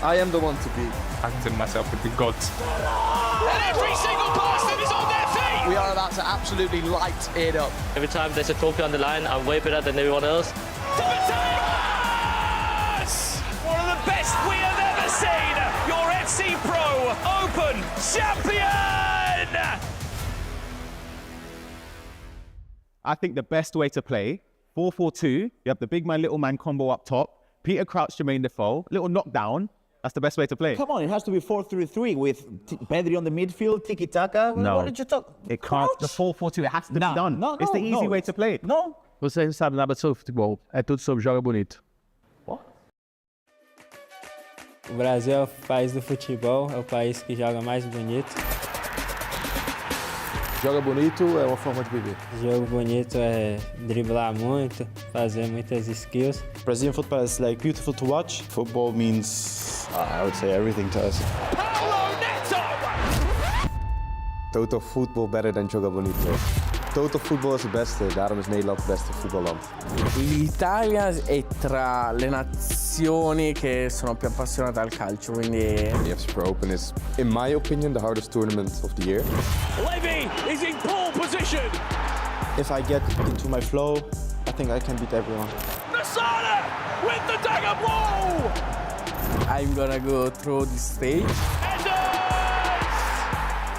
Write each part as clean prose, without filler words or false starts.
I am the one to beat. Acting myself with the gods. And every single person is on their feet! We are about to absolutely light it up. Every time there's a trophy on the line, I'm way better than everyone else. Yes! One of the best we have ever seen! Your FC Pro Open champion! I think the best way to play, 4-4-2, you have the big man, little man combo up top, Peter Crouch, Jermaine Defoe, little knockdown. That's the best way to play. Come on, it has to be 4-3-3 with Pedri on the midfield, tiki-taka. No. What did you talk? It can't. The 4-4-2, it has to be done. No, it's the easy way to play it. No. Você sabe nada sobre futebol, é tudo sobre joga bonito. What? O Brasil é o país do futebol, é o país que joga mais bonito. Joga bonito é uma forma de viver. Jogo bonito é driblar muito, fazer muitas skills. Brazilian football is like beautiful to watch. Football means, I would say, everything to us. Paulo Neto! Total voetbal better than joga bonito. Total voetbal is het beste, daarom is Nederland het beste voetballand. L'Italia è tra le nazioni che sono più appassionate al calcio, quindi... The FC Pro Open is, in my opinion, the hardest tournament of the year. Levy is in pole position! If I get into my flow, I think I can beat everyone. Nasada with the dagger blow! I'm gonna go through the stage. Hezers!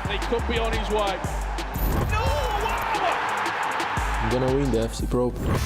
He could be on his way. No! I'm gonna win the FC Pro Open.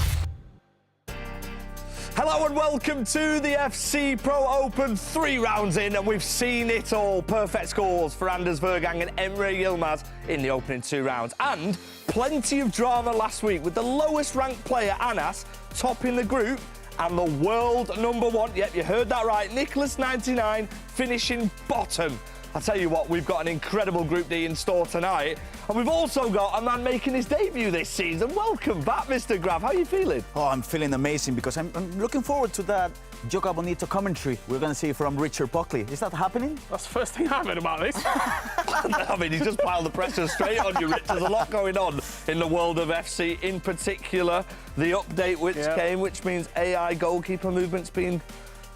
Hello and welcome to the FC Pro Open. 3 rounds in and we've seen it all. Perfect scores for Anders Vergang and Emre Yilmaz in the opening 2 rounds. And plenty of drama last week with the lowest ranked player, Anas, topping the group and the world #1. Yep, you heard that right. Nicholas 99 finishing bottom. I tell you what, we've got an incredible Group D in store tonight. And we've also got a man making his debut this season. Welcome back, Mr. Graf. How are you feeling? Oh, I'm feeling amazing because I'm looking forward to that Joga Bonito commentary we're going to see from Richard Buckley. Is that happening? That's the first thing I've heard about this. I mean, he's just piled the pressure straight on you, Rich. There's a lot going on in the world of FC, in particular the update which came, which means AI goalkeeper movement's been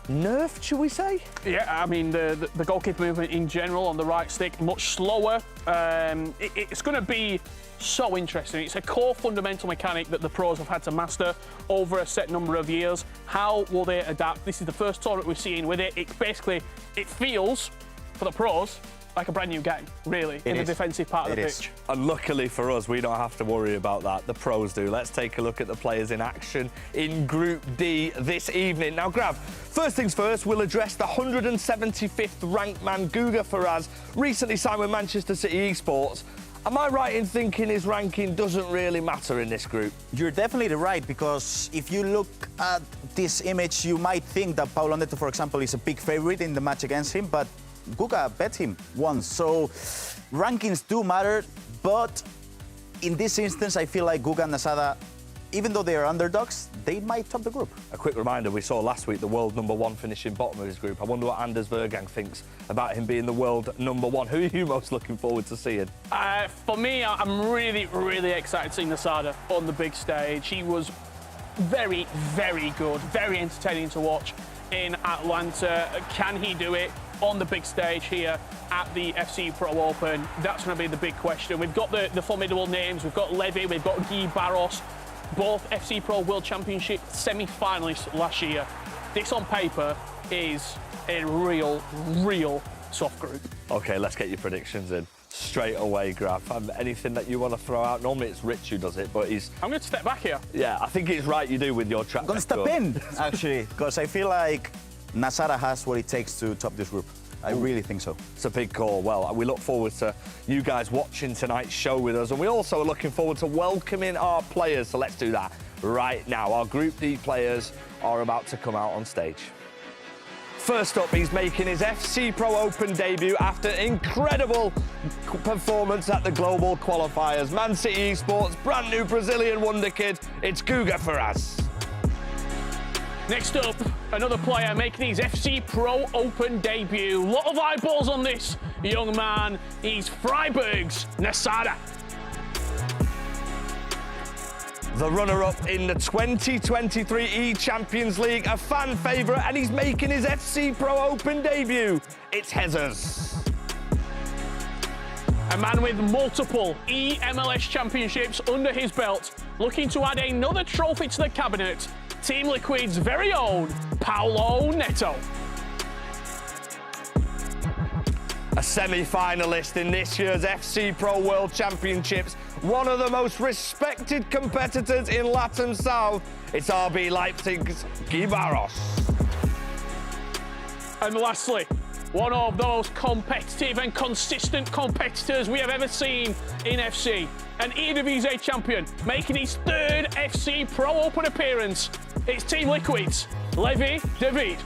nerfed, shall we say? Yeah, I mean, the goalkeeper movement in general on the right stick, much slower. It's going to be so interesting. It's a core fundamental mechanic that the pros have had to master over a set number of years. How will they adapt? This is the first tournament we've seen with it. It feels, for the pros, like a brand new game, really, in the defensive part of the pitch. And luckily for us, we don't have to worry about that. The pros do. Let's take a look at the players in action in Group D this evening. Now, Grav, first things first, we'll address the 175th ranked man, Guga Faraz, recently signed with Manchester City Esports. Am I right in thinking his ranking doesn't really matter in this group? You're definitely right, because if you look at this image, you might think that Paulo Neto, for example, is a big favorite in the match against him, but Guga bet him once. So rankings do matter, but in this instance, I feel like Guga and Nasada, even though they are underdogs, they might top the group. A quick reminder, we saw last week the world #1 finishing bottom of his group. I wonder what Anders Vergang thinks about him being the world #1. Who are you most looking forward to seeing? For me, I'm really, really excited seeing Nasada on the big stage. He was very, very good, very entertaining to watch in Atlanta. Can he do it on the big stage here at the FC Pro Open? That's going to be the big question. We've got the formidable names. We've got Levy, we've got Guy Barros, both FC Pro World Championship semi-finalists last year. This on paper is a real soft group. OK, let's get your predictions in straight away, Graf. Anything that you want to throw out? Normally it's Rich who does it, but he's... I'm going to step back here. Yeah, I think it's right you do with your track record. I'm going to step in, actually, because I feel like Nasada has what it takes to top this group. I really think so. It's a big call. Well, we look forward to you guys watching tonight's show with us, and we also are looking forward to welcoming our players, so let's do that right now. Our Group D players are about to come out on stage. First up, he's making his FC Pro Open debut after incredible performance at the global qualifiers. Man City Esports, brand new Brazilian wonder kid, it's Guga Faraz. Next up, another player making his FC Pro Open debut. A lot of eyeballs on this young man. He's Freiburg's Nasada. the runner-up in the 2023 E-Champions League, a fan favourite, and he's making his FC Pro Open debut. It's Hezers. A man with multiple EMLS championships under his belt, looking to add another trophy to the cabinet. Team Liquid's very own Paulo Neto. A semi-finalist in this year's FC Pro World Championships, one of the most respected competitors in Latin South. It's RB Leipzig's Guy Barros. And lastly, one of the most competitive and consistent competitors we have ever seen in FC. An Eredivisie champion, making his third FC Pro Open appearance. It's Team Liquid's Levi David.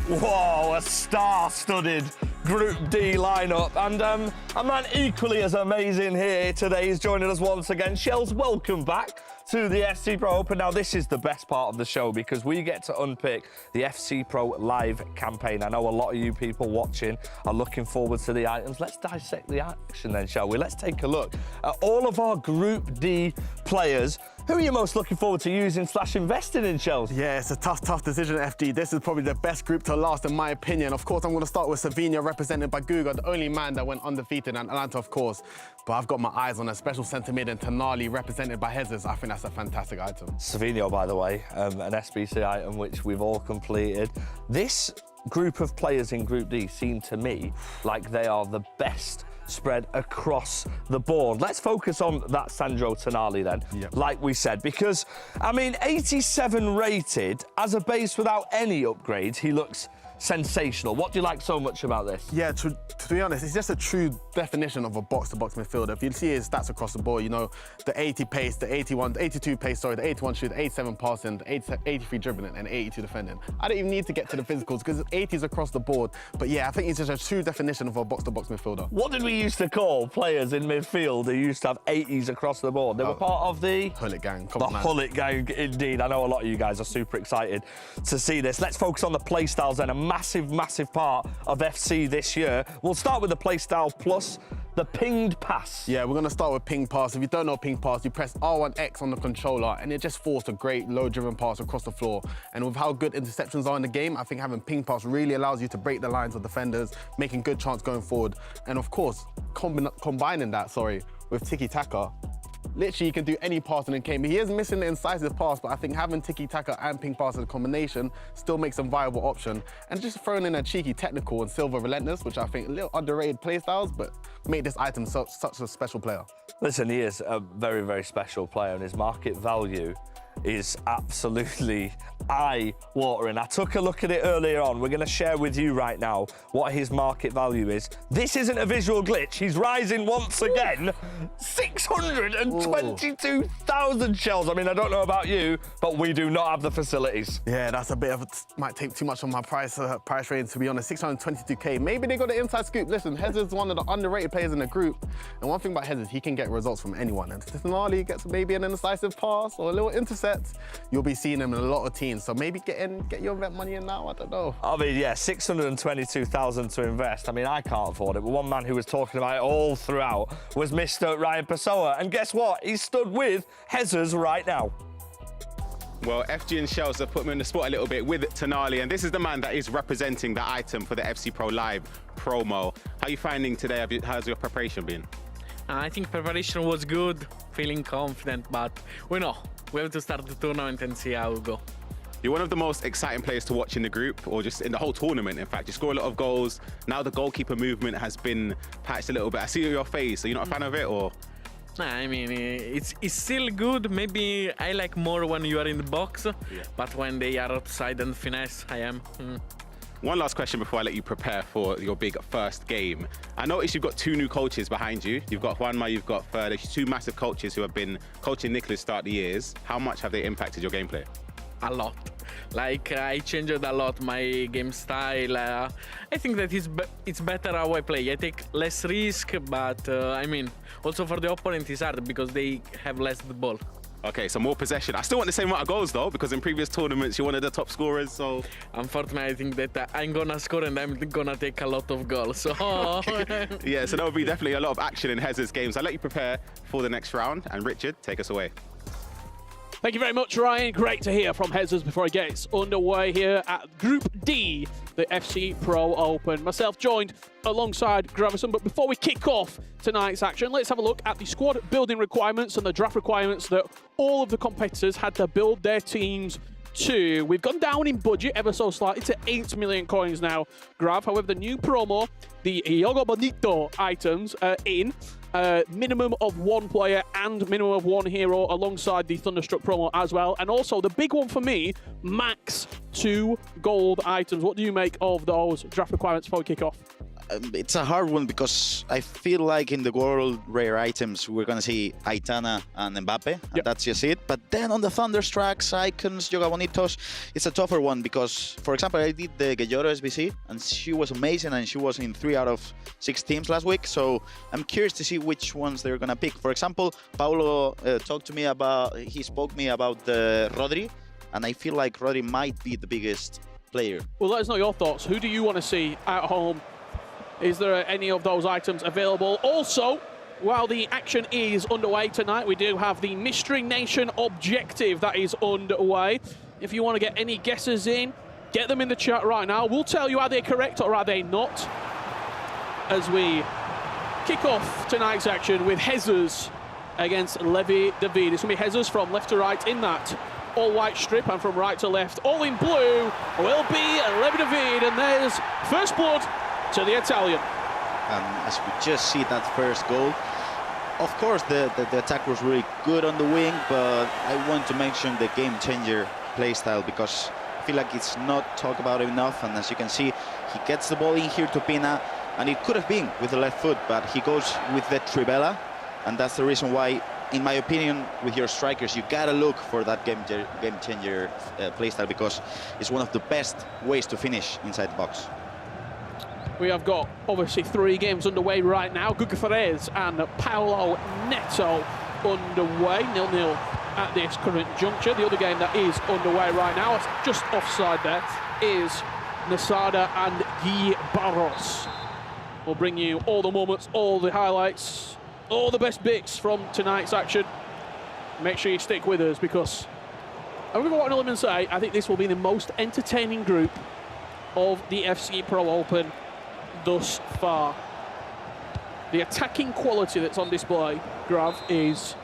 Whoa, a star-studded Group D lineup, and a man equally as amazing here today is joining us once again. Shells, welcome back to the FC Pro Open. Now, this is the best part of the show because we get to unpick the FC Pro Live campaign. I know a lot of you people watching are looking forward to the items. Let's dissect the action then, shall we? Let's take a look at all of our Group D players. Who are you most looking forward to using / investing in, Shells? Yeah, it's a tough decision, FD. This is probably the best group to last, in my opinion. Of course, I'm going to start with Sevilla, represented by Guga, the only man that went undefeated, and Atlanta, of course. But I've got my eyes on a special centre mid in Tonali, represented by Hezers. I think that's a fantastic item. Sevilla, by the way, an SBC item which we've all completed. This group of players in Group D seem to me like they are the best spread across the board. Let's focus on that Sandro Tonali then, like we said, because, I mean, 87 rated as a base without any upgrades. He looks sensational. What do you like so much about this? Yeah, to be honest, it's just a true definition of a box-to-box midfielder. If you see his stats across the board, you know, the 80 pace, the 82 pace, sorry, the 81 shoot, the 87 passing, the 83 dribbling, and 82 defending. I don't even need to get to the physicals because 80s across the board. But yeah, I think he's just a true definition of a box-to-box midfielder. What did we used to call players in midfield who used to have 80s across the board? They were part of the Hullet gang. The Hullet gang, indeed. I know a lot of you guys are super excited to see this. Let's focus on the playstyles then. A massive part of FC this year. We'll start with the Playstyle Plus, the pinged pass. Yeah, we're going to start with ping pass. If you don't know ping pass, you press R1X on the controller and it just forced a great low-driven pass across the floor. And with how good interceptions are in the game, I think having ping pass really allows you to break the lines of defenders, making good chance going forward. And of course, combining that, with tiki-taka, literally, you can do any pass in the game. He is missing the incisive pass, but I think having tiki-taka and ping pass as a combination still makes a viable option. And just throwing in a cheeky technical and silver relentless, which I think a little underrated playstyles, but make this item such a special player. Listen, he is a very special player, and his market value is absolutely eye-watering. I took a look at it earlier on. We're going to share with you right now what his market value is. This isn't a visual glitch. He's rising once again. 622,000 Shells. I mean, I don't know about you, but we do not have the facilities. Yeah, that's a bit of might take too much on my price range, to be honest. 622k. Maybe they got an inside scoop. Listen, Hezers is one of the underrated players in the group. And one thing about Hezers, he can get results from anyone. And if Tonali gets maybe an incisive pass or a little intercept, you'll be seeing him in a lot of teams. So maybe get your bet money in now, I don't know. I mean, yeah, 622,000 to invest. I mean, I can't afford it. But one man who was talking about it all throughout was Mr. Ryan Pessoa. And guess what? He's stood with Hezers right now. Well, FG and Shells have put me on the spot a little bit with Tonali, and this is the man that is representing the item for the FC Pro Live promo. How are you finding today? How's your preparation been? I think preparation was good, feeling confident, but we know. We have to start the tournament and see how we go. You're one of the most exciting players to watch in the group, or just in the whole tournament, in fact. You score a lot of goals. Now the goalkeeper movement has been patched a little bit. I see your face. Are you not a fan of it, or? Nah, I mean, it's still good. Maybe I like more when you are in the box, but when they are outside and finesse, I am. One last question before I let you prepare for your big first game. I noticed you've got two new coaches behind you. You've got Juanma, you've got Fer. Two massive coaches who have been coaching Nicholas throughout the years. How much have they impacted your gameplay? A lot. Like, I changed a lot my game style. I think that it's better how I play. I take less risk, but I mean, also for the opponent it's hard because they have less the ball. Okay, so more possession. I still want the same amount of goals though, because in previous tournaments you're one of the top scorers. So unfortunately, I think that I'm gonna score and I'm gonna take a lot of goals. So yeah, so that would be definitely a lot of action in Hezers games. I'll let you prepare for the next round, and Richard, take us away. Thank you very much, Ryan. Great to hear from Hezers before it gets underway here at Group D, the FC Pro Open. Myself joined alongside Gravison, but before we kick off tonight's action, let's have a look at the squad building requirements and the draft requirements that all of the competitors had to build their teams to. We've gone down in budget ever so slightly to 8 million coins now, Grav. However, the new promo, the Yogo Bonito items, are in. Minimum of 1 player and minimum of 1 hero alongside the Thunderstruck promo as well. And also the big one for me, max 2 gold items. What do you make of those draft requirements before we kick off? It's a hard one because I feel like in the world rare items we're gonna see Aitana and Mbappe, and that's just it. But then on the Thunderstrucks, icons, Yoga Bonitos, it's a tougher one because, for example, I did the Gelloro SBC and she was amazing and she was in 3 out of 6 teams last week. So I'm curious to see which ones they're gonna pick. For example, Paulo talked to me about, he spoke to me about the Rodri, and I feel like Rodri might be the biggest player. Well, let us know your thoughts. Who do you want to see at home? Is there any of those items available? Also, while the action is underway tonight, we do have the Mystery Nation objective that is underway. If you want to get any guesses in, get them in the chat right now. We'll tell you are they correct or are they not as we kick off tonight's action with Hezers against Levi David. It's going to be Hezers from left to right in that all-white strip, and from right to left, all in blue, will be Levi David. And there's first blood to the Italian. And as we just see that first goal, of course the attack was really good on the wing, but I want to mention the game changer playstyle because I feel like it's not talked about enough. And as you can see, he gets the ball in here to Pina, and it could have been with the left foot, but he goes with the Trivela, and that's the reason why, in my opinion, with your strikers, you gotta look for that game changer playstyle because it's one of the best ways to finish inside the box. We have got, obviously, 3 games underway right now. Guga Ferez and Paolo Neto underway, 0-0 at this current juncture. The other game that is underway right now, just offside there, is Nasada and Guy Barros. We'll bring you all the moments, all the highlights, all the best bits from tonight's action. Make sure you stick with us because I'm going to go out on a limb and say I think this will be the most entertaining group of the FC Pro Open thus far. The attacking quality that's on display, Grav, is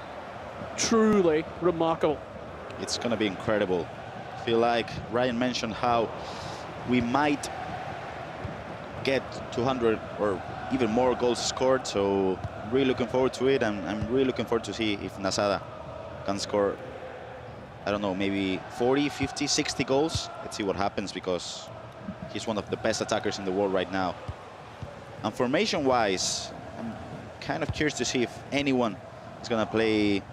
truly remarkable. It's going to be incredible. I feel like Ryan mentioned how we might get 200 or even more goals scored, so I'm really looking forward to it, and I'm really looking forward to see if Nasada can score, I don't know, maybe 40, 50, 60 goals. Let's see what happens because he's one of the best attackers in the world right now. And formation-wise, I'm kind of curious to see if anyone is going to play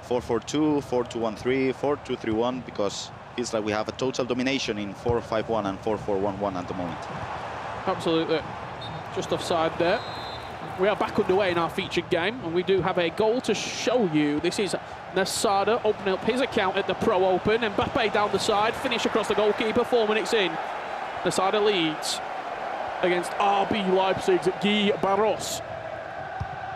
4-4-2, 4-2-1-3, 4-2-3-1, because it feels like we have a total domination in 4-5-1 and 4-4-1-1 at the moment. Absolutely. Just offside there. We are back underway in our featured game, and we do have a goal to show you. This is Nasada opening up his account at the Pro Open. Mbappe down the side, finish across the goalkeeper, 4 minutes in. Nasada leads against RB Leipzig's Guy Barros.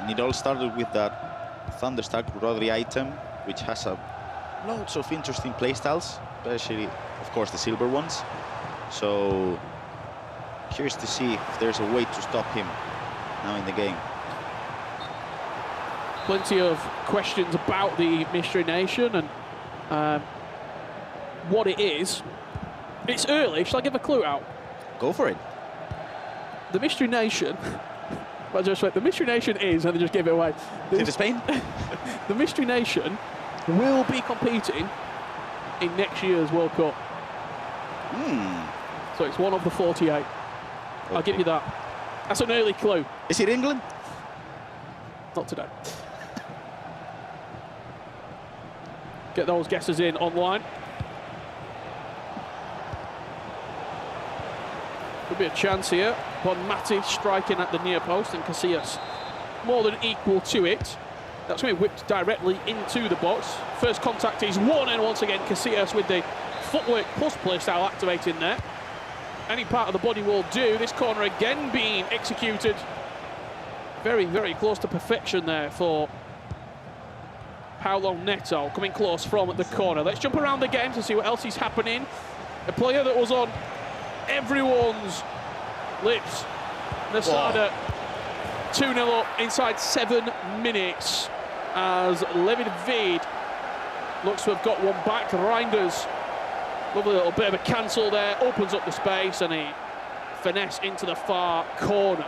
And it all started with that Thunderstruck Rodri item, which has loads of interesting playstyles, especially, of course, the silver ones. So, curious to see if there's a way to stop him now in the game. Plenty of questions about the Mystery Nation and what it is. It's early. Shall I give a clue out? Go for it. The Mystery Nation. The Mystery Nation is, and they just gave it away. Is it Spain? The Mystery Nation will be competing in next year's World Cup. So it's one of the 48. Okay. I'll give you that. That's an early clue. Is it England? Not today. Get those guesses in online. Could be a chance here. Bonmati striking at the near post, and Casillas more than equal to it. That's going to be whipped directly into the box. First contact is won, and once again, Casillas with the footwork plus playstyle activating there. Any part of the body will do. This corner again being executed. Very, very close to perfection there for Paulo Neto, coming close from the corner. Let's jump around the game to see what else is happening. A player that was on everyone's lips. Nasada 2-0 up inside 7 minutes as Levin Vid looks to have got one back. Reinders, lovely little bit of a cancel there, opens up the space and a finesse into the far corner.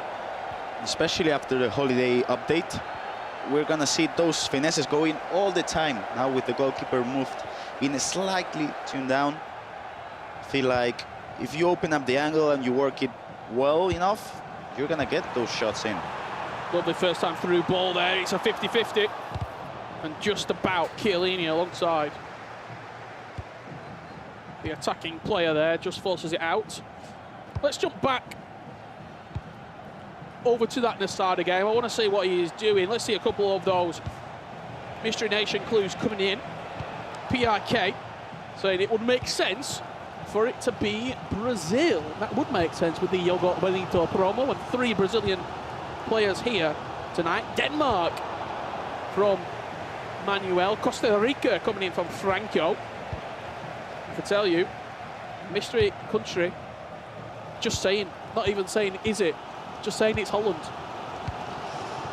Especially after the holiday update, we're gonna see those finesses going all the time. Now with the goalkeeper moved, being slightly tuned down, I feel like if you open up the angle and you work it well enough, you're gonna get those shots in. Lovely first time through ball there. It's a 50-50 and just about Chiellini alongside the attacking player there, just forces it out. Let's jump back over to that Nasada game. I want to see what he is doing. Let's see a couple of those Mystery Nation clues coming in. PRK saying it would make sense for it to be Brazil. That would make sense with the Yogo Benito promo and 3 Brazilian players here tonight. Denmark from Manuel. Costa Rica coming in from Franco. I can tell you, mystery country, just saying, not even saying is it, just saying it's Holland.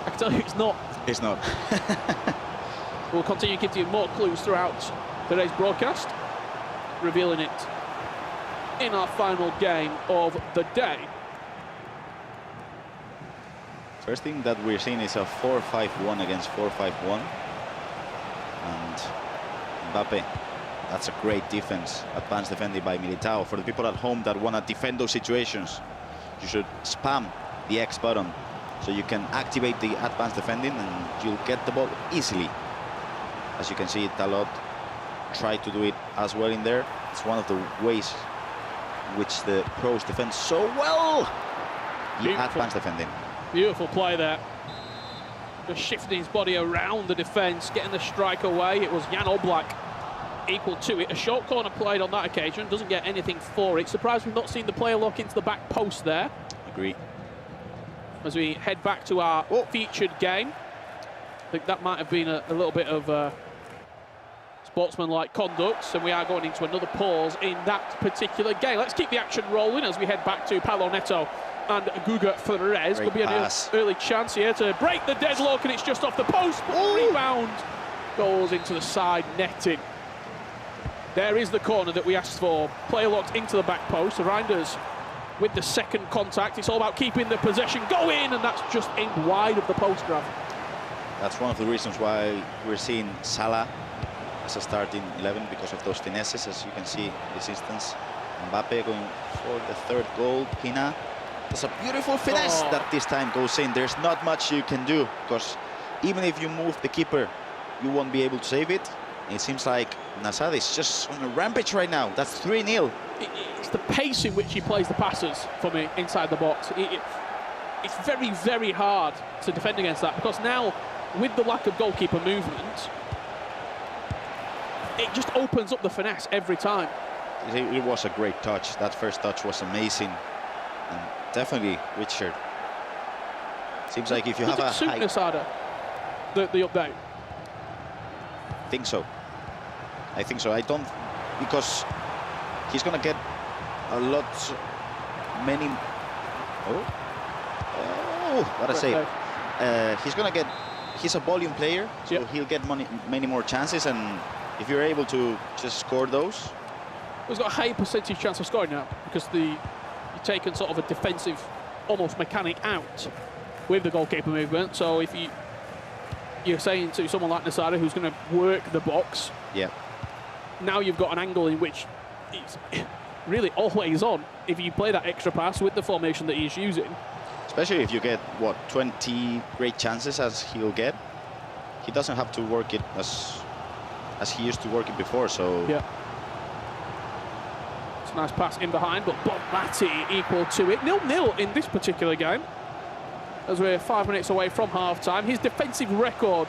I can tell you it's not. It's not. We'll continue giving you more clues throughout today's broadcast, revealing it in our final game of the day. First thing that we're seeing is a 4-5-1 against 4-5-1. And Mbappe, that's a great defense. Advanced defending by Militao. For the people at home that want to defend those situations, you should spam the X button so you can activate the advanced defending and you'll get the ball easily. As you can see, Dalot tried to do it as well in there. It's one of the ways in which the pros defend so well. The advanced defending. Beautiful play there. Just shifting his body around the defence, getting the strike away. It was Jan Oblak equal to it. A short corner played on that occasion, doesn't get anything for it. Surprised we've not seen the player lock into the back post there. Agree. As we head back to our featured game, I think that might have been a little bit of sportsmanlike conduct, and we are going into another pause in that particular game. Let's keep the action rolling as we head back to Paulo Neto and Guga Ferrez. Could be an early chance here to break the deadlock, and it's just off the post, but the rebound goes into the side netting. There is the corner that we asked for. Player locked into the back post. Reinders with the second contact. It's all about keeping the possession going, and that's just in wide of the post grab. That's one of the reasons why we're seeing Salah as a starting 11, because of those finesses, as you can see in this instance. Mbappe going for the third goal. Pina. It's a beautiful finesse that this time goes in. There's not much you can do, because even if you move the keeper, you won't be able to save it. It seems like Nasada is just on a rampage right now. That's 3-0. It's the pace in which he plays the passes for me inside the box. It's very, very hard to defend against that, because now, with the lack of goalkeeper movement, it just opens up the finesse every time. It was a great touch. That first touch was amazing. And definitely Richard. Seems like if you have a suit high... Nasada, the update? I think so. I think so. I don't... Because he's going to get a lot... Many... Oh, what a save. He's going to get... He's a volume player, so he'll get many more chances, and if you're able to just score those... He's got a high percentage chance of scoring now, because you've taken sort of a defensive, almost mechanic out with the goalkeeper movement. So if you're saying to someone like Nasada, who's going to work the box, now you've got an angle in which it's really always on if you play that extra pass with the formation that he's using. Especially if you get, what, 20 great chances as he'll get. He doesn't have to work it as he used to work it before, so... Yeah. It's a nice pass in behind, but Bonmati equal to it. 0-0 in this particular game, as we're 5 minutes away from half-time. His defensive record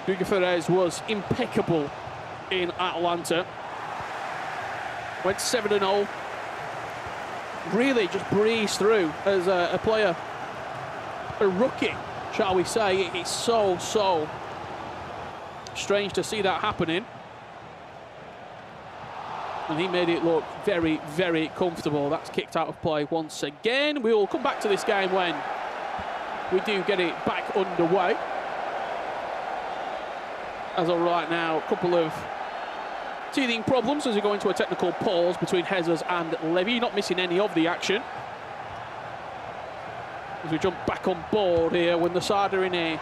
Hugo Ferrez was impeccable in Atlanta. Went 7-0. Really just breezed through as a player, a rookie, shall we say. It's so strange to see that happening. And he made it look very, very comfortable. That's kicked out of play once again. We will come back to this game when we do get it back underway. As of right now, a couple of teething problems as we go into a technical pause between Hezers and Levy. Not missing any of the action. As we jump back on board here when the side are in a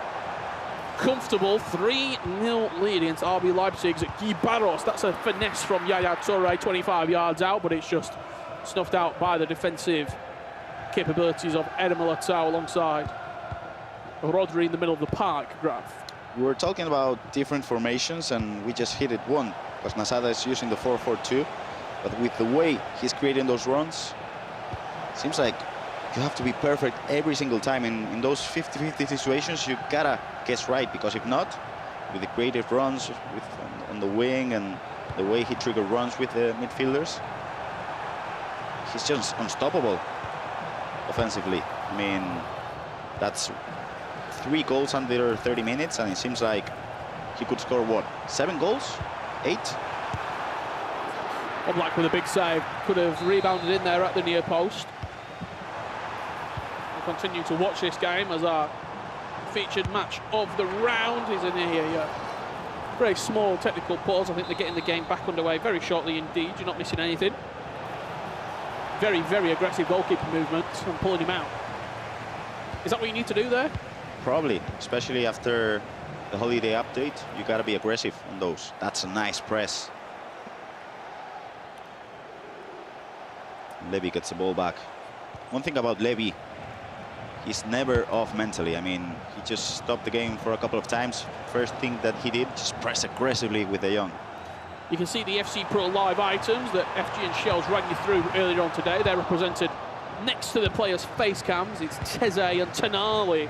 comfortable 3-0 lead against RB Leipzig's Guy Barros. That's a finesse from Yaya Toure, 25 yards out, but it's just snuffed out by the defensive capabilities of Eder Militao alongside Rodri in the middle of the park. Graf. We were talking about different formations and we just hit it one, because Masada is using the 4-4-2, but with the way he's creating those runs, seems like you have to be perfect every single time. In those 50-50 situations, you gotta guess right, because if not, with the creative runs on the wing and the way he trigger runs with the midfielders, he's just unstoppable offensively. I mean, that's 3 goals under 30 minutes, and it seems like he could score, what, 7 goals? 8? Oblak with a big save, could have rebounded in there at the near post. We'll continue to watch this game as our featured match of the round is in a very small technical pause. I think they're getting the game back underway very shortly indeed. You're not missing anything. Very, very aggressive goalkeeper movement and pulling him out. Is that what you need to do there? Probably, especially after the holiday update. You gotta be aggressive on those. That's a nice press. Levy gets the ball back. One thing about Levy, he's never off mentally. I mean, he just stopped the game for a couple of times. First thing that he did, just press aggressively with De Jong. You can see the FC Pro Live items that FG and Shells ran you through earlier on today. They're represented next to the players' face cams. It's Teze and Tonali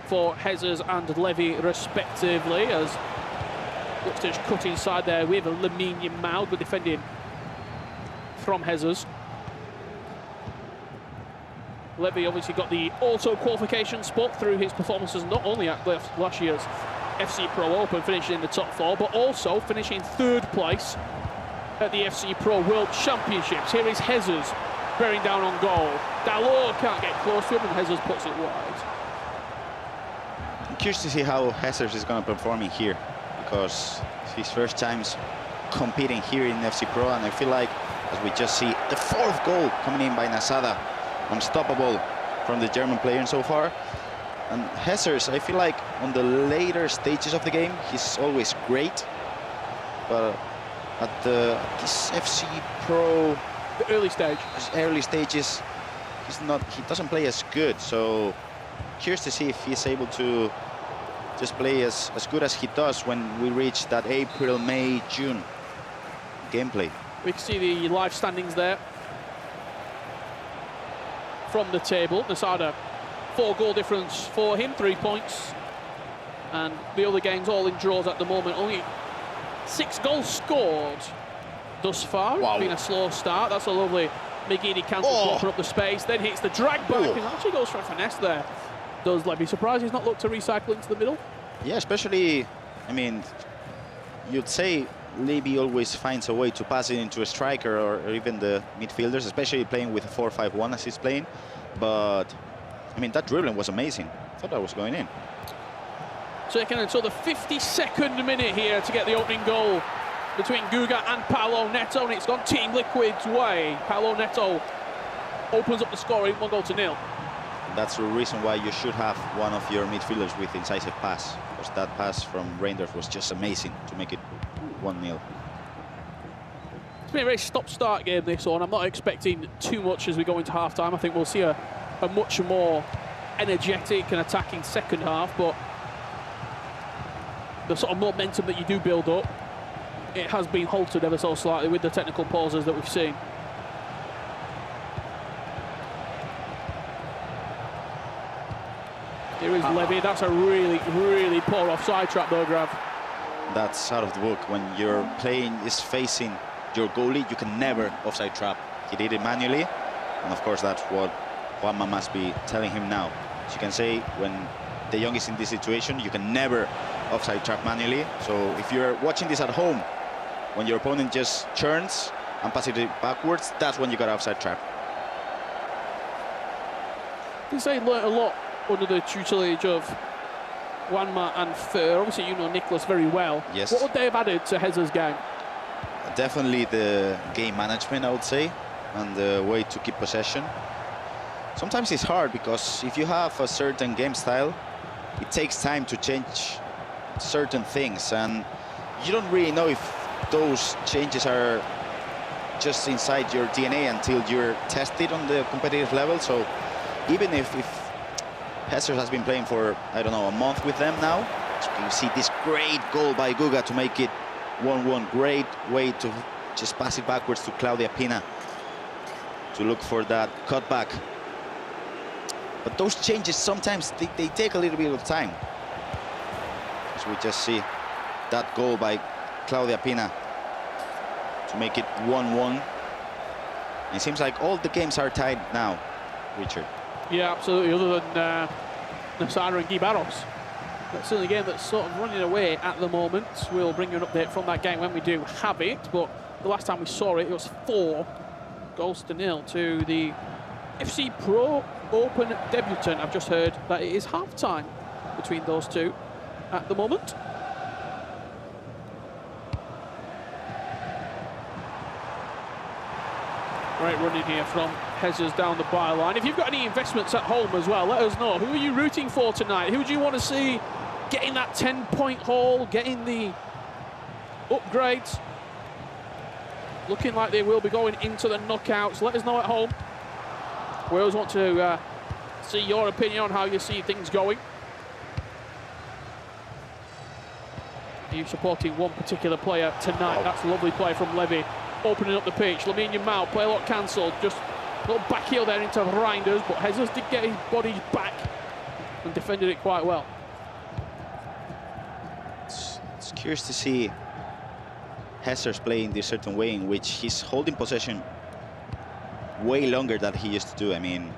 for Hezers and Levy respectively, as looks to just cut inside there with Lamine Yamal, good defending from Hezers. Levy obviously got the auto qualification spot through his performances not only at last year's FC Pro Open, finishing in the top 4, but also finishing 3rd place at the FC Pro World Championships. Here is Hezers bearing down on goal. Dalot can't get close to him and Hezers puts it wide. I'm curious to see how Hezers is going to perform in here, because it's his first times competing here in FC Pro, and I feel like, as we just see, the 4th goal coming in by Nasada. Unstoppable from the German player so far. And Hezers, I feel like on the later stages of the game, he's always great. But at this FC Pro, the early stages, he doesn't play as good. So curious to see if he's able to just play as good as he does when we reach that April, May, June gameplay. We can see the live standings there from the table. Nasada, 4-goal difference for him, 3 points. And the other games all in draws at the moment. Only 6 goals scored thus far. Wow. It's been a slow start. That's a lovely McGeady counter to open up the space. Then hits the drag back and actually goes for a finesse there. Does Levy. Surprised he's not looked to recycle into the middle? Yeah, especially, I mean, you'd say Levy always finds a way to pass it into a striker or even the midfielders, especially playing with a 4-5-1 as he's playing. But, I mean, that dribbling was amazing. I thought that was going in. Taken until the 52nd minute here to get the opening goal between Guga and Paulo Neto, and it's gone Team Liquid's way. Paulo Neto opens up the scoring, 1-0. That's the reason why you should have one of your midfielders with incisive pass, because that pass from Reinders was just amazing to make it 1-0. It's been a very stop-start game, this one. I'm not expecting too much as we go into half-time. I think we'll see a much more energetic and attacking second half, but the sort of momentum that you do build up, it has been halted ever so slightly with the technical pauses that we've seen. Here is Levy. That's a really, really poor offside trap though, Grav. that's out of the book. When your playing is facing your goalie, you can never offside trap. He did it manually, and of course that's what Juanma must be telling him now. As you can say, when De Jong is in this situation, you can never offside trap manually. So if you're watching this at home, when your opponent just churns and passes it backwards, that's when you got offside trap. You say learnt a lot under the tutelage of Juanma and Fer. Obviously, you know Nicholas very well. Yes. What would they have added to Hezers' game? Definitely the game management, I would say, and the way to keep possession. Sometimes it's hard because if you have a certain game style, it takes time to change certain things, and you don't really know if those changes are just inside your DNA until you're tested on the competitive level. So even if Hezers has been playing for, I don't know, a month with them now, you see this great goal by Guga to make it 1-1. Great way to just pass it backwards to Claudia Pina to look for that cutback. But those changes sometimes they take a little bit of time. So we just see that goal by Claudia Pina to make it 1-1. It seems like all the games are tied now, Richard. Yeah, absolutely, other than Nasada and Guy Barros. That's certainly a game that's sort of running away at the moment. We'll bring you an update from that game when we do have it, but the last time we saw it, it was 4-0 to the FC Pro Open debutant. I've just heard that it is half-time between those two at the moment. Great running here from Hezers down the byline. If you've got any investments at home as well, let us know. Who are you rooting for tonight? Who do you want to see getting that 10-point haul, getting the upgrades? Looking like they will be going into the knockouts. Let us know at home. We always want to see your opinion on how you see things going. Are you supporting one particular player tonight? Wow. That's a lovely play from Levy. Opening up the pitch. Lamine Yamal, play a lot cancelled. Just a little back heel there into Reinders, but Hezers did get his body back and defended it quite well. It's curious to see Hezers play in this certain way in which he's holding possession way longer than he used to do. I mean,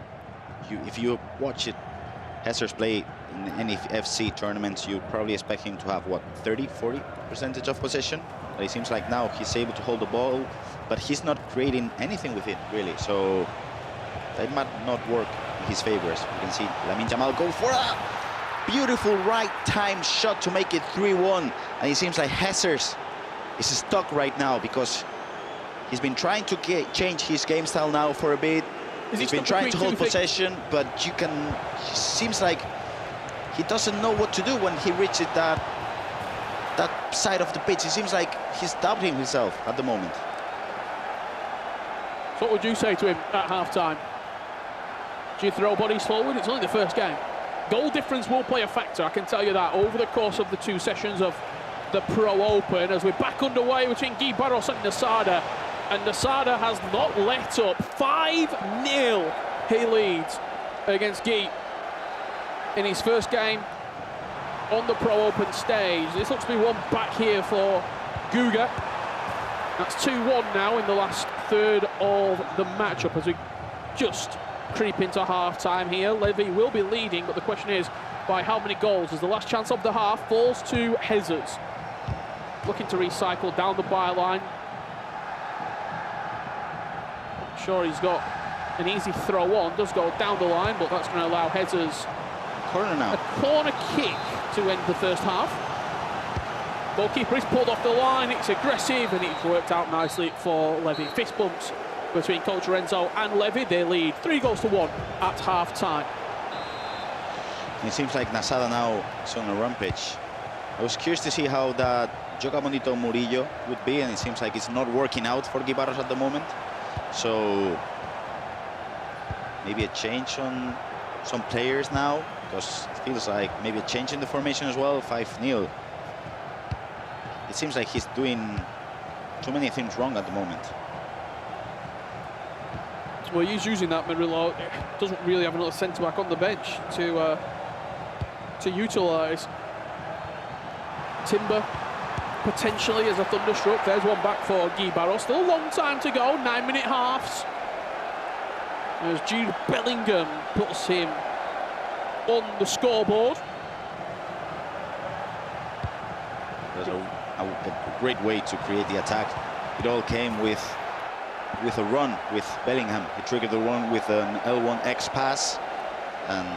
if you watch it, Hezers play in any FC tournaments, you probably expect him to have, what, 30–40% of possession? But it seems like now he's able to hold the ball, but he's not creating anything with it, really. So that might not work in his favor. As you can see Lamine Yamal go for a beautiful right-time shot to make it 3-1. And it seems like Hezers is stuck right now because he's been trying to change his game style now for a bit. He's been trying to hold possession, but it seems like he doesn't know what to do when he reaches that side of the pitch. It seems like he's doubting himself at the moment. So what would you say to him at half-time? Do you throw bodies forward? It's only the first game. Goal difference will play a factor, I can tell you that, over the course of the 2 sessions of the Pro Open, as we're back underway between Guy Barros and Nasada. And Nasada has not let up. 5-0 he leads against Guy in his first game on the Pro Open stage. This looks to be one back here for Guga. That's 2-1 now in the last third of the matchup as we just creep into half-time here. Levy will be leading, but the question is by how many goals, as the last chance of the half falls to Hezers. Looking to recycle down the byline. Not sure he's got an easy throw on, does go down the line, but that's going to allow Hezers a corner kick to end the first half. Goalkeeper is pulled off the line, it's aggressive, and it's worked out nicely for Levy. Fist bumps between Coach Renzo and Levy. They lead 3-1 at half-time. It seems like Nasada now is on a rampage. I was curious to see how that Joga Bonito Murillo would be, and it seems like it's not working out for Guy Barros at the moment. So maybe a change on some players now, because it feels like maybe a change in the formation as well. 5-0. It seems like he's doing too many things wrong at the moment. Well, he's using that Murillo. Doesn't really have another centre-back on the bench to utilise. Timber potentially as a thunderstruck. There's one back for Guy Barros. Still a long time to go, 9-minute halves. As Jude Bellingham puts him on the scoreboard. There's a great way to create the attack. It all came with a run with Bellingham. He triggered the run with an L1X pass, and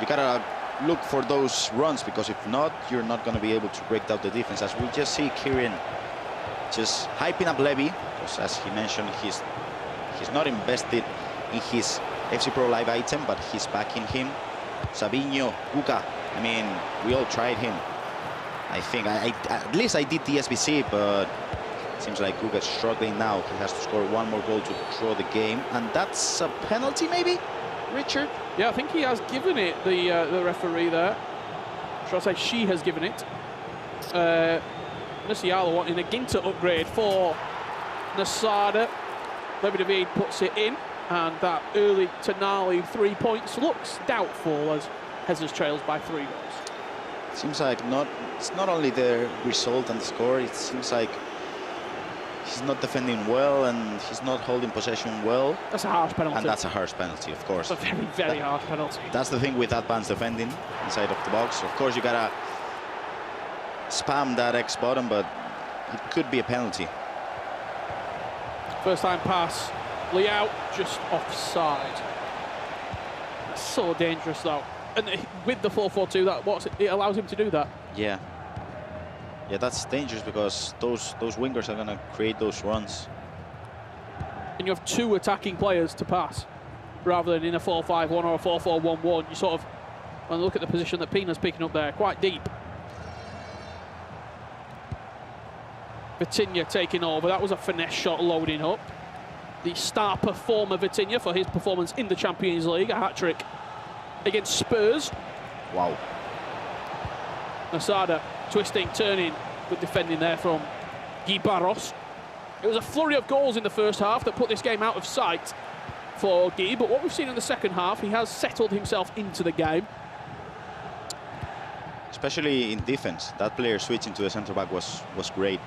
you gotta look for those runs, because if not, you're not going to be able to break down the defense. As we just see Kieran just hyping up Levy, because as he mentioned, he's not invested in his FC Pro Live item, but he's backing him. Sabinho, Guga, I mean, we all tried him. I think at least I did the SBC, but it seems like Guga's struggling now. He has to score one more goal to draw the game, and that's a penalty maybe, Richard? Yeah, I think he has given it, the referee there. Should I say she has given it. Musiala wanting a Ginter upgrade for Nasada. Levy David puts it in, and that early Tonali 3 points looks doubtful as Hezers trails by 3 goals. Seems like it's not only the result and the score, it seems like he's not defending well and he's not holding possession well. That's a harsh penalty. And that's a harsh penalty, of course. It's a very, very harsh penalty. That's the thing with advanced defending inside of the box. Of course, you gotta spam that X button, but it could be a penalty. First time pass, Liao just offside. That's so dangerous though. And with the 4-4-2, it allows him to do that. Yeah. Yeah, that's dangerous because those wingers are going to create those runs. And you have 2 attacking players to pass, rather than in a 4-5-1 or a 4-4-1-1. You sort of, when you look at the position that Pina's picking up there, quite deep. Vitinha taking over. That was a finesse shot loading up. The star performer Vitinha for his performance in the Champions League, a hat-trick against Spurs. Wow. Nasada twisting, turning, good defending there from Guy Barros. It was a flurry of goals in the first half that put this game out of sight for Guy, but what we've seen in the second half, he has settled himself into the game. Especially in defense, that player switching to the centre-back was great.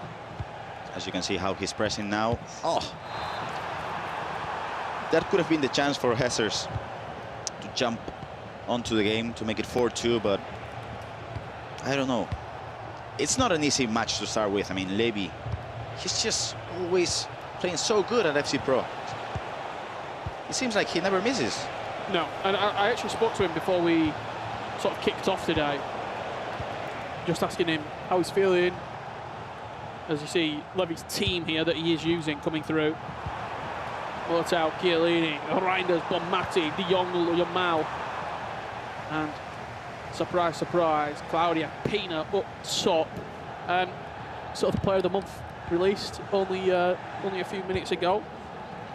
As you can see how he's pressing now. Oh, that could have been the chance for Hezers to jump onto the game to make it 4-2, but I don't know. It's not an easy match to start with. I mean, Levy, he's just always playing so good at FC Pro. It seems like he never misses. No, and I actually spoke to him before we sort of kicked off today, just asking him how he's feeling. As you see, Levy's team here that he is using coming through. Motau, Chiellini, Reinders, Bonmati, De Jong, Yamal. And surprise, surprise, Claudia Pina up top. Sort of player of the month released only a few minutes ago.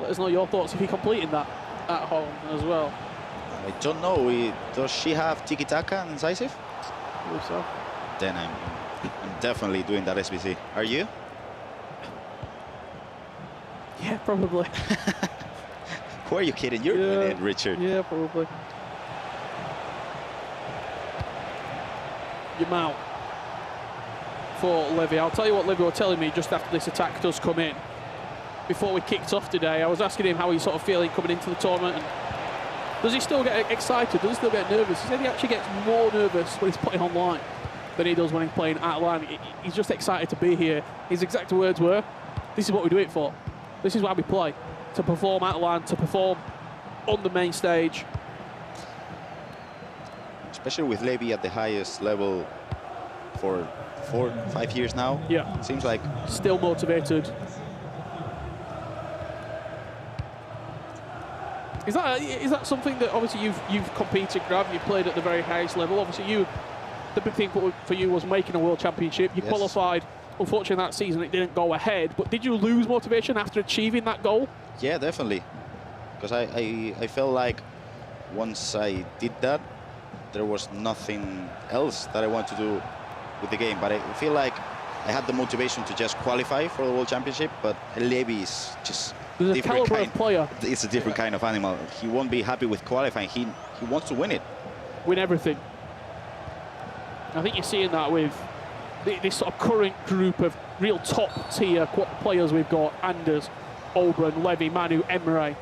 Let us know your thoughts if you're completing that at home as well. I don't know. Does she have tiki-taka and incisive? I believe so. Then I'm definitely doing that SBC. Are you? Yeah, probably. Who are you kidding? You're doing it, Richard. Yeah, probably. Yamal for Levy. I'll tell you what Levy were telling me just after this attack does come in. Before we kicked off today, I was asking him how he's sort of feeling coming into the tournament. And does he still get excited? Does he still get nervous? He said he actually gets more nervous when he's playing online than he does when he's playing at line. He's just excited to be here. His exact words were, this is what we do it for. This is why we play. To perform at line, to perform on the main stage. Especially with Levy at the highest level for 4-5 years now. Yeah. Seems like still motivated. Is that something that obviously you've competed, Grav? You've played at the very highest level. Obviously, the big thing for you was making a World Championship. You qualified. Unfortunately, that season it didn't go ahead. But did you lose motivation after achieving that goal? Yeah, definitely. Because I felt like once I did that, there was nothing else that I want to do with the game. But I feel like I had the motivation to just qualify for the World Championship. But Levy is just there's a caliber of player. It's a different kind of animal. He won't be happy with qualifying. He wants to win it. Win everything. I think you're seeing that with this sort of current group of real top-tier players we've got, Anders, Oberon, Levy, Manu, Emre.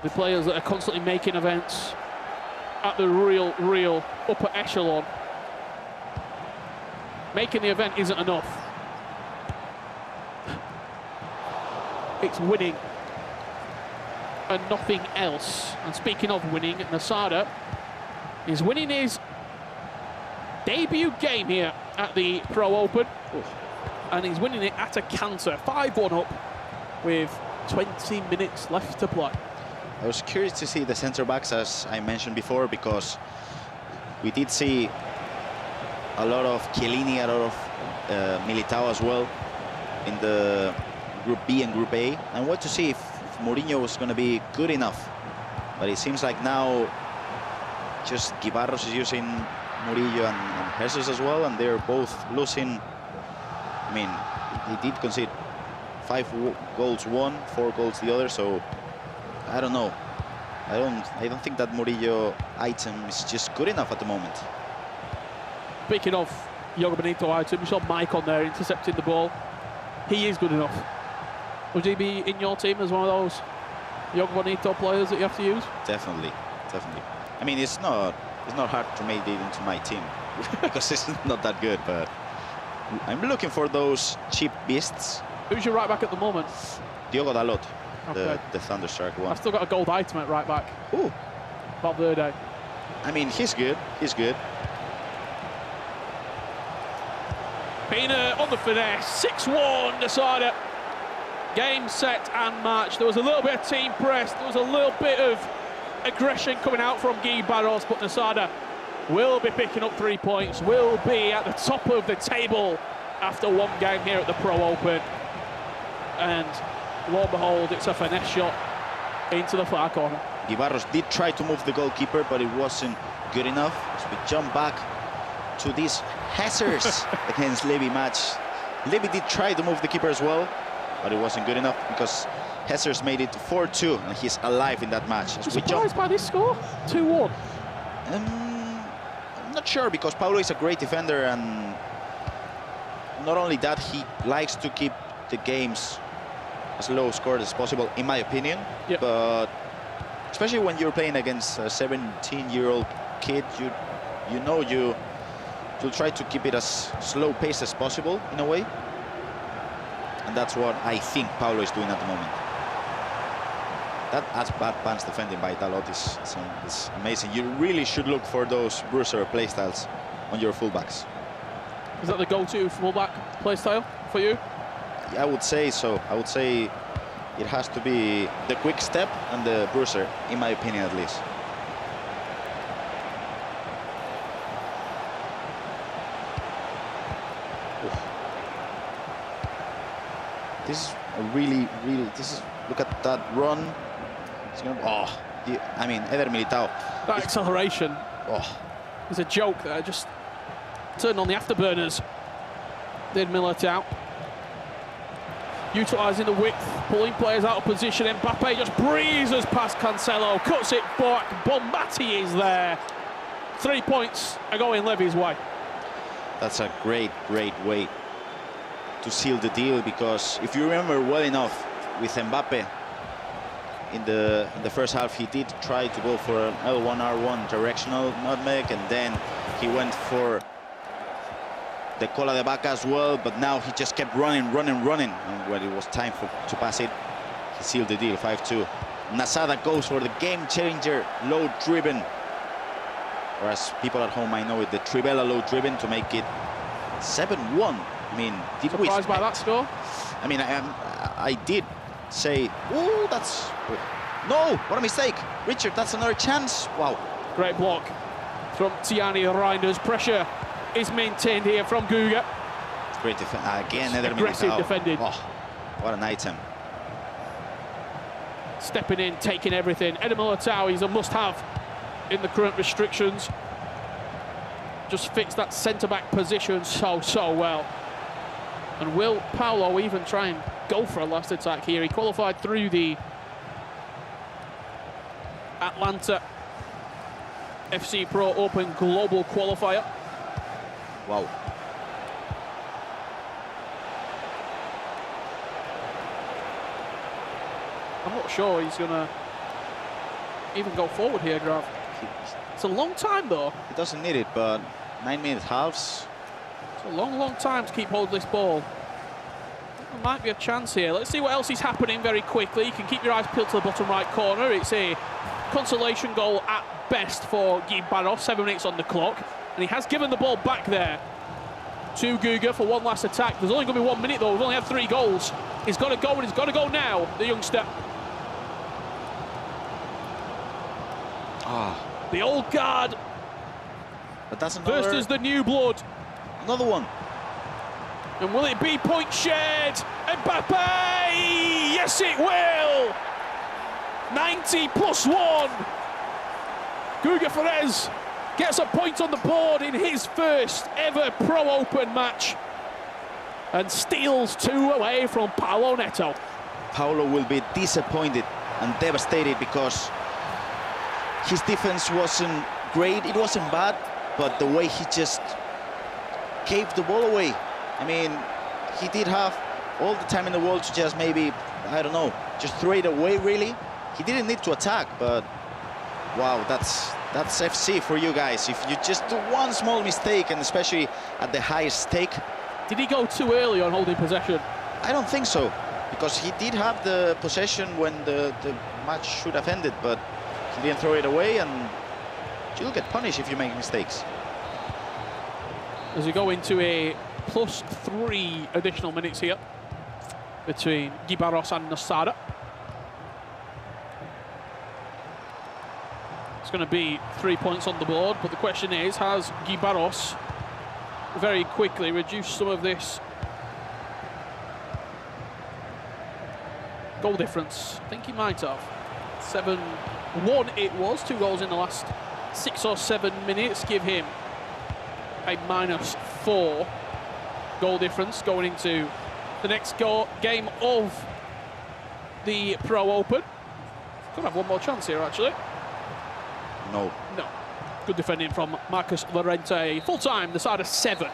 The players that are constantly making events at the real upper echelon. Making the event isn't enough. It's winning and nothing else. And speaking of winning, Nasada is winning his debut game here at the Pro Open. And he's winning it at a canter, 5-1 up with 20 minutes left to play. I was curious to see the centre backs, as I mentioned before, because we did see a lot of Chiellini, a lot of Militao as well in the Group B and Group A. I want to see if Mourinho was going to be good enough, but it seems like now just Guibarros is using Murillo and Hezers as well, and they're both losing. I mean, he did concede 5 goals one, 4 goals the other, so I don't know. I don't think that Murillo item is just good enough at the moment. Speaking of Yoga Benito item, you saw Mike on there intercepting the ball. He is good enough. Would he be in your team as one of those Yoga Benito players that you have to use? Definitely, definitely. I mean, it's not hard to make it into my team because it's not that good, but I'm looking for those cheap beasts. Who's your right back at the moment? Diogo Dalot, okay. the Thunderstruck one. I've still got a gold item at right back. Ooh. Valverde. I mean, he's good. He's good. Pina on the finesse, 6-1 decided. Game, set and match. There was a little bit of team press. There was a little bit of aggression coming out from Guy Barros, but Nasada will be picking up 3 points, will be at the top of the table after one game here at the Pro Open. And lo and behold, it's a finesse shot into the far corner. Guy Barros did try to move the goalkeeper, but it wasn't good enough. So we jump back to this Hezers against Levy match. Levy did try to move the keeper as well, but it wasn't good enough because Hezers made it 4-2 and he's alive in that match. I'm surprised by this score, 2-1. I'm not sure, because Paulo is a great defender, and not only that, he likes to keep the games as low scored as possible, in my opinion. Yep. But especially when you're playing against a 17-year-old kid, you'll try to keep it as slow paced as possible in a way. And that's what I think Paulo is doing at the moment. That bad pants defending by Dalot is amazing. You really should look for those bruiser playstyles on your fullbacks. Is that the go-to fullback playstyle for you? I would say so. I would say it has to be the quick step and the bruiser, in my opinion at least. This is a really, look at that run. It's gonna, I mean, Eder Militao. That acceleration is a joke there, just turned on the afterburners. Did Militao. Utilising the width, pulling players out of position. Mbappe just breezes past Cancelo, cuts it back. Bombatti is there. 3 points are going Levy's way. That's a great way to seal the deal, because if you remember well enough, with Mbappe in the first half, he did try to go for an L1R1 directional nutmeg, and then he went for the cola de vaca as well, but now he just kept running, and when it was time to pass it, he sealed the deal, 5-2. Nasada goes for the game changer low driven, or as people at home might know it, the Trivela low driven, to make it 7-1. I mean, did we surprised by that score? I mean, I did say, ooh, that's no, what a mistake. Richard, that's another chance. Wow. Great block from Tiani Reinders. Pressure is maintained here from Guga. Great defense again. Aggressive defending. Oh, what an item. Stepping in, taking everything. Eder Militao is a must-have in the current restrictions. Just fits that centre-back position so well. And will Paulo even try and go for a last attack here? He qualified through the Atlanta FC Pro Open Global Qualifier. Wow. I'm not sure he's going to even go forward here, Grav. It's a long time, though. He doesn't need it, but 9-minute halves. It's a long, long time to keep hold of this ball. There might be a chance here. Let's see what else is happening very quickly. You can keep your eyes peeled to the bottom right corner. It's a consolation goal at best for Guy Barros, 7 minutes on the clock. And he has given the ball back there to Guga for one last attack. There's only going to be 1 minute, though. We've only had 3 goals. He's got to go, and he's got to go now, the youngster. The old guard But that's another... versus the new blood. Another one. And will it be point shared? Mbappe! Yes, it will! 90+1. Guga Ferez gets a point on the board in his first ever Pro Open match and steals 2 away from Paulo Neto. Paulo will be disappointed and devastated because his defense wasn't great. It wasn't bad, but the way he just gave the ball away. I mean, he did have all the time in the world to just maybe, I don't know, just throw it away, really. He didn't need to attack, but wow, that's FC for you guys. If you just do one small mistake, and especially at the highest stake. Did he go too early on holding possession? I don't think so, because he did have the possession when the match should have ended, but he didn't throw it away, and you'll get punished if you make mistakes. As we go into a +3 additional minutes here between Guy Barros and Nosada. It's going to be 3 points on the board, but the question is, has Guy Barros very quickly reduced some of this goal difference? I think he might have. 7-1 it was, 2 goals in the last 6 or 7 minutes, give him a -4 goal difference going into the next game of the Pro Open. Could have one more chance here, actually. No. No. Good defending from Marcus Llorente. Full time, the side of 7.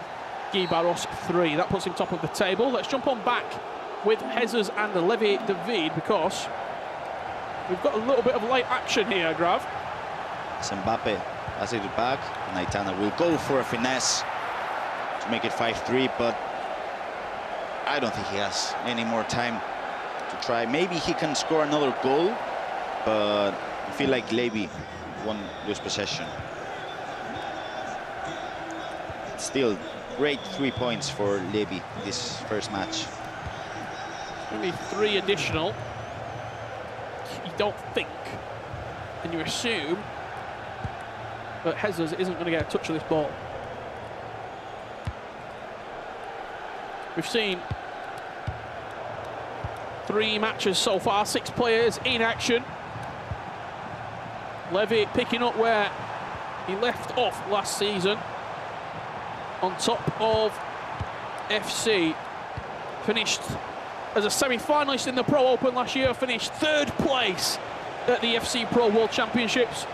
Guy Barros 3. That puts him top of the table. Let's jump on back with Hezers and Levi David, because we've got a little bit of late action here, Grav. It's Mbappe has it back. Naitana will go for a finesse to make it 5-3, but I don't think he has any more time to try. Maybe he can score another goal, but I feel like Levi won't lose possession. Still, great 3 points for Levi this first match. Maybe 3 additional. You don't think, and you assume, that Hezers isn't going to get a touch of this ball. We've seen 3 matches so far, 6 players in action. Levy picking up where he left off last season, on top of FC. Finished as a semi-finalist in the Pro Open last year, finished 3rd place at the FC Pro World Championships,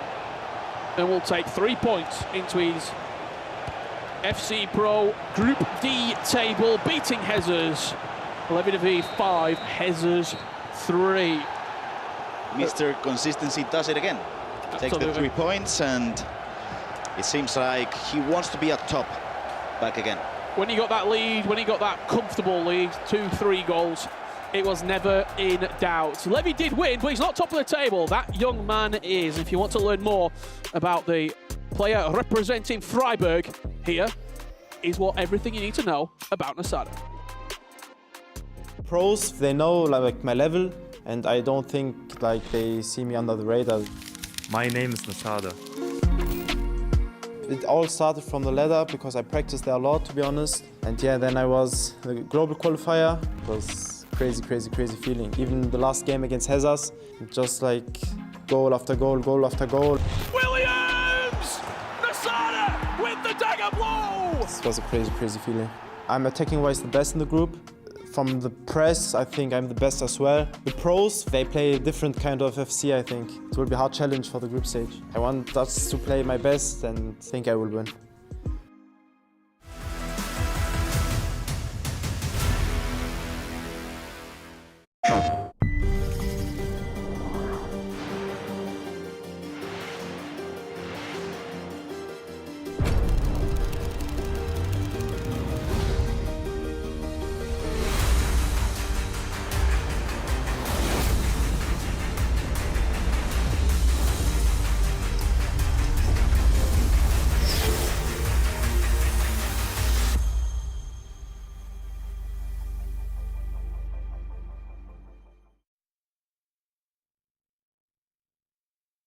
and will take 3 points into his FC Pro Group D table, beating Hezers. Levi David 5, Hezers 3. Mr. Consistency does it again. Takes the 3 points, and it seems like he wants to be at top back again. When he got that lead, when he got that comfortable lead, 2-3 goals, it was never in doubt. Levy did win, but he's not top of the table. That young man is. If you want to learn more about the player representing Freiburg, here is what everything you need to know about Nosada. Pros, they know like my level, and I don't think like they see me under the radar. My name is Nosada. It all started from the ladder because I practiced there a lot, to be honest. And yeah, then I was the global qualifier. It was crazy, crazy, crazy feeling. Even the last game against Hezers, just like goal after goal, goal after goal. Williams! Nosada with the dagger blow! This was a crazy, crazy feeling. I'm attacking-wise the best in the group. From the press, I think I'm the best as well. The pros, they play a different kind of FC, I think. It will be a hard challenge for the group stage. I want us to play my best and think I will win.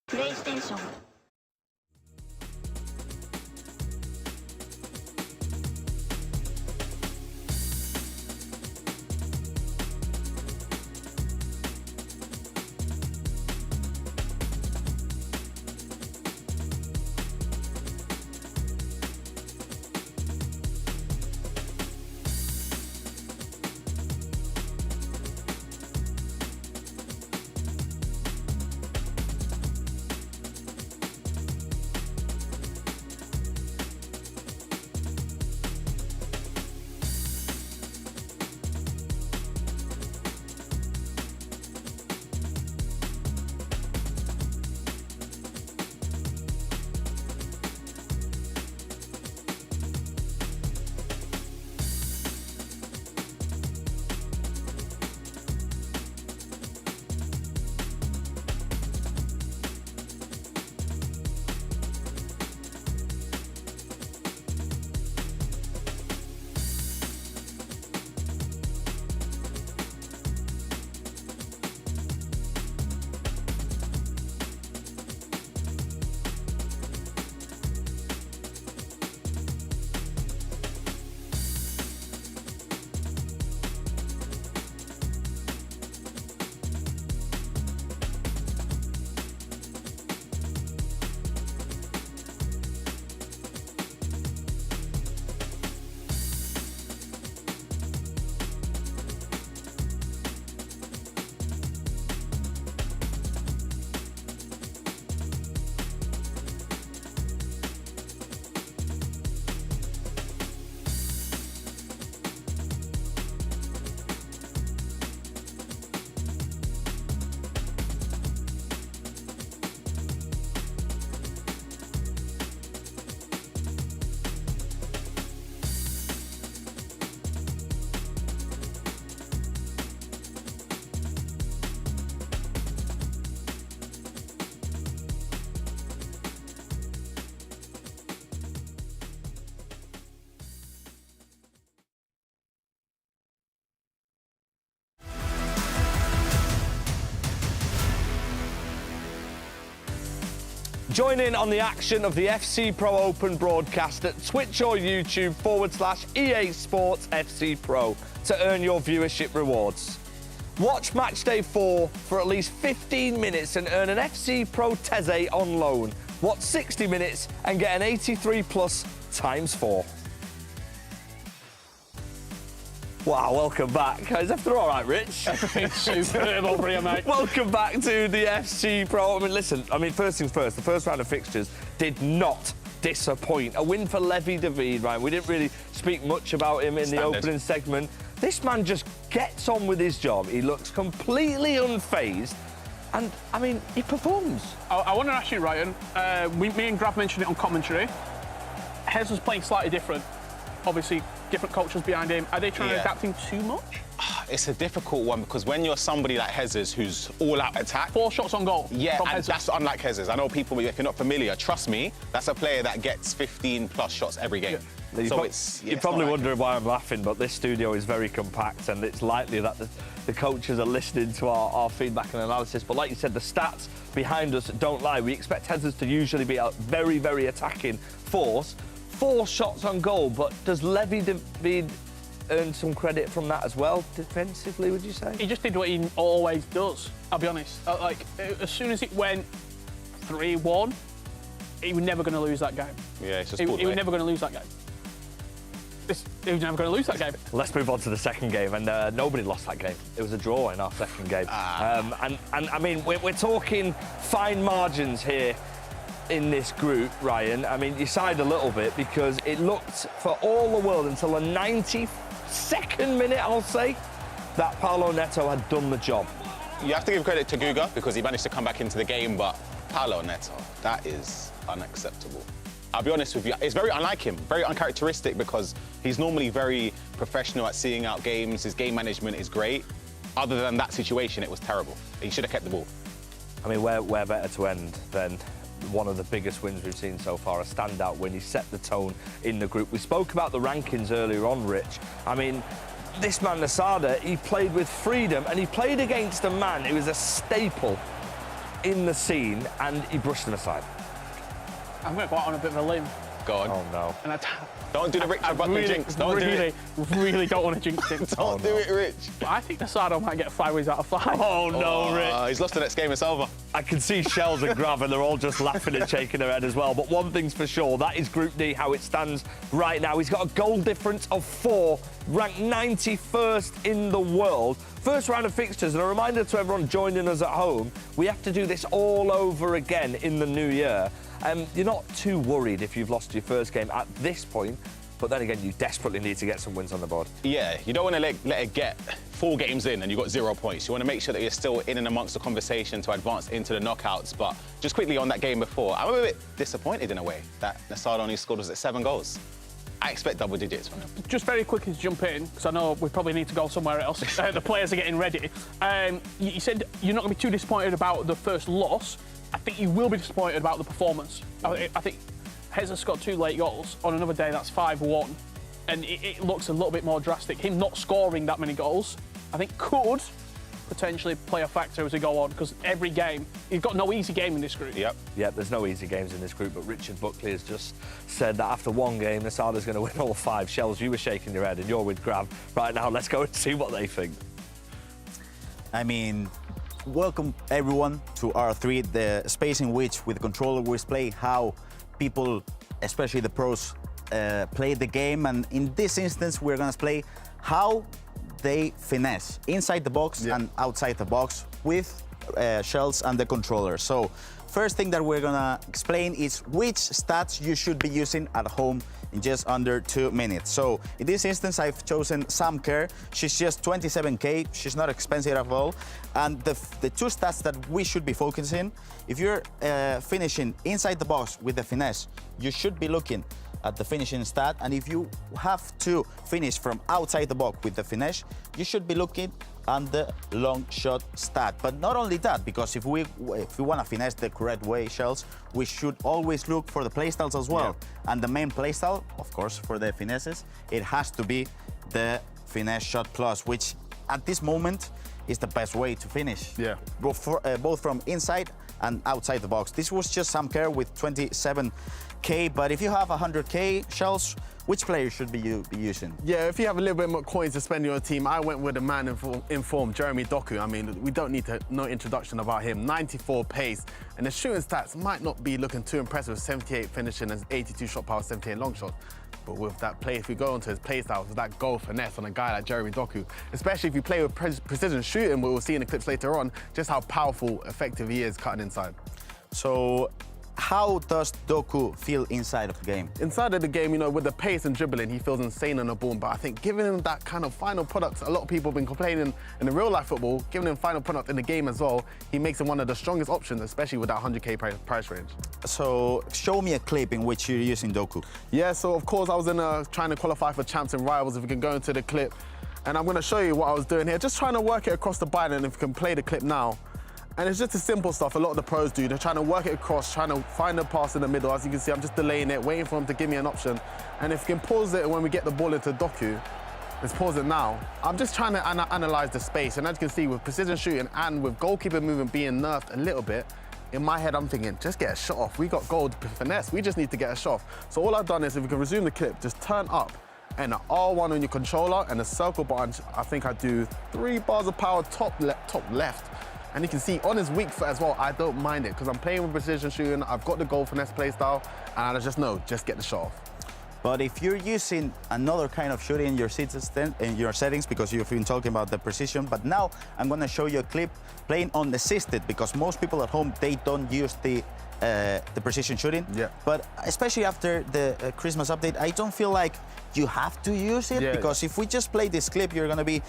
Playstation. Join in on the action of the FC Pro Open broadcast at Twitch or YouTube /EA Sports FC Pro to earn your viewership rewards. Watch Matchday 4 for at least 15 minutes and earn an FC Pro Teze on loan. Watch 60 minutes and get an 83 plus ×4. Wow, welcome back. Is everything all right, Rich? Everything's superb over here, mate. Welcome back to the FC Pro. Listen, first things first, the first round of fixtures did not disappoint. A win for Levy David, right? We didn't really speak much about him in the opening segment. This man just gets on with his job. He looks completely unfazed. And, he performs. I want to ask you, Ryan, me and Grav mentioned it on commentary. Hezers playing slightly different. Obviously, different cultures behind him. Are they trying to adapt him too much? It's a difficult one because when you're somebody like Hezers who's all-out attack... 4 shots on goal. Yeah, and that's unlike Hezers. I know people, if you're not familiar, trust me, that's a player that gets 15+ shots every game. Yeah. So you're probably wondering why I'm laughing, but this studio is very compact and it's likely that the coaches are listening to our feedback and analysis. But like you said, the stats behind us don't lie. We expect Hezers to usually be a very, very attacking force. 4 shots on goal, but does Levy David earn some credit from that as well, defensively, would you say? He just did what he always does, I'll be honest. As soon as it went 3-1, he was never going to lose that game. Yeah, it's just he was never going to lose that game. he was never going to lose that game. Let's move on to the second game, and nobody lost that game. It was a draw in our second game. And I mean, we're talking fine margins here in this group, Ryan. I mean, you sighed a little bit because it looked for all the world until the 92nd minute, I'll say, that Paulo Neto had done the job. You have to give credit to Guga because he managed to come back into the game, but Paulo Neto, that is unacceptable. I'll be honest with you, it's very unlike him, very uncharacteristic because he's normally very professional at seeing out games, his game management is great. Other than that situation, it was terrible. He should have kept the ball. I mean, where better to end than one of the biggest wins we've seen so far, a standout win. He set the tone in the group. We spoke about the rankings earlier on, Rich. I mean, this man, Nasada, he played with freedom and he played against a man who was a staple in the scene and he brushed him aside. I'm going to go out on a bit of a limb. Go on. Oh, no. And Don't do the Richard Buckley jinx. Don't do it. Really don't want to jinx it. Don't do it, Rich. But I think Nasado might get 5 wins out of 5. Oh, no, Rich. He's lost the next game, it's over. I can see Shells and Grav, and they're all just laughing and shaking their head as well. But one thing's for sure, that is Group D, how it stands right now. He's got a goal difference of 4, ranked 91st in the world. First round of fixtures, and a reminder to everyone joining us at home, we have to do this all over again in the new year. You're not too worried if you've lost your first game at this point, but then again, you desperately need to get some wins on the board. Yeah, you don't want to let it get 4 games in and you've got 0 points. You want to make sure that you're still in and amongst the conversation to advance into the knockouts. But just quickly on that game before, I'm a bit disappointed in a way that Nasada only scored, was it 7 goals? I expect double digits from him. Just very quickly to jump in, because I know we probably need to go somewhere else. The players are getting ready. You said you're not going to be too disappointed about the first loss. I think you will be disappointed about the performance. I think Hezers got 2 late goals. On another day, that's 5-1. And it looks a little bit more drastic. Him not scoring that many goals, I think could potentially play a factor as we go on, because every game, you've got no easy game in this group. Yep, there's no easy games in this group, but Richard Buckley has just said that after 1 game, Nasada's going to win all 5. Shells, you were shaking your head, and you're with Grav. Right now, let's go and see what they think. I mean, welcome everyone to R3, the space in which with the controller we display how people, especially the pros, play the game. And in this instance, we're going to display how they finesse inside the box and outside the box with Shells and the controller. So first thing that we're going to explain is which stats you should be using at home in just under 2 minutes. So in this instance, I've chosen Sam Kerr. She's just 27k. She's not expensive at all. And the 2 stats that we should be focusing, if you're finishing inside the box with the finesse, you should be looking at the finishing stat. And if you have to finish from outside the box with the finesse, you should be looking at the long shot stat. But not only that, because if we want to finesse the correct way, Shells, we should always look for the playstyles as well. Yeah. And the main playstyle, of course, for the finesses, it has to be the finesse shot plus, which at this moment is the best way to finish. Yeah. Both from inside and outside the box. This was just Sam Kerr with 27k, but if you have 100k, Shells, which player should be using? Yeah, if you have a little bit more coins to spend on your team, I went with a man informed, Jeremy Doku. I mean, we don't need no introduction about him. 94 pace, and the shooting stats might not be looking too impressive. 78 finishing and 82 shot power, 78 long shots. But with that play, if we go onto his play style, with that goal finesse on a guy like Jeremy Doku, especially if you play with precision shooting, we'll see in the clips later on just how powerful, effective he is cutting inside. So how does Doku feel inside of the game? Inside of the game, you know, with the pace and dribbling, he feels insane on the ball. But I think giving him that kind of final product, a lot of people have been complaining in the real life football, giving him final product in the game as well, he makes him one of the strongest options, especially with that 100k price range. So show me a clip in which you're using Doku. Yeah, so of course I was trying to qualify for Champs and Rivals, if we can go into the clip. And I'm going to show you what I was doing here, just trying to work it across the ball, and if you can play the clip now. And it's just the simple stuff a lot of the pros do. They're trying to work it across, trying to find a pass in the middle. As you can see, I'm just delaying it, waiting for him to give me an option. And if you can pause it when we get the ball into Doku, let's pause it now. I'm just trying to analyze the space. And as you can see, with precision shooting and with goalkeeper movement being nerfed a little bit, in my head, I'm thinking, just get a shot off. We got goal finesse. We just need to get a shot off. So all I've done is, if we can resume the clip, just turn up and an R1 on your controller and a circle button. I think I do 3 bars of power top left. And you can see on his weak foot as well, I don't mind it because I'm playing with precision shooting. I've got the goal finesse play style, and I just know, just get the shot off. But if you're using another kind of shooting in your settings, because you've been talking about the precision, but now I'm gonna show you a clip playing on assisted, because most people at home, they don't use the precision shooting. Yeah. But especially after the Christmas update, I don't feel like you have to use it, because if we just play this clip, you're gonna be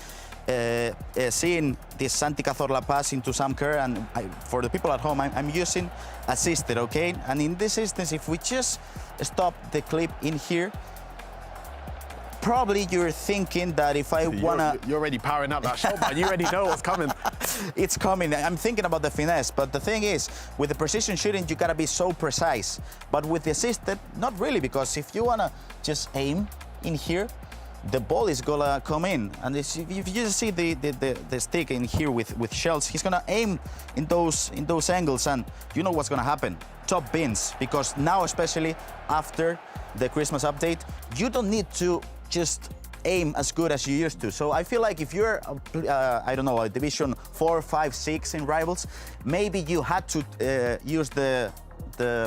seeing this Santi Cazorla pass into Sam Kerr, and for the people at home, I'm using assisted, okay? And in this instance, if we just stop the clip in here, probably you're thinking that if I wanna... You're already powering up that shot, man. You already know what's coming. It's coming. I'm thinking about the finesse, but the thing is, with the precision shooting, you gotta be so precise. But with the assisted, not really, because if you wanna just aim in here, the ball is gonna come in. And if you just see the stick in here with shells, he's gonna aim in those angles, and you know what's gonna happen. Top bins, because now, especially after the Christmas update, you don't need to just aim as good as you used to. So I feel like if you're, I don't know, a Division 4, 5, 6 in Rivals, maybe you had to use the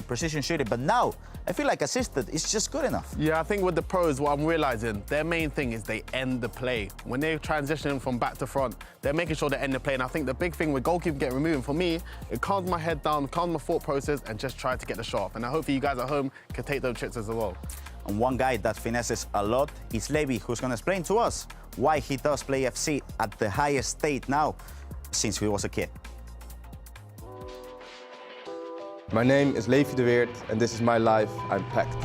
precision shooting, but now I feel like assisted is just good enough. Yeah, I think with the pros, what I'm realizing, their main thing is they end the play. When they're transitioning from back to front, they're making sure they end the play. And I think the big thing with goalkeeping getting removed, for me, it calms my head down, calms my thought process, and just try to get the shot off. And I hope you guys at home can take those tricks as well. And one guy that finesses a lot is Levi, who's going to explain to us why he does play FC at the highest state now since he was a kid. My name is Levi de Weert and this is my life. I'm packed.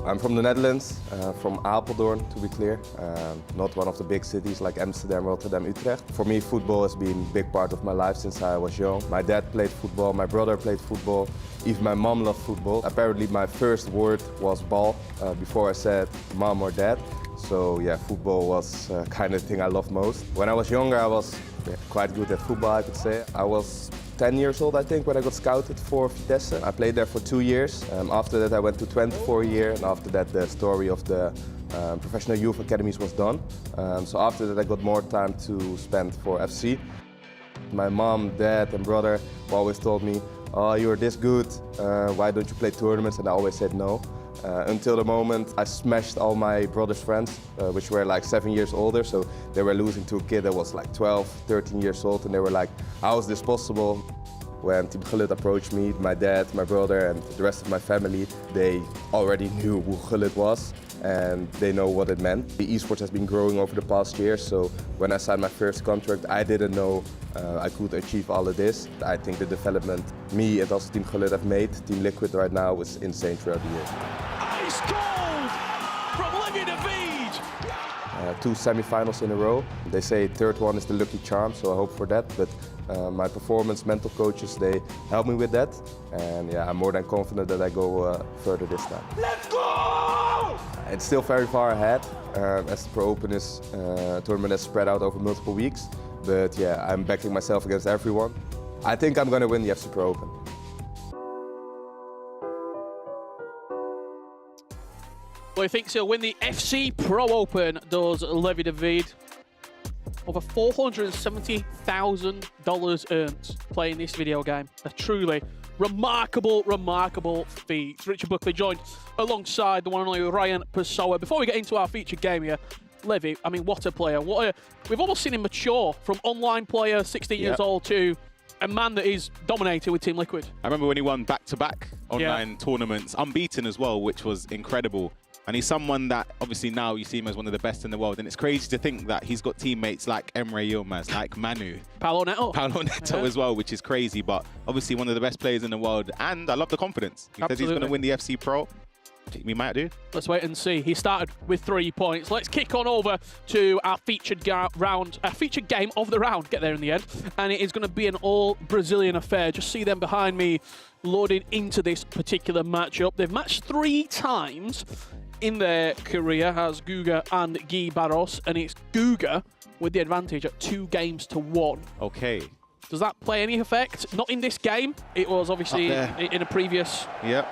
I'm from the Netherlands, from Apeldoorn to be clear. Not one of the big cities like Amsterdam, Rotterdam, Utrecht. For me, football has been a big part of my life since I was young. My dad played football, my brother played football, even my mom loved football. Apparently my first word was ball before I said mom or dad. So yeah, football was kind of the thing I loved most. When I was younger, I was quite good at football, I could say. I was 10 years old, I think, when I got scouted for Vitesse. I played there for 2 years. After that, I went to Twente for a year, and after that, the story of the professional youth academies was done. So after that, I got more time to spend for FC. My mom, dad, and brother always told me, "Oh, you're this good. Why don't you play tournaments?" And I always said no. Until the moment I smashed all my brother's friends, which were like 7 years older, so they were losing to a kid that was like 12, 13 years old, and they were like, how is this possible? When Team Gullit approached me, my dad, my brother, and the rest of my family, they already knew who Gullit was, and they know what it meant. The esports has been growing over the past year, so when I signed my first contract, I didn't know I could achieve all of this. I think the development me and also Team Gullit have made, Team Liquid right now, is insane throughout the year. Ice cold from Levi de Weert. 2 semi-finals in a row. They say third one is the lucky charm, so I hope for that. But my performance mental coaches, they help me with that. And yeah, I'm more than confident that I go further this time. Let's go! It's still very far ahead, as the Pro Open is tournament is spread out over multiple weeks. But yeah, I'm backing myself against everyone. I think I'm going to win the FC Pro Open. Well, he thinks he'll win the FC Pro Open, does Levi de Weert. Over $470,000 earned playing this video game. A truly remarkable, remarkable feat. Richard Buckley joined alongside the one and only Ryan Pessoa. Before we get into our featured game here, Levi, I mean, what a player. We've almost seen him mature from online player, 16 years old, to a man that is dominating with Team Liquid. I remember when he won back-to-back online tournaments, unbeaten as well, which was incredible. And he's someone that, obviously, now you see him as one of the best in the world. And it's crazy to think that he's got teammates like Emre Yilmaz, like Manu. Paolo Neto. Paolo Neto as well, which is crazy. But obviously one of the best players in the world. And I love the confidence. He says he's going to win the FC Pro. We might do. Let's wait and see. He started with 3 points. Let's kick on over to our featured round, our featured game of the round. Get there in the end. And it is going to be an all-Brazilian affair. Just see them behind me loading into this particular matchup. They've matched 3 times in their career as Guga and Gui Barros, and it's Guga with the advantage at 2 games to 1. Okay. Does that play any effect? Not in this game. It was obviously in a previous year.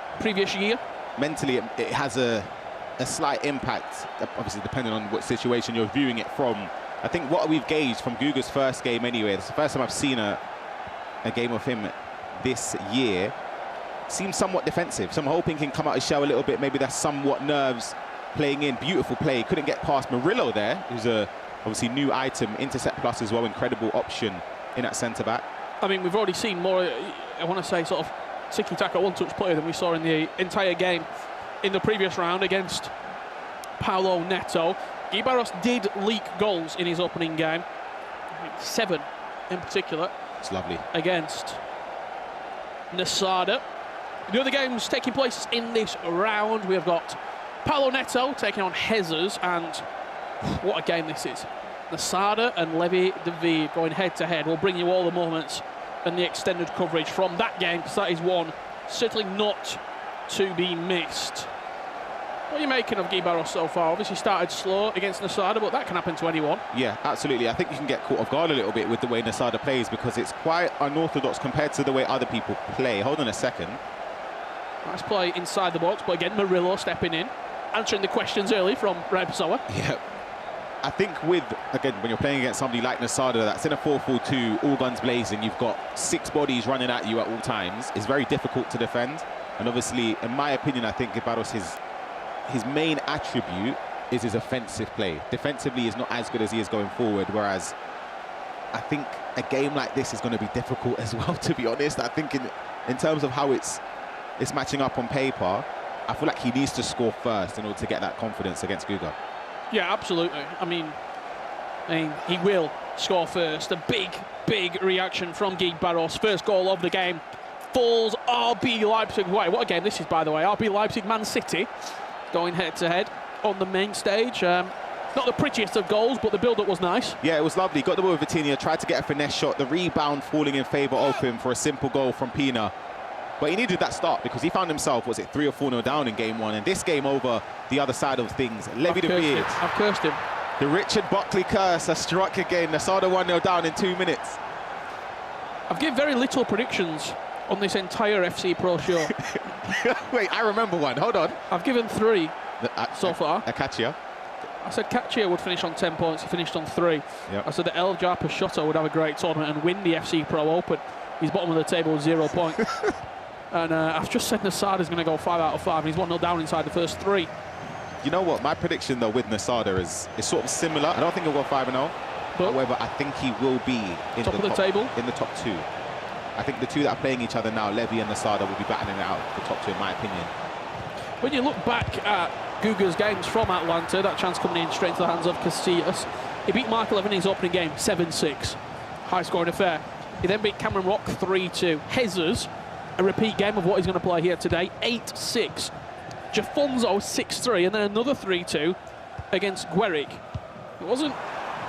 Mentally, it has a slight impact, obviously depending on what situation you're viewing it from. I think what we've gauged from Guga's first game anyway, it's the first time I've seen a game of him this year. seems somewhat defensive. So I'm hoping he can come out his shell a little bit. Maybe that's somewhat nerves playing in. Beautiful play. Couldn't get past Murillo there, who's a obviously new item, intercept plus as well. Incredible option in that centre-back. I mean, we've already seen more, I want to say, sort of tiki-taka one-touch player than we saw in the entire game in the previous round against Paulo Neto. Guy Barros did leak goals in his opening game, 7 in particular. It's lovely. Against Nasada. The other games taking place in this round, we have got Paulo Neto taking on Hezers, and what a game this is. Nasada and Levi David going head-to-head. We'll bring you all the moments and the extended coverage from that game, because that is one certainly not to be missed. What are you making of Guy Barros so far? Obviously started slow against Nasada, but that can happen to anyone. Yeah, absolutely. I think you can get caught off guard a little bit with the way Nasada plays, because it's quite unorthodox compared to the way other people play. Hold on a second. Nice play inside the box, but again, Murillo stepping in, answering the questions early from Rebsoa. Yeah. I think with, again, when you're playing against somebody like Nasada that's in a 4-4-2, all guns blazing, you've got 6 bodies running at you at all times. It's very difficult to defend. And obviously, in my opinion, I think Guy Barros, his main attribute is his offensive play. Defensively, he's not as good as he is going forward, whereas I think a game like this is going to be difficult as well, to be honest. I think in terms of how it's matching up on paper, I feel like he needs to score first in order to get that confidence against Guga. Yeah, absolutely. I mean, he will score first. A big reaction from Guy Barros. First goal of the game falls RB Leipzig way. What a game this is, by the way. RB Leipzig, Man City, going head-to-head on the main stage. Not the prettiest of goals, but the build-up was nice. Yeah, it was lovely. Got the ball with Vitinha, tried to get a finesse shot. The rebound falling in favour of him for a simple goal from Pina. But he needed that start because he found himself, was it 3 or 4-0 down in game 1? And this game over the other side of things. Levi David. I've cursed him. The Richard Buckley curse has struck again. Nasada 1-0 down in 2 minutes. I've given very little predictions on this entire FC Pro show. Wait, I remember one. Hold on. I've given 3 so far. Akacia. I said Katia would finish on 10 points. He finished on 3. Yep. I said that El Jar Pashotto would have a great tournament and win the FC Pro Open. He's bottom of the table with 0 points. And I've just said Nasada's going to go 5 out of 5, and he's 1-0 down inside the first 3. You know what? My prediction, though, with Nasada is sort of similar. I don't think he'll go 5-0. However, I think he will be in top of the table? In the top 2. I think the 2 that are playing each other now, Levi and Nasada, will be battling it out the top 2, in my opinion. When you look back at Guga's games from Atlanta, that chance coming in straight into the hands of Casillas. He beat Mark 11 in his opening game, 7-6. High-scoring affair. He then beat Cameron Rock 3-2. Hezers, a repeat game of what he's going to play here today, 8-6. Jafonzo 6-3, and then another 3-2 against Gueric. It wasn't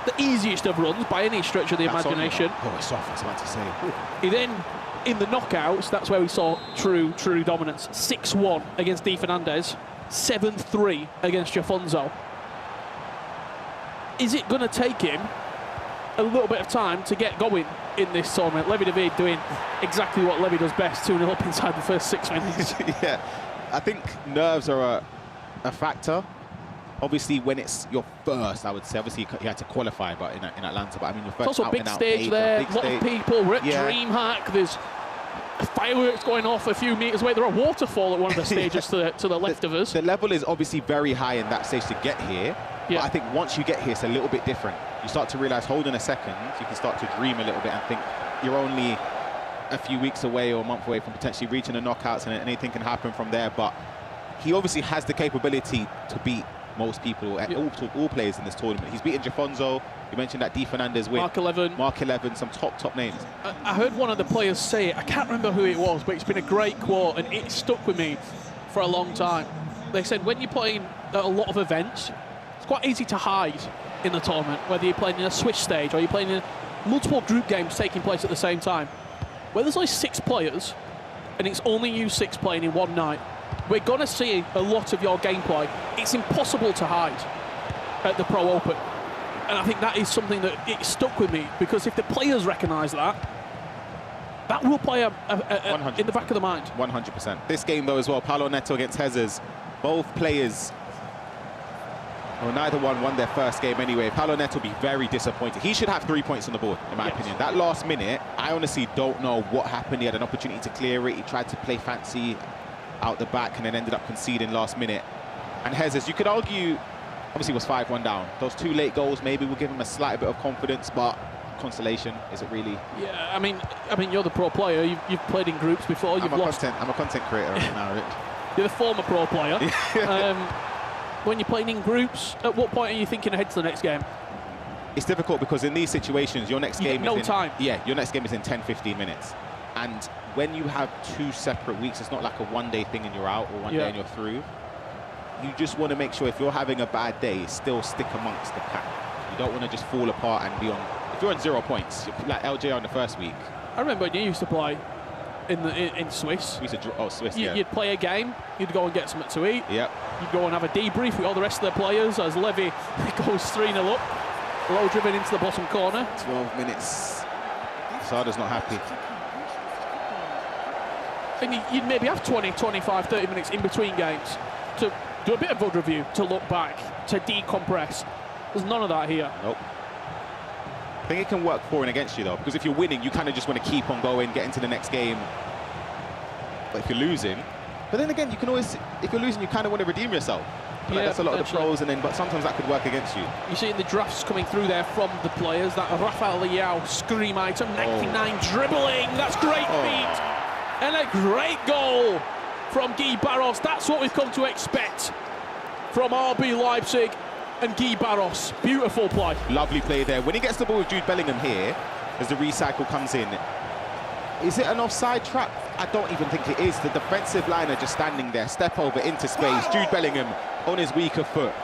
the easiest of runs by any stretch of the imagination. Oh, it's off, I was about to say. He then, in the knockouts, that's where we saw true dominance. 6-1 against Di Fernandez, 7-3 against Jafonzo. Is it going to take him a little bit of time to get going in this tournament? Levi David doing exactly what Levi does best, 2-0 up inside the first 6 minutes. Yeah, I think nerves are a factor. Obviously, when it's your first, I would say, obviously you had to qualify, but in Atlanta, but I mean, your first It's also a big stage there, a lot of people. We're at DreamHack, there's fireworks going off a few meters away. There are waterfall at one of the stages to the left of us. The level is obviously very high in that stage to get here. Yeah. But I think once you get here, it's a little bit different. You start to realize, hold on a second, you can start to dream a little bit and think you're only a few weeks away or a month away from potentially reaching the knockouts, and anything can happen from there. But he obviously has the capability to beat most people, all players in this tournament. He's beaten Jafonzo. You mentioned that Di Fernandez win. Mark 11, some top names. I heard one of the players say it. I can't remember who it was, but it's been a great quote, and it stuck with me for a long time. They said when you're playing at a lot of events, it's quite easy to hide in the tournament, whether you're playing in a Swiss stage or you're playing in multiple group games taking place at the same time. Where there's only 6 players, and it's only you 6 playing in one night, we're going to see a lot of your gameplay. It's impossible to hide at the Pro Open. And I think that is something that it stuck with me, because if the players recognise that, that will play in the back of the mind. 100%. This game, though, as well, Paulo Neto against Hezers, both players Well, neither one won their first game anyway. Paulo Neto will be very disappointed. He should have 3 points on the board, in my opinion. That last minute, I honestly don't know what happened. He had an opportunity to clear it. He tried to play fancy out the back and then ended up conceding last minute. And Hezers, you could argue, obviously was 5-1 down. Those 2 late goals maybe will give him a slight bit of confidence, but consolation, is it really? Yeah, I mean, you're the pro player. You've played in groups before. I'm a content creator right now, Rich. You're the former pro player. When you're playing in groups, at what point are you thinking ahead to the next game? It's difficult because in these situations, your next game is time. Yeah, your next game is in 10-15 minutes. And when you have 2 separate weeks, it's not like a one-day thing and you're out or one day and you're through. You just want to make sure if you're having a bad day, still stick amongst the pack. You don't want to just fall apart and be on. If you're on 0 points, like LJ on the first week. I remember when you used to play in Swiss. We used to Swiss, You'd play a game, you'd go and get something to eat. Yep. You'd go and have a debrief with all the rest of the players as Levy goes 3-0 up. Low driven into the bottom corner. 12 minutes. Sada's not happy. And you'd maybe have 20, 25, 30 minutes in between games to do a bit of hood review, to look back, to decompress. There's none of that here. Nope. I think it can work for and against you though, because if you're winning, you kind of just want to keep on going, get into the next game. But if you're losing, but then again, you can always, if you're losing, you kind of want to redeem yourself. Like that's a lot of the pros, and then but sometimes that could work against you. You see the drafts coming through there from the players. That Rafael Leao scream item, 99 dribbling. That's great feat, and a great goal from Guy Barros. That's what we've come to expect from RB Leipzig and Guy Barros. Beautiful play. Lovely play there. When he gets the ball with Jude Bellingham here, as the recycle comes in, is it an offside trap? I don't even think it is. The defensive line are just standing there, step over into space. Jude Bellingham on his weaker foot.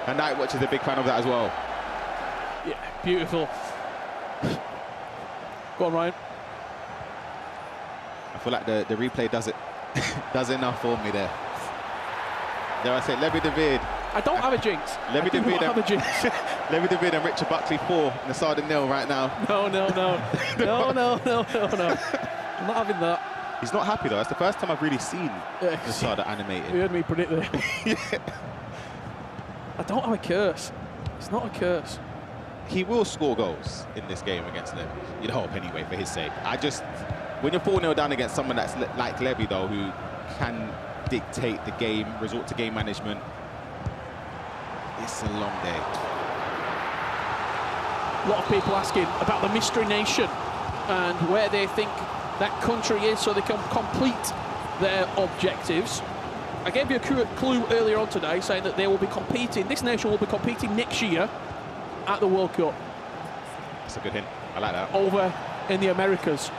And Night Watch is a big fan of that as well. Yeah, beautiful. Go on, Ryan. I feel like the replay does it does enough for me there. There I say, Levy David. I don't have a jinx. Levy David have a jinx. Levy David and Richard Buckley 4, Nasada 0 right now. No. I'm not having that. He's not happy though. That's the first time I've really seen Nasada animated. You heard me predict that. Yeah. I don't have a curse. It's not a curse. He will score goals in this game against them. You'd hope anyway, for his sake. When you're 4-0 down against someone that's like Levy though, who can dictate the game, resort to game management, it's a long day. A lot of people asking about the Mystery Nation and where they think that country is so they can complete their objectives. I gave you a clue earlier on today saying that they will be competing, this nation will be competing next year at the World Cup. That's a good hint. I like that. Over in the Americas.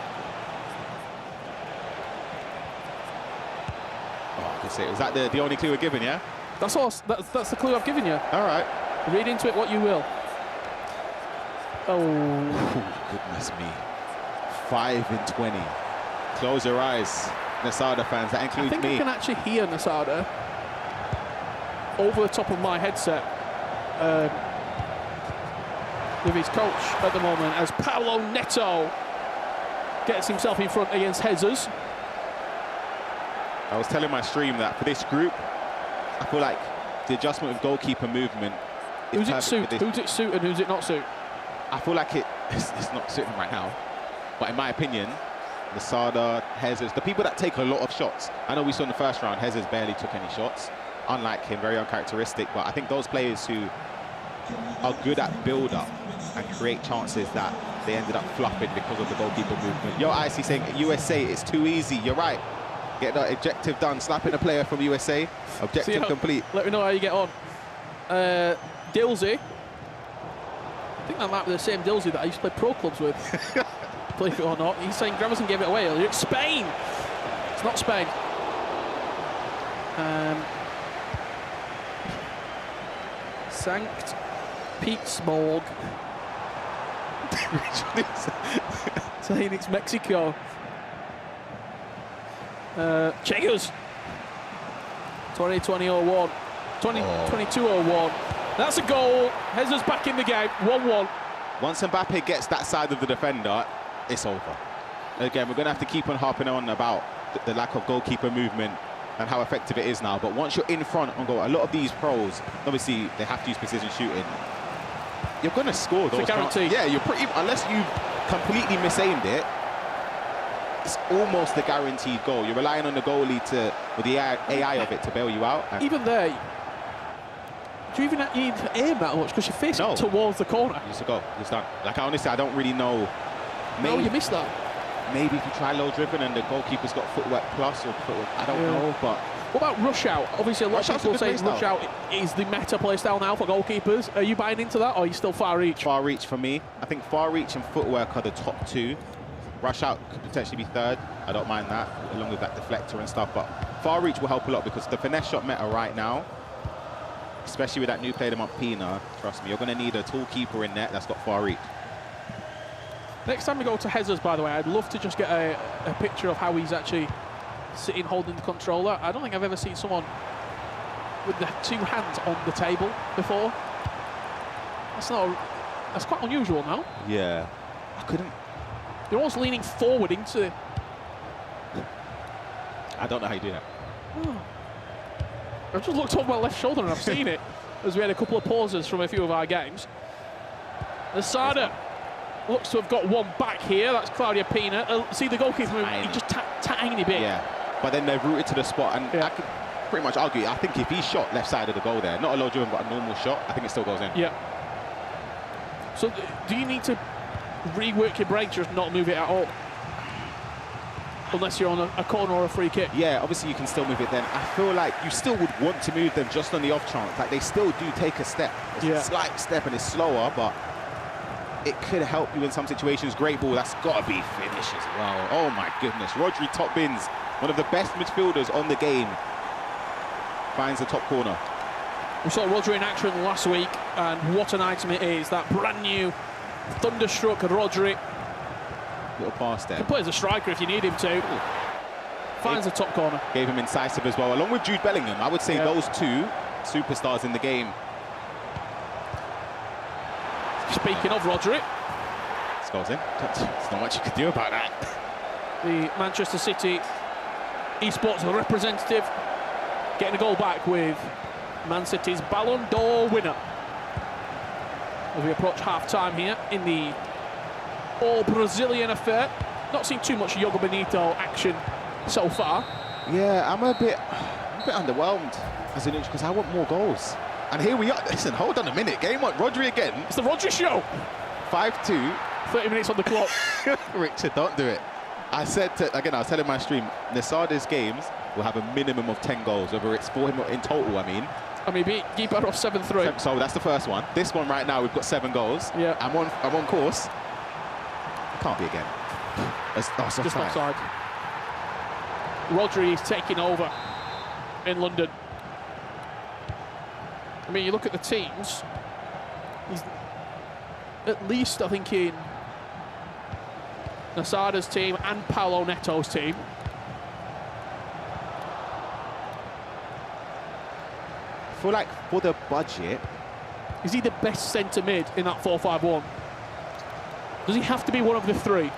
Oh, I can see it. Is that the only clue we're given, yeah? That's all. That's the clue I've given you. All right. Read into it what you will. Oh, goodness me. 5 in 20. Close your eyes, Nasada fans. That includes me. I can actually hear Nasada over the top of my headset with his coach at the moment as Paulo Neto gets himself in front against Hezers. I was telling my stream that for this group, I feel like the adjustment of goalkeeper movement. Who's it suit? Who's it suit and who's it not suit? I feel like it's not suiting right now. But in my opinion, Nasada, Hezers, the people that take a lot of shots. I know we saw in the first round, Hezers barely took any shots. Unlike him, very uncharacteristic. But I think those players who are good at build-up and create chances that they ended up flopping because of the goalkeeper movement. Yo, Icy saying, USA, it's too easy. You're right. Get that objective done. Slapping a player from USA. Objective complete. Let me know how you get on. Dilsey. I think that might be the same Dilsey that I used to play pro clubs with. Believe it or not. He's saying Gramerson gave it away earlier. It's Spain. It's not Spain. Sankt Petersburg. Saying it's Mexico. Checkers. 2020-01. 2022-01. That's a goal. Hezers back in the game. 1-1. Once Mbappe gets that side of the defender, it's over. Again, we're going to have to keep on harping on about the lack of goalkeeper movement. and how effective it is now. But once you're in front on goal, a lot of these pros, obviously they have to use precision shooting. You're going to score those. It's a guarantee. Yeah, you're pretty, unless you completely misaimed it, it's almost a guaranteed goal. You're relying on the goalie or the AI of it to bail you out. And even there, do you even need to aim that much? Because you're facing towards the corner. It's a goal. It's done. Like, honestly, I don't really know. No, you missed that. Maybe if you try low driven and the goalkeeper's got footwork plus or footwork, I don't know, but... What about rush out? Obviously, a lot of people say rush out is the meta play style now for goalkeepers. Are you buying into that, or are you still far reach? Far reach for me. I think far reach and footwork are the top two. Rush out could potentially be third. I don't mind that, along with that deflector and stuff. But far reach will help a lot because the finesse shot meta right now, especially with that new player, Pina, trust me, you're going to need a tall keeper in net that's got far reach. Next time we go to Hezers, by the way, I'd love to just get a picture of how he's actually sitting holding the controller. I don't think I've ever seen someone with the two hands on the table before. That's quite unusual now. Yeah, I couldn't. You're almost leaning forward into. I don't know how you do that. Oh. I've just looked over my left shoulder and I've seen it as we had a couple of pauses from a few of our games. Asada looks to have got one back here. That's Claudia Pina. See the goalkeeper move, he just tiny bit. Yeah, but then they're rooted to the spot, and I could pretty much argue, I think if he shot left side of the goal there, not a low driven, but a normal shot, I think it still goes in. Yeah. So do you need to rework your brain to just not move it at all? Unless you're on a corner or a free kick. Yeah, obviously you can still move it then. I feel like you still would want to move them just on the off chance. Like, they still do take a step. It's a slight step and it's slower, but it could help you in some situations. Great ball, that's got to be finished as well. Oh my goodness, Rodri top bins, one of the best midfielders on the game, finds the top corner. We saw Rodri in action last week, and what an item it is. That brand new thunderstruck Rodri. Little pass there. He can play as a striker if you need him to. Finds the top corner. Gave him incisive as well, along with Jude Bellingham. I would say those two superstars in the game. Speaking of Rodri. This goes in. There's not much you can do about that. The Manchester City esports representative getting a goal back with Man City's Ballon d'Or winner. As we approach half-time here in the all-Brazilian affair. Not seen too much Yogo Benito action so far. Yeah, I'm a bit underwhelmed as an inch because I want more goals. And here we are. Listen, hold on a minute. Game on, Rodri again. It's the Rodri show. 5-2. 30 minutes on the clock. Richard, don't do it. I said, again, I was telling my stream, Nasada's games will have a minimum of 10 goals, whether it's for him or in total, I mean. He beat Gibar off 7-3. So that's the first one. This one right now, we've got 7 goals. Yeah. I'm on course. It can't be again. Just offside. Rodri is taking over in London. I mean, you look at the teams, he's at least, I think, in Nasada's team and Paulo Neto's team. I feel like for the budget... Is he the best centre mid in that 4-5-1? Does he have to be one of the 3?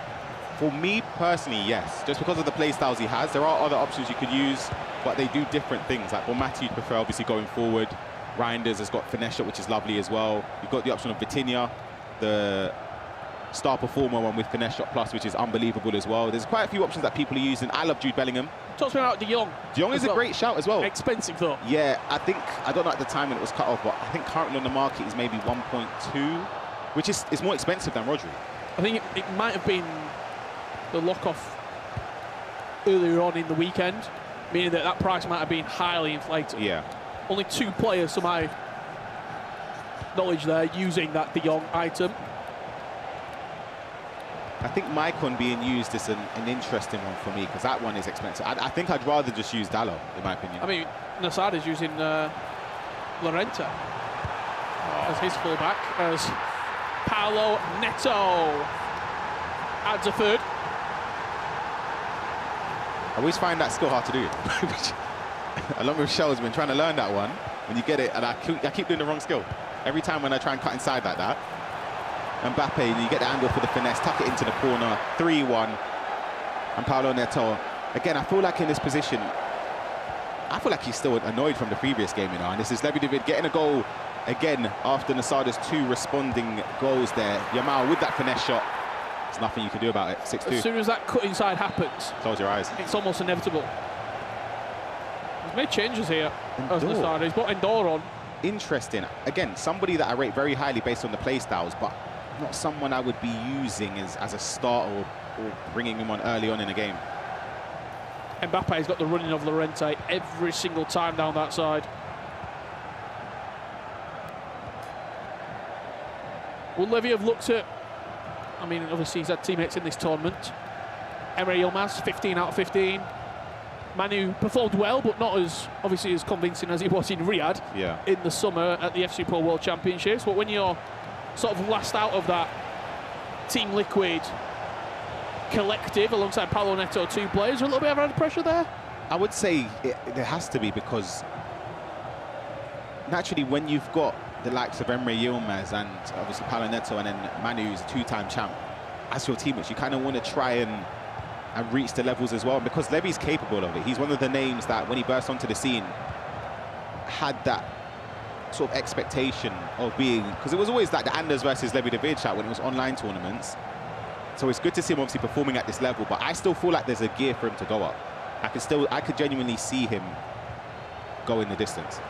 For me personally, yes. Just because of the play styles he has. There are other options you could use, but they do different things. Like, Bonmati, you'd prefer obviously going forward. Reinders has got finesse shot, which is lovely as well. You've got the option of Vitinha, the star performer one with finesse shot plus, which is unbelievable as well. There's quite a few options that people are using. I love Jude Bellingham. Talk to me about De Jong. De Jong is a great shout as well. Expensive though. Yeah, I don't know at the time when it was cut off, but I think currently on the market is maybe 1.2, which is more expensive than Rodri. I think it might have been the lock-off earlier on in the weekend, meaning that price might have been highly inflated. Yeah. Only 2 players, to my knowledge there, using that De Jong item. I think Maicon being used is an interesting one for me, because that one is expensive. I think I'd rather just use Dallo, in my opinion. I mean, Nasada's using Lorenta as his fullback, as Paulo Neto adds a third. I always find that skill hard to do. Along with Shell's been trying to learn that one. When you get it, and I keep doing the wrong skill. Every time when I try and cut inside like that. Mbappe, you get the angle for the finesse, tuck it into the corner, 3-1. And Paulo Neto. Again, I feel like in this position, I feel like he's still annoyed from the previous game, you know, and this is Levy David getting a goal again after Nasada's 2 responding goals there. Yamal with that finesse shot. There's nothing you can do about it. 6-2. As soon as that cut inside happens, close your eyes. It's almost inevitable. He's made changes here as Nasada. He's brought Endor on. Interesting. Again, somebody that I rate very highly based on the play styles, but not someone I would be using as a start or bringing him on early on in a game. Mbappe's got the running of Llorente every single time down that side. Will Levy have looked at, I mean, obviously he's had teammates in this tournament. Emre Yilmaz, 15 out of 15. Manu performed well, but not as, obviously, as convincing as he was in Riyadh in the summer at the FC Pro World Championships. But when you're sort of last out of that Team Liquid collective alongside Paulo Neto, 2 players, a little bit of added pressure there? I would say there has to be, because naturally when you've got the likes of Emre Yilmaz and obviously Paulo Neto and then Manu, who's a 2-time champ, as your teammates, you kind of want to try and reach the levels as well. And because Levy's capable of it, he's one of the names that when he burst onto the scene had that sort of expectation of being, because it was always like the Anders versus Levy David chat when it was online tournaments. So it's good to see him obviously performing at this level, but I still feel like there's a gear for him to go up. I could genuinely see him go in the distance.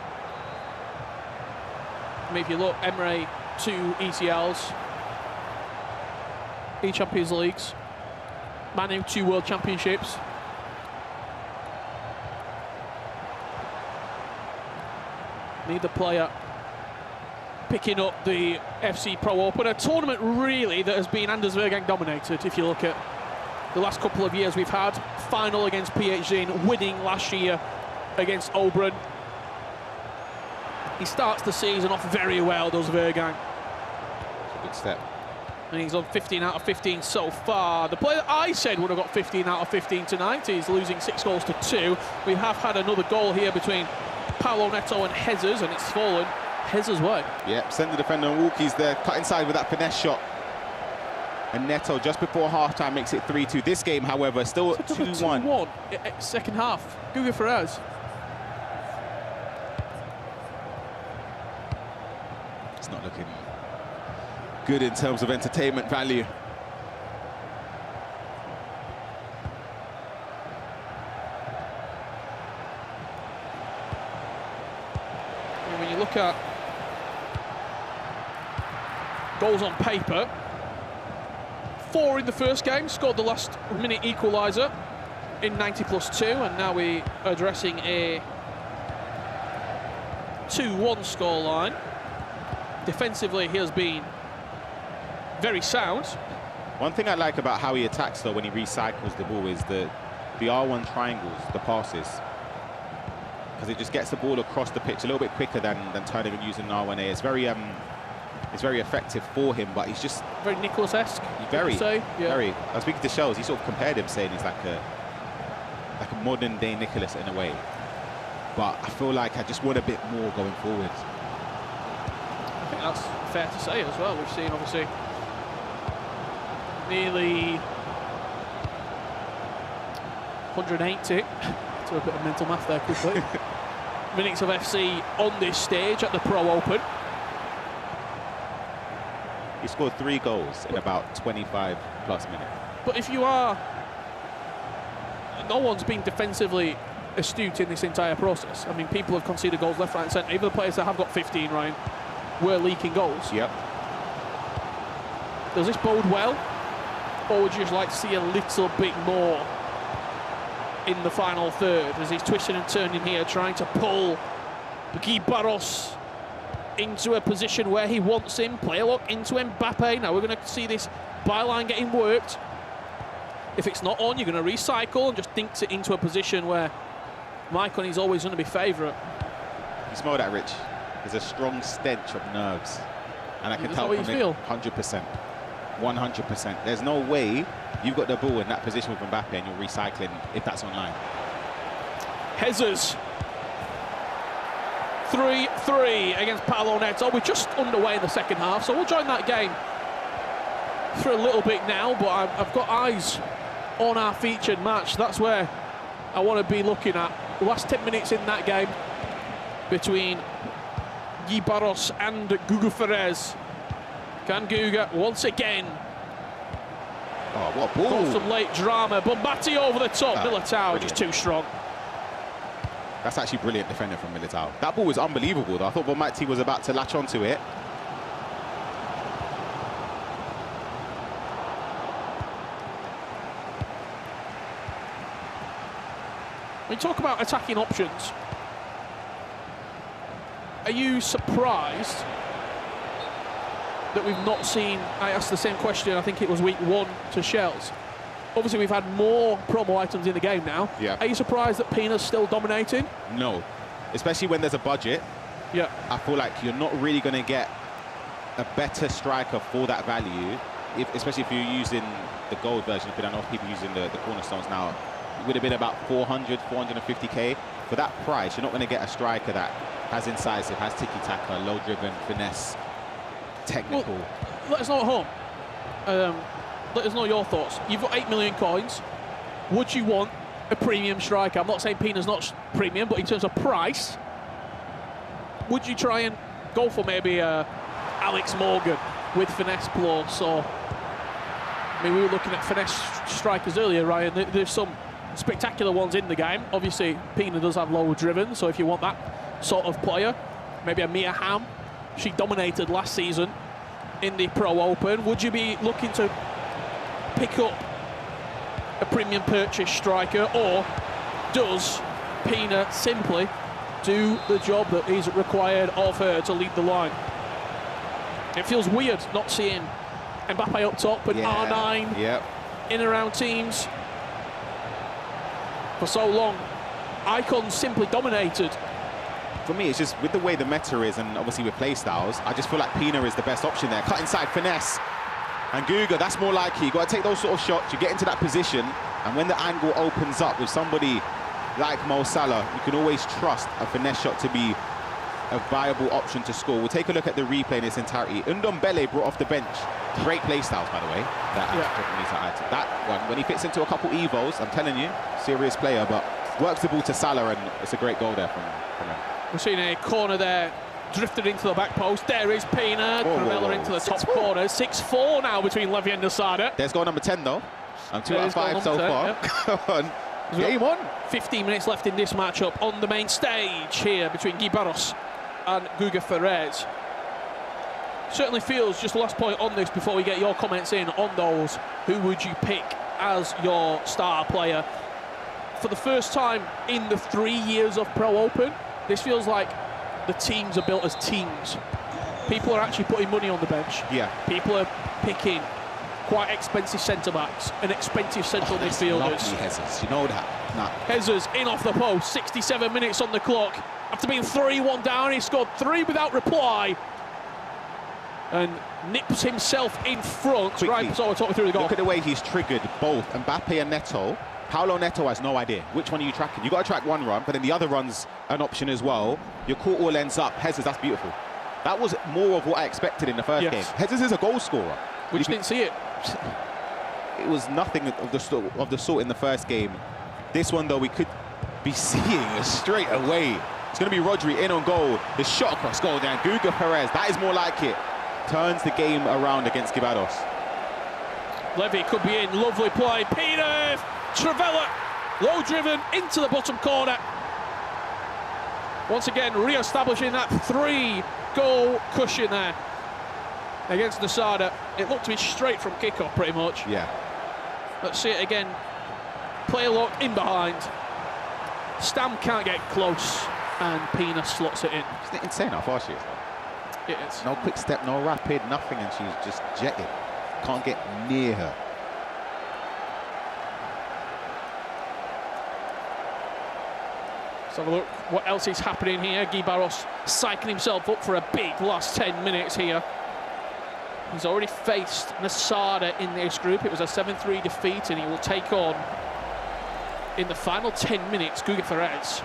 I mean, if you look, Emre, 2 ECLs, E Champions Leagues. Manu, 2 World Championships. Neither player picking up the FC Pro Open, a tournament really that has been Anders Vergang dominated. If you look at the last couple of years we've had, final against PHZ and winning last year against Oberon. He starts the season off very well, does Vergang. Good step. And he's on 15 out of 15 so far. The player that I said would have got 15 out of 15 tonight is losing 6 goals to 2. We have had another goal here between Paulo Neto and Hezers, and it's fallen Hezers' way. Yeah, send the defender on walkies there, cut inside with that finesse shot. And Neto, just before half-time, makes it 3-2. This game, however, still 2-1. 2-1, second half. Guga Ferraz. It's not looking good in terms of entertainment value. And when you look at goals on paper, 4 in the first game, scored the last minute equaliser in 90+2, and now we are addressing a 2-1 scoreline. Defensively, he has been very sound. One thing I like about how he attacks, though, when he recycles the ball is the R1 triangles, the passes. Because it just gets the ball across the pitch a little bit quicker than turning and using an R1A. It's very effective for him, but he's just... Very Nicholas-esque, very, say. Yeah. Very. I was speaking to Shells, he sort of compared him, saying he's like a modern-day Nicholas in a way. But I feel like I just want a bit more going forward. I think that's fair to say as well. We've seen, obviously, nearly 180, to a bit of mental math there quickly, minutes of FC on this stage at the Pro Open. He scored 3 goals in about 25+ minutes. But if you are... No one's been defensively astute in this entire process. I mean, people have conceded goals left, right and centre. Even the players that have got 15, Ryan, were leaking goals. Yep. Does this bode well? Or would you just like to see a little bit more in the final third as he's twisting and turning here, trying to pull Guy Barros into a position where he wants him. Play a look into Mbappe. Now we're going to see this byline getting worked. If it's not on, you're going to recycle and just dinks it into a position where Maicon is always going to be favourite. You smell that, Rich? There's a strong stench of nerves. And I can tell from it 100%. 100%. There's no way you've got the ball in that position with Mbappe and you're recycling if that's online. Hezers. 3-3 against Paulo Neto. We're just underway in the second half, so we'll join that game for a little bit now, but I've got eyes on our featured match. That's where I want to be looking at last 10 minutes in that game between Guy Barros and Guga Ferrez. Can Guga once again Oh, what a ball. cause some late drama? Bombati over the top. Militao just too strong. That's actually brilliant defending from Militao. That ball was unbelievable, though. I thought Bombati was about to latch onto it. We talk about attacking options. Are you surprised that we've not seen, I asked the same question, I think it was week 1 to Shells. Obviously we've had more promo items in the game now. Yeah. Are you surprised that Pina's still dominating? No, especially when there's a budget. Yeah. I feel like you're not really going to get a better striker for that value, especially if you're using the gold version. But I know people using the cornerstones now. It would have been about 400, 450k. For that price, you're not going to get a striker that has incisive, has tiki-taka, low-driven, finesse, technical. Well, let us know at home. Let us know your thoughts. You've got 8 million coins. Would you want a premium striker? I'm not saying Pina's not premium, but in terms of price, would you try and go for maybe Alex Morgan with finesse plus? Or, I mean, we were looking at finesse strikers earlier, Ryan. There's some spectacular ones in the game. Obviously, Pina does have low driven, so if you want that sort of player, maybe a Mia Hamm. She dominated last season in the Pro Open. Would you be looking to pick up a premium purchase striker, or does Pina simply do the job that is required of her to lead the line? It feels weird not seeing Mbappe up top and R9 in and around teams for so long. Icons simply dominated. For me, it's just with the way the meta is, and obviously with play styles, I just feel like Pina is the best option there. Cut inside, finesse. And Guga, that's more likely. You've got to take those sort of shots. You get into that position, and when the angle opens up with somebody like Mo Salah, you can always trust a finesse shot to be a viable option to score. We'll take a look at the replay in its entirety. Ndombele brought off the bench. Great play styles, by the way. That one, when he fits into a couple evos, I'm telling you, serious player, but works the ball to Salah, and it's a great goal there from him. We're seeing a corner there, drifted into the back post. There is Pina, Cravella into the top corner. 6-4 now between Levy and Nasada. There's goal number 10 though. I'm 2 out of 5 so far. Yeah. Come on. Game on. 15 minutes left in this matchup on the main stage here between Guy Barros and Guga Ferrez. Certainly feels, just the last point on this before we get your comments in on those, who would you pick as your star player? For the first time in the 3 years of Pro Open, this feels like the teams are built as teams. People are actually putting money on the bench. Yeah. People are picking quite expensive centre-backs and expensive central midfielders. Lovely Hezers, you know that. Nah. Hezers in off the post, 67 minutes on the clock. After being 3-1 down, he scored 3 without reply. And nips himself in front. Quickly, right, so I'll talk through the goal. Look at the way he's triggered both Mbappe and Neto. Paulo Neto has no idea which one are you tracking. You've got to track one run, but then the other run's an option as well. Your court all ends up. Hezers, that's beautiful. That was more of what I expected in the first game. Hezers is a goal scorer. We just didn't see it. It was nothing of the sort in the first game. This one, though, we could be seeing straight away. It's going to be Rodri in on goal. The shot across goal down. Guga Perez, that is more like it. Turns the game around against Gibados. Levy could be in. Lovely play. Peter Travella, low driven into the bottom corner. Once again, re-establishing that 3-goal cushion there against Nasada. It looked to be straight from kickoff, pretty much. Yeah. Let's see it again. Player locked in behind. Stam can't get close, and Pina slots it in. Isn't it insane how far she is? It is. No quick step, no rapid, nothing, and she's just jetting. Can't get near her. Let's have a look what else is happening here. Guy Barros cycling himself up for a big last 10 minutes here. He's already faced Nasada in this group. It was a 7-3 defeat, and he will take on, in the final 10 minutes, Guga Ferrez.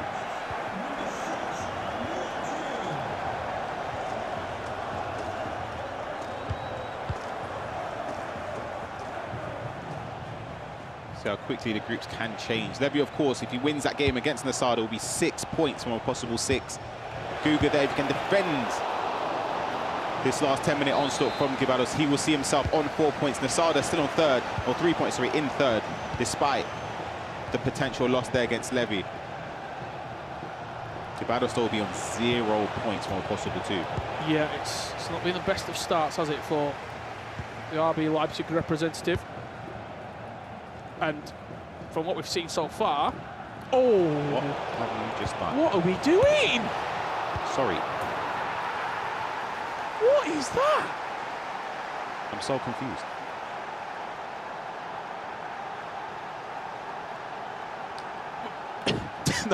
exactly how quickly the groups can change. Levy, of course, if he wins that game against Nasada, will be 6 points from a possible 6. Guga there, if he can defend this last 10-minute onslaught from Gibados, he will see himself on 4 points. Nasada still on third, or 3 points, sorry, in third, despite the potential loss there against Levy. Gibados will be on 0 points from a possible 2. Yeah, it's not been the best of starts, has it, for the RB Leipzig representative? And from what we've seen so far, What have you just done? What are we doing? Sorry, What is that? I'm so confused.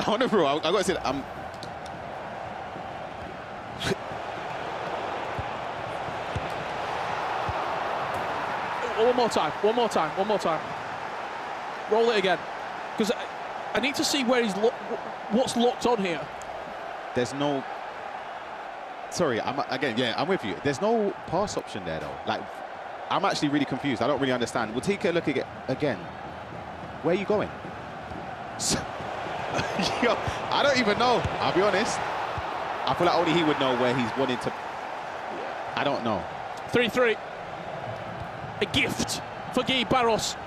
No, bro, I gotta say that One more time. Roll it again. Because I need to see where what's locked on here. There's no... Sorry, I'm with you. There's no pass option there, though. Like, I'm actually really confused. I don't really understand. We'll take a look at it again. Where are you going? Yo, I don't even know, I'll be honest. I feel like only he would know where he's wanting to... I don't know. 3-3. A gift for Guy Barros.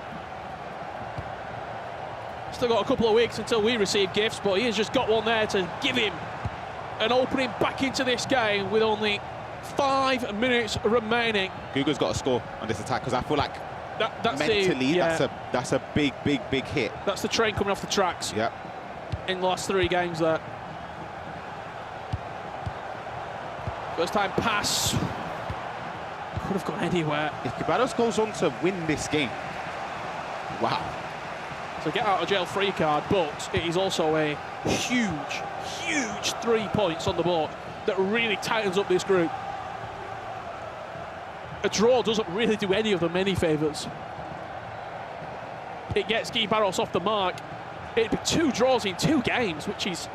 Still got a couple of weeks until we receive gifts, but he has just got one there to give him an opening back into this game with only 5 minutes remaining. Guga's got to score on this attack, because I feel like that's mentally, that's a big hit. That's the train coming off the tracks. Yep. In the last 3 games there. First time pass. Could have gone anywhere. If Gibados goes on to win this game, wow. So get out of jail free card, but it is also a huge 3 points on the board that really tightens up this group. A draw doesn't really do any of them any favours. It gets Guy Barros off the mark. It'd be 2 draws in 2 games, which is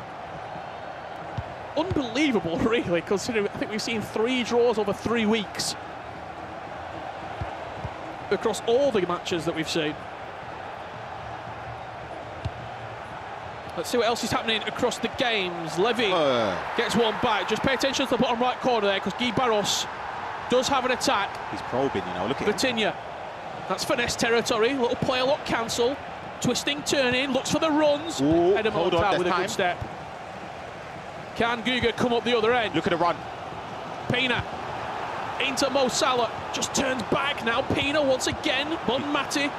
unbelievable, really, considering I think we've seen 3 draws over 3 weeks across all the matches that we've seen. Let's see what else is happening across the games. Levy gets one back. Just pay attention to the bottom right corner there, because Guy Barros does have an attack. He's probing, you know, look at him. Vitinha. That's finesse territory. Little player lock cancel. Twisting, turning, looks for the runs. Hold on, with a good step. Can Guga come up the other end? Look at the run. Pina into Mo Salah. Just turns back now. Pina once again. Bon Mati.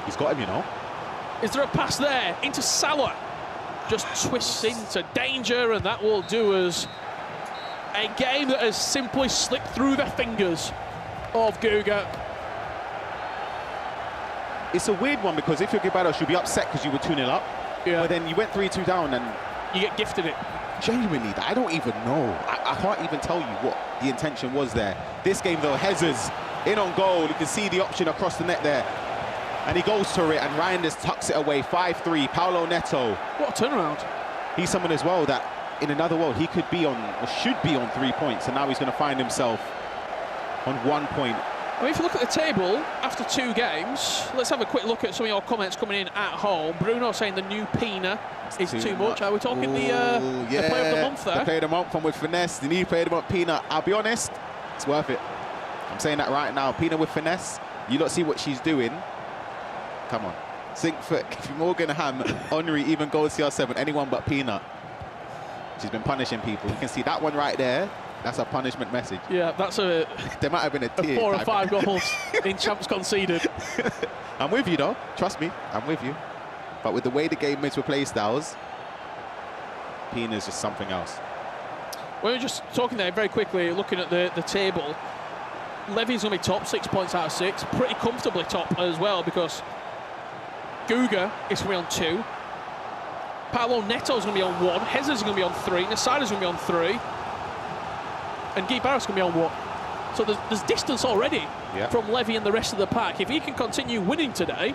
He's got him, you know. Is there a pass there? Into Salah. Just twists into danger, and that will do us a game that has simply slipped through the fingers of Guga. It's a weird one, because if you're Gibados, you'll be upset because you were 2-0 up. Yeah. But then you went 3-2 down and... You get gifted it. Genuinely, I don't even know. I can't even tell you what the intention was there. This game, though, Hezers in on goal. You can see the option across the net there. And he goes to it, and Ryan just tucks it away. 5-3, Paulo Neto. What a turnaround. He's someone as well that, in another world, he could be on, or should be on 3 points, and now he's going to find himself on 1 point. I mean, if you look at the table after 2 games, let's have a quick look at some of your comments coming in at home. Bruno saying the new Pina is too much. Are we talking the player of the month there? The player of the month from with finesse, the new player of the month, Pina. I'll be honest, it's worth it. I'm saying that right now. Pina with finesse, you lot see what she's doing. Come on. Sinkfoot, Morgan, Ham, Henry, even goes CR7, anyone but Pina. She's been punishing people. You can see that one right there. That's a punishment message. Yeah, that's a... There might have been a tear. 4 or 5 goals in champs conceded. I'm with you, though. Trust me, I'm with you. But with the way the game is with Playstyles, Pina's just something else. We were just talking there very quickly, looking at the table. Levy's going to be top, 6 points out of 6. Pretty comfortably top as well, because Guga is going to be on 2. Paulo Neto's going to be on 1. Hezers is going to be on 3. Nasada's going to be on 3. And Guy Barros can be on 1. So there's distance already from Levy and the rest of the pack. If he can continue winning today,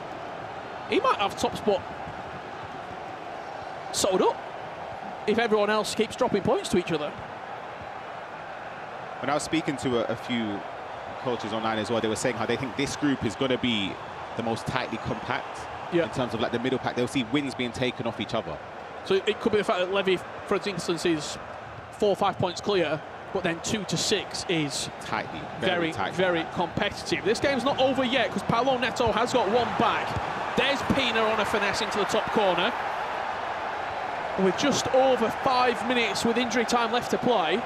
he might have top spot sewed up if everyone else keeps dropping points to each other. When I was speaking to a few coaches online as well, they were saying how they think this group is going to be the most tightly compact in terms of like the middle pack. They'll see wins being taken off each other. So it could be the fact that Levy, for instance, is 4 or 5 points clear, but then 2 to 6 is tightly, very competitive. This game's not over yet because Paulo Neto has got one back. There's Pina on a finesse into the top corner. With just over 5 minutes with injury time left to play,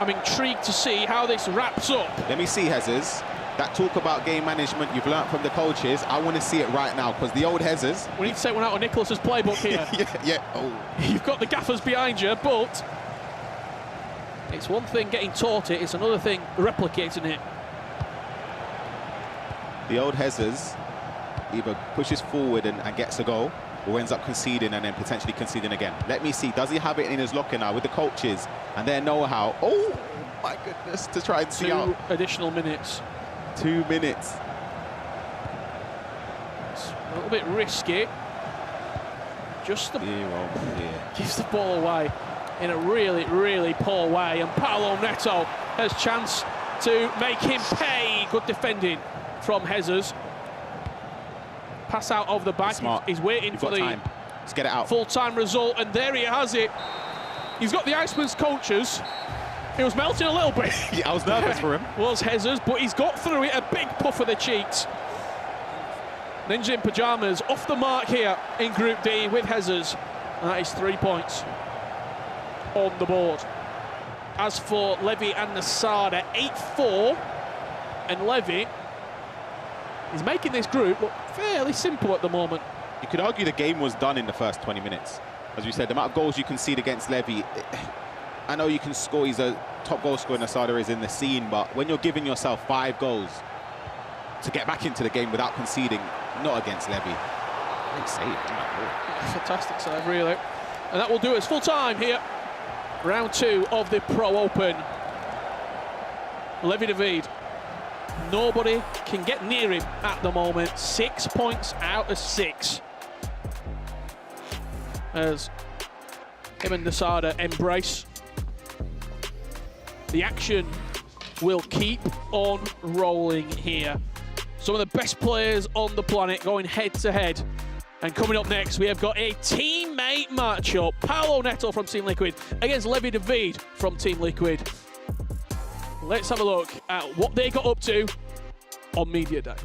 I'm intrigued to see how this wraps up. Let me see, Hezers. That talk about game management you've learnt from the coaches, I want to see it right now, because the old Hezers... We need to take one out of Nicholas's playbook here. yeah. Oh. You've got the gaffers behind you, but it's one thing getting taught it, it's another thing replicating it. The old Hezers either pushes forward and gets a goal, or ends up conceding and then potentially conceding again. Let me see, does he have it in his locker now with the coaches and their know-how? Oh, my goodness, to try and see out. 2 additional minutes. 2 minutes. It's a little bit risky. Just the... Gives the ball away in a really poor way. And Paulo Neto has chance to make him pay. Good defending from Hezers. Pass out of the back. Smart. He's waiting for the time. Let's get it out. Full-time result, and there he has it. He's got the Iceman's coaches. He was melting a little bit. Yeah, I was nervous for him. Was Hezers, but he's got through it. A big puff of the cheeks. Ninja in pyjamas off the mark here in Group D with Hezers. And that is 3 points on the board. As for Levy and Nasada, 8-4, and Levy is making this group look fairly simple at the moment. You could argue the game was done in the first 20 minutes. As we said, the amount of goals you concede against Levy, I know you can score, he's a top goal scorer, Nasada is in the scene, but when you're giving yourself 5 goals to get back into the game without conceding, not against Levy. Great save. Fantastic save, really. And that will do us full time here. Round 2 of the Pro Open. Levy David. Nobody can get near him at the moment. 6 points out of 6. As him and Nasada embrace. The action will keep on rolling here. Some of the best players on the planet going head to head. And coming up next, we have got a teammate matchup. Paulo Neto from Team Liquid against Levy David from Team Liquid. Let's have a look at what they got up to on Media Day.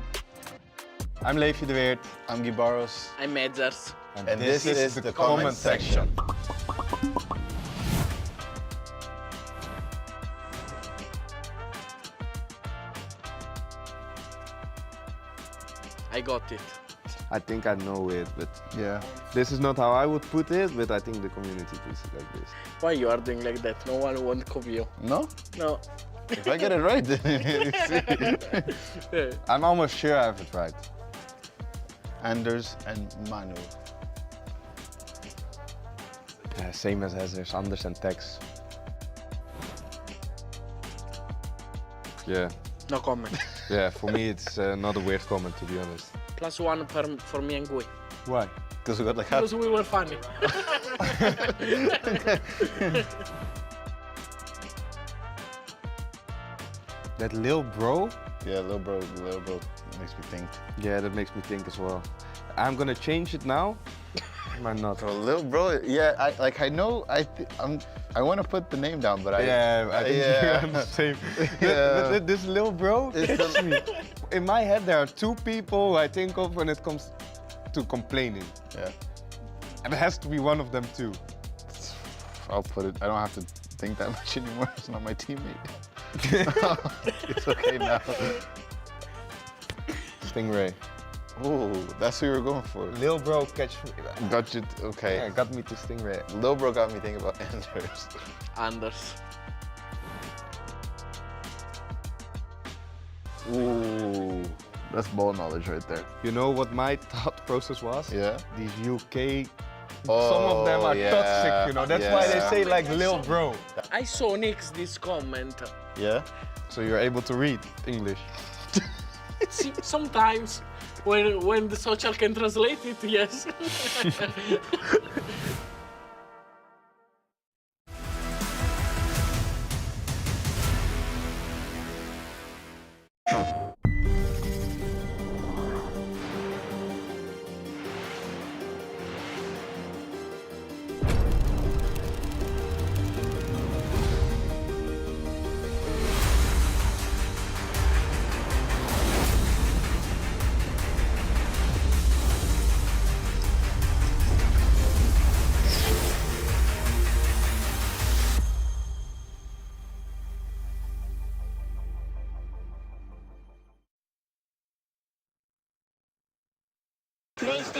I'm Levy David. I'm Guy Barros. I'm Hezers. And this is the comment section. I got it. I think I know it, but yeah. This is not how I would put it, but I think the community puts it like this. Why you are doing like that? No one won't copy you. No? No. If I get it right, then I'm almost sure I have it right. Anders and Manu. Yeah, same as Hezers, Anders and Tex. Yeah. No comment. Yeah, for me it's not a weird comment, to be honest. +1 for me and Gui. Why? Because we got like half. Because we were funny. That Lil Bro? Yeah, Lil Bro makes me think. Yeah, that makes me think as well. I'm gonna change it now. Am I not? So Lil Bro, yeah, I know, I want to put the name down, but I think I'm the same. Yeah. But this Lil Bro, it's me. In my head, there are 2 people I think of when it comes to complaining. Yeah. And it has to be one of them too. I'll put it. I don't have to think that much anymore. It's not my teammate. It's okay now. Stingray. Oh, that's who you were going for. Lil Bro catch me. Got you, okay. Yeah, got me to Stingray. Lil Bro got me thinking about Anders. Anders. Ooh, that's ball knowledge right there. You know what my thought process was? Yeah. These UK, some of them are toxic, you know. That's why they say like Lil Bro. I saw Nick's this comment. Yeah? So you're able to read English? Sometimes, when the social can translate it, yes.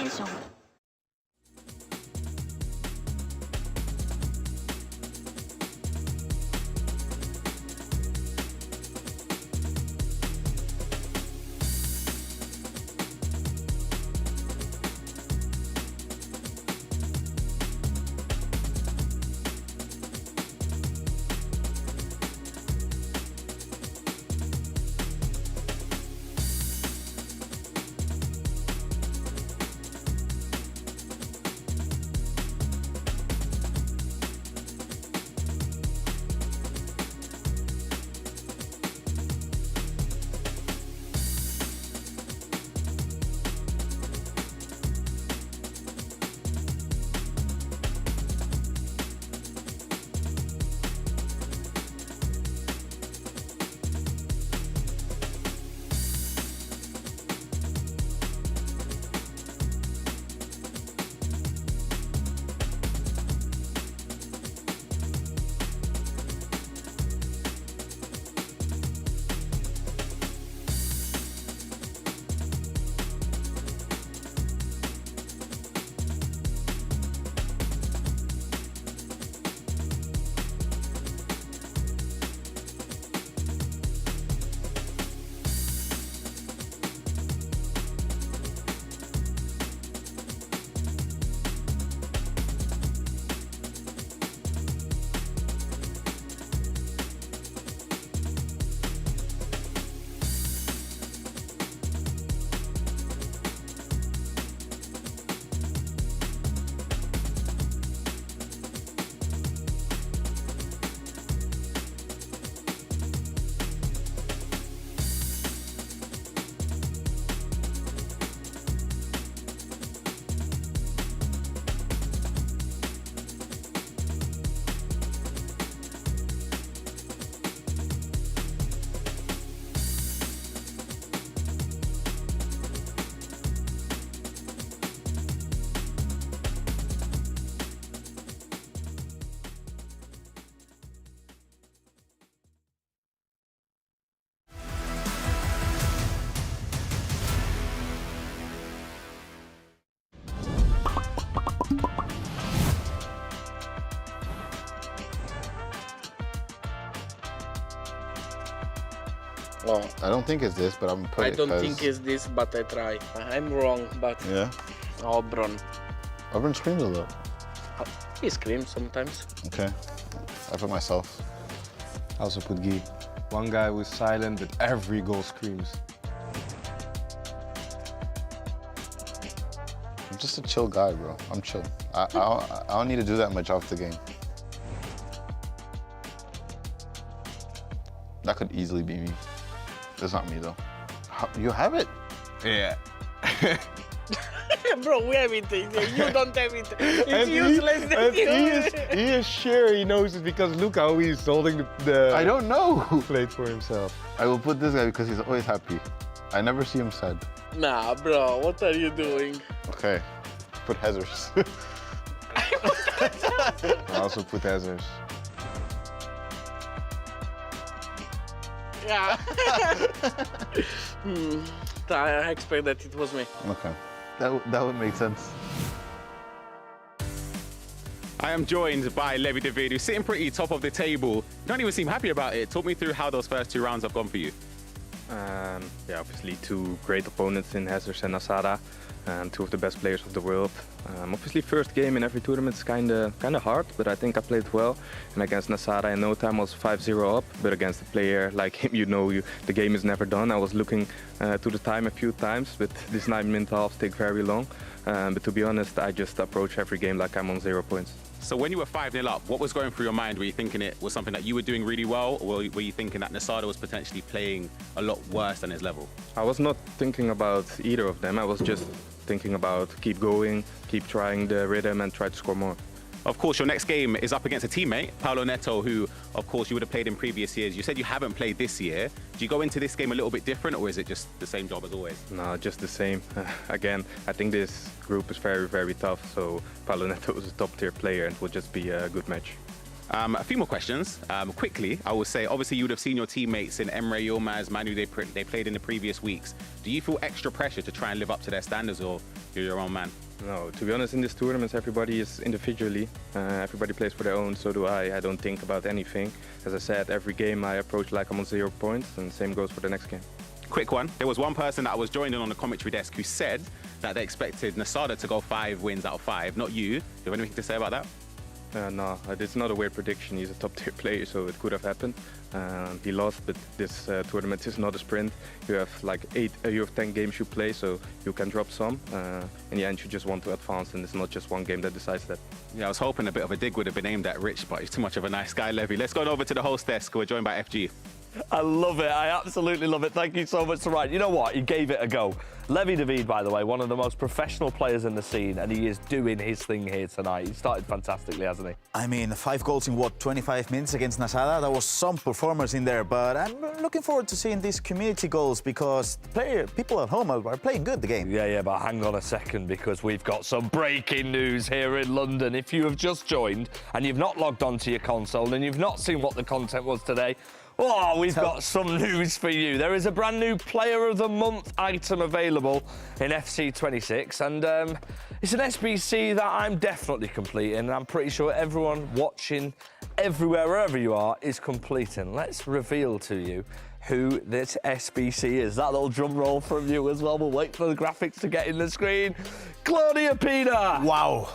PlayStation Oh, I don't think it's this, but I'm putting I don't think it's this, but I try. I'm wrong, but... Yeah? Obron. Auburn screams a lot. He screams sometimes. Okay. I put myself. I also put Guy. One guy who's silent, but every goal screams. I'm just a chill guy, bro. I'm chill. I don't need to do that much off the game. That could easily be me. That's not me, though. You have it? Yeah. Bro, we have it. You don't have it. It's useless. He is sure he knows it because look how he's holding the I don't know. plate for himself. I will put this guy because he's always happy. I never see him sad. Nah, bro, what are you doing? Okay, put Hezers. I also put Hezers. Yeah. I expect that it was me. Okay, that would make sense. I am joined by Levi David, who's sitting pretty top of the table. You don't even seem happy about it. Talk me through how those first 2 rounds have gone for you. Yeah, obviously 2 great opponents in Hezers and Asada, 2 of the best players of the world. Obviously first game in every tournament is kind of hard, but I think I played well. And against Nasada in no time I was 5-0 up, but against a player like him, the game is never done. I was looking to the time a few times, but these 9-minute halves take very long. But to be honest, I just approach every game like I'm on 0 points. So when you were 5-0 up, what was going through your mind? Were you thinking it was something that you were doing really well, or were you thinking that Nasada was potentially playing a lot worse than his level? I was not thinking about either of them. I was just thinking about keep going, keep trying the rhythm and try to score more. Of course, your next game is up against a teammate, Paulo Neto, who, of course, you would have played in previous years. You said you haven't played this year. Do you go into this game a little bit different, or is it just the same job as always? No, just the same. Again, I think this group is very, very tough, so Paulo Neto is a top-tier player and it will just be a good match. A few more questions. Quickly, I will say, obviously you would have seen your teammates in Emre Yilmaz, Manu, they played in the previous weeks. Do you feel extra pressure to try and live up to their standards, or you're your own man? No, to be honest, in these tournaments, everybody is individually. Everybody plays for their own, so do I. I don't think about anything. As I said, every game I approach like I'm on 0 points, and the same goes for the next game. Quick one. There was one person that I was joining on the commentary desk who said that they expected Nasada to go 5 wins out of 5, not you. Do you have anything to say about that? No, it's not a weird prediction. He's a top-tier player, so it could have happened. He lost, but this tournament is not a sprint. You have like 10 games you play, so you can drop some. In the end, you just want to advance, and it's not just one game that decides that. Yeah, I was hoping a bit of a dig would have been aimed at Rich, but he's too much of a nice guy, Levy. Let's go over to the host desk. We're joined by FG. I love it. I absolutely love it. Thank you so much to Ryan. You know what? He gave it a go. Levy David, by the way, one of the most professional players in the scene, and he is doing his thing here tonight. He started fantastically, hasn't he? I mean, 5 goals in, what, 25 minutes against Nasada? That was some performance in there, but I'm looking forward to seeing these community goals because people at home are playing good the game. Yeah, but hang on a second because we've got some breaking news here in London. If you have just joined and you've not logged onto your console and you've not seen what the content was today, oh, we've got some news for you. There is a brand new Player of the Month item available in FC26, and it's an SBC that I'm definitely completing, and I'm pretty sure everyone watching everywhere, wherever you are, is completing. Let's reveal to you who this SBC is. That little drum roll from you as well. We'll wait for the graphics to get in the screen. Claudia Pina. Wow.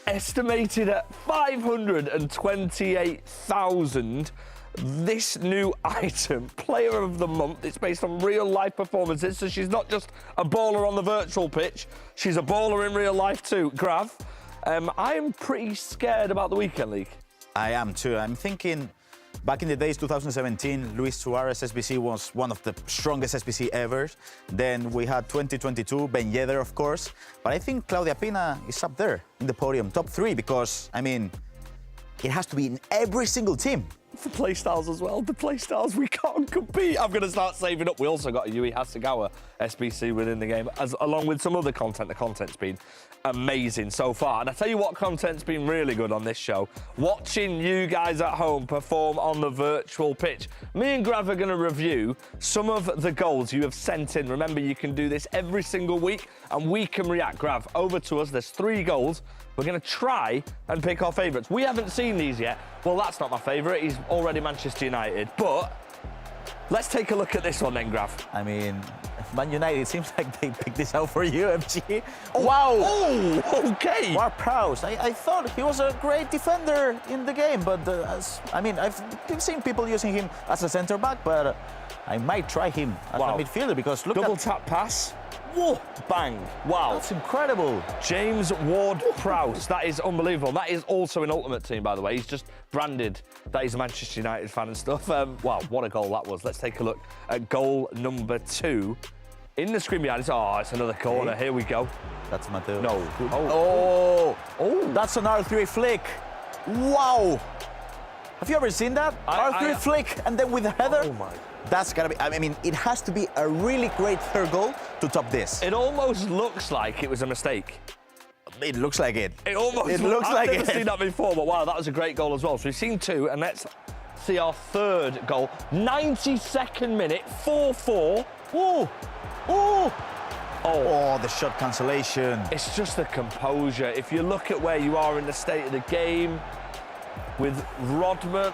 Estimated at 528,000. This new item, Player of the Month, it's based on real life performances, so she's not just a baller on the virtual pitch, she's a baller in real life too. Grav, I'm pretty scared about the Weekend League. I am too. I'm thinking back in the days, 2017, Luis Suarez SBC was one of the strongest SBC ever. Then we had 2022, Ben Yedder, of course. But I think Claudia Pina is up there in the podium, top 3, because, I mean, it has to be in every single team. For Playstyles as well. The Playstyles, we can't compete. I'm going to start saving up. We also got a Yui Hasegawa SBC within the game, along with some other content. The content's been amazing so far. And I tell you what content's been really good on this show. Watching you guys at home perform on the virtual pitch. Me and Grav are going to review some of the goals you have sent in. Remember, you can do this every single week, and we can react. Grav, over to us. There's 3 goals. We're going to try and pick our favourites. We haven't seen these yet. Well, that's not my favourite. He's already Manchester United. But let's take a look at this one then, Grav. I mean, Man United, it seems like they picked this out for you, FG. Oh, wow. Oh, okay. Ward-Prowse. I thought he was a great defender in the game, but I've seen people using him as a centre-back, but I might try him as a midfielder because look Double tap pass. Whoa, bang. Wow. That's incredible. James Ward-Prowse. That is unbelievable. That is also an Ultimate Team, by the way. He's just branded that he's a Manchester United fan and stuff. Wow, what a goal that was. Let's take a look at goal number 2. In the screen behind us. Oh, it's another corner. Here we go. That's Mateo. No. Oh, that's an R3 flick. Wow. Have you ever seen that? R3 flick and then with a header? Oh, my. That's gotta be, I mean, it has to be a really great third goal to top this. It almost looks like it was a mistake. It looks like it. It almost looks like it. I've never seen that before, but wow, that was a great goal as well. So we've seen 2, and let's see our 3rd goal. 92nd minute, 4-4. Oh, the shot cancellation. It's just the composure. If you look at where you are in the state of the game, with Rodman,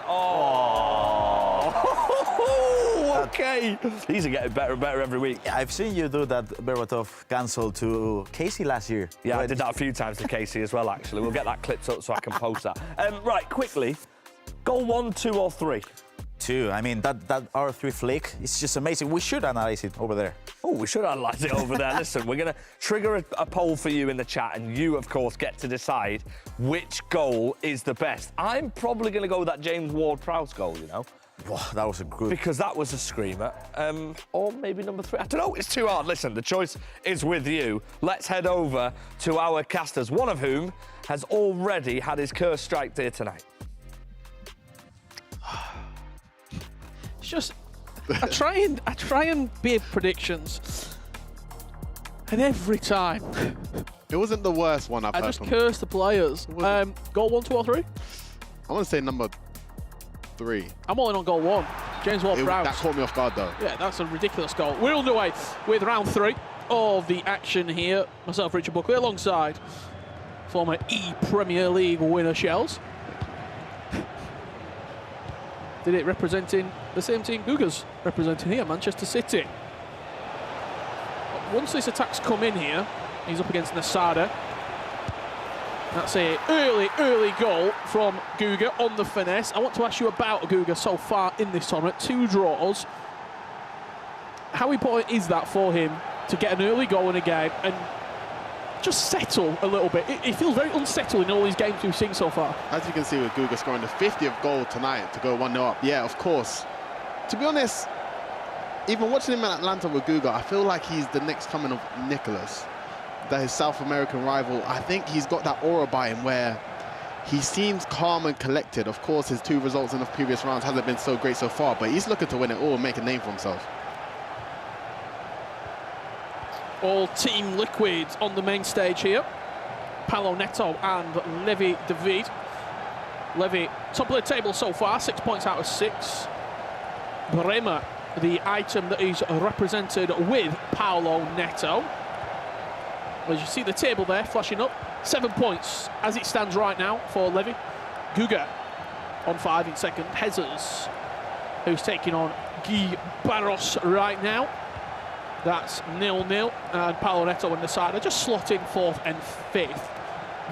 okay. These are getting better and better every week. Yeah, I've seen you do that Berbatov cancel to Casey last year. Yeah, I did that a few times to Casey as well, actually. We'll get that clipped up so I can post that. Right, quickly, goal 1, 2 or 3? 2. I mean, that R3 flick, it's just amazing. We should analyze it over there. Oh, we should analyse it over there. Listen, we're going to trigger a poll for you in the chat, and you, of course, get to decide which goal is the best. I'm probably going to go with that James Ward-Prowse goal, you know. Wow, that was a good... Because that was a screamer. Or maybe number 3. I don't know, it's too hard. Listen, the choice is with you. Let's head over to our casters, one of whom has already had his curse strike here tonight. It's just... I try and make predictions, and every time It wasn't the worst one I've heard just from. cursed the players. Goal 1, 2 or 3? I want to say number 3. I'm all in on goal 1. James Ward-Prowse. That caught me off guard though. Yeah, that's a ridiculous goal. We're underway with round 3 of the action here. Myself, Richard Buckley, alongside former Premier League winner Shells. Did it representing the same team Guga's representing here, Manchester City. Once this attack's come in here, he's up against Nasada. That's a early goal from Guga on the finesse. I want to ask you about Guga so far in this tournament. 2 draws. How important is that for him to get an early goal in a game and just settle a little bit? It feels very unsettled in all these games we've seen so far. As you can see with Guga scoring the 50th goal tonight to go 1-0 up. Yeah, of course. To be honest, even watching him at Atlanta with Guga, I feel like he's the next coming of Nicholas, his South American rival. I think he's got that aura by him where he seems calm and collected. Of course, his 2 results in the previous rounds hasn't been so great so far, but he's looking to win it all and make a name for himself. All Team Liquid on the main stage here. Paulo Neto and Levi David. Levi, top of the table so far, 6 points out of 6. Bremer, the item that is represented with Paulo Neto. As you see the table there flashing up, 7 points as it stands right now for Levi. Guga on 5 in second. Hezers, who's taking on Guy Barros right now. That's 0-0, and Paulo Neto and Nasada just slot in 4th and 5th.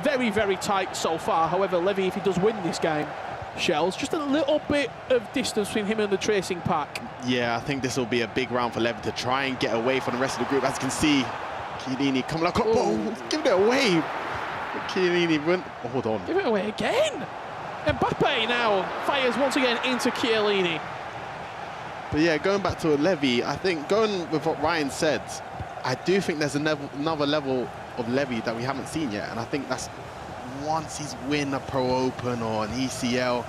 Very, very tight so far. However, Levi, if he does win this game, Shells, just a little bit of distance between him and the tracing pack. Yeah, I think this will be a big round for Levi to try and get away from the rest of the group. As you can see, Chiellini coming like, oh, giving it away. Chiellini went, oh, hold on. Give it away again. Mbappe now fires once again into Chiellini. But yeah, going back to Levy, I think going with what Ryan said, I do think there's another level of Levy that we haven't seen yet. And I think that's once he's win a Pro Open or an ECL,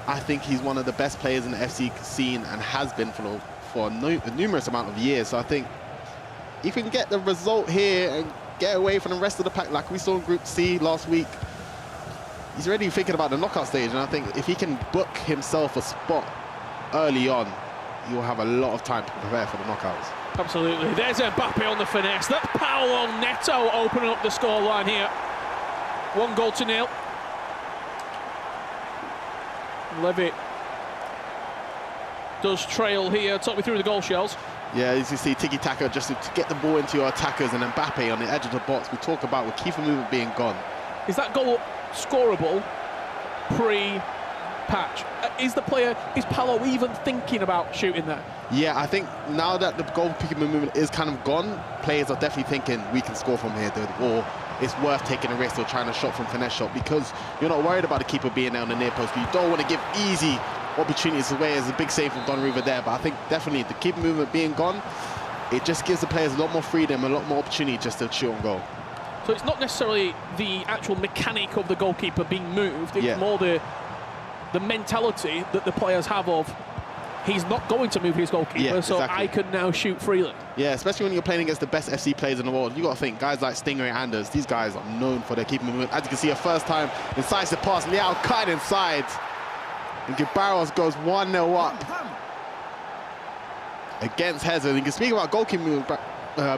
I think he's one of the best players in the FC scene and has been for a numerous amount of years. So I think he can get the result here and get away from the rest of the pack like we saw in Group C last week. He's already thinking about the knockout stage, and I think if he can book himself a spot early on, he will have a lot of time to prepare for the knockouts. Absolutely. There's Mbappe on the finesse. That's Paulo Neto opening up the scoreline here. 1-0. Levitt does trail here. Talk me through the goal, Shells. Yeah, as you see, tiki-taka just to get the ball into your attackers, and Mbappe on the edge of the box. We talk about with keeper movement being gone. Is that goal scoreable pre-patch? Is Paulo even thinking about shooting there? Yeah, I think now that the goalkeeper movement is kind of gone, players are definitely thinking we can score from here, dude, or it's worth taking a risk or trying to shot from finesse shot, because you're not worried about the keeper being there on the near post. You don't want to give easy opportunities away. As a big save from Donnarumma there, but I think definitely the keeper movement being gone, it just gives the players a lot more freedom, a lot more opportunity just to shoot on goal. So it's not necessarily the actual mechanic of the goalkeeper being moved, it's more the mentality that the players have of he's not going to move his goalkeeper, so exactly. I can now shoot freely. Yeah, especially when you're playing against the best FC players in the world. You got to think, guys like Stinger and Anders, these guys are known for their keeper movement. As you can see, a first time incisive pass, Liao cut inside. And Barros goes 1-0 up against Hezers. You can speak about goalkeeping movement,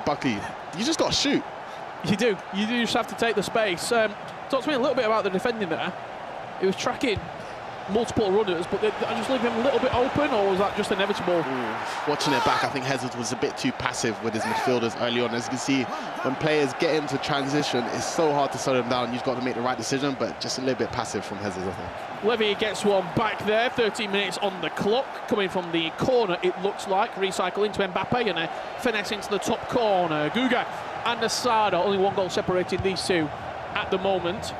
Buckley. You just got to shoot. You do. You do just have to take the space. Talk to me a little bit about the defending there. He was tracking multiple runners, but I just leave him a little bit open, or was that just inevitable? Watching it back, I think Hezers was a bit too passive with his midfielders early on. As you can see, when players get into transition, it's so hard to slow them down. You've got to make the right decision, but just a little bit passive from Hezers, I think. Levy gets one back there, 13 minutes on the clock, coming from the corner, it looks like. Recycle into Mbappe and a finesse into the top corner. Guga and Nasada, only one goal separating these two at the moment.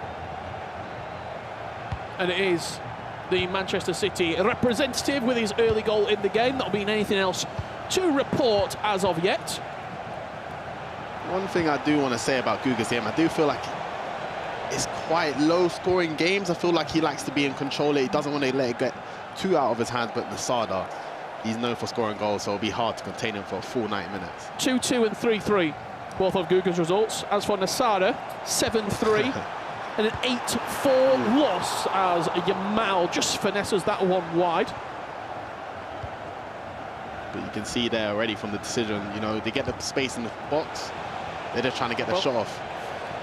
And it is the Manchester City representative with his early goal in the game. That'll be anything else to report as of yet. One thing I do want to say about Guga's game, I do feel like it's quite low-scoring games. I feel like he likes to be in control. He doesn't want to let it get too out of his hands, but Nasada, he's known for scoring goals, so it'll be hard to contain him for a full 90 minutes. 2-2 and 3-3 both of Guga's results. As for Nasada, 7-3 and an 8-4 loss as Yamal just finesses that one wide. But you can see there already from the decision, you know, they get the space in the box, they're just trying to get the shot off.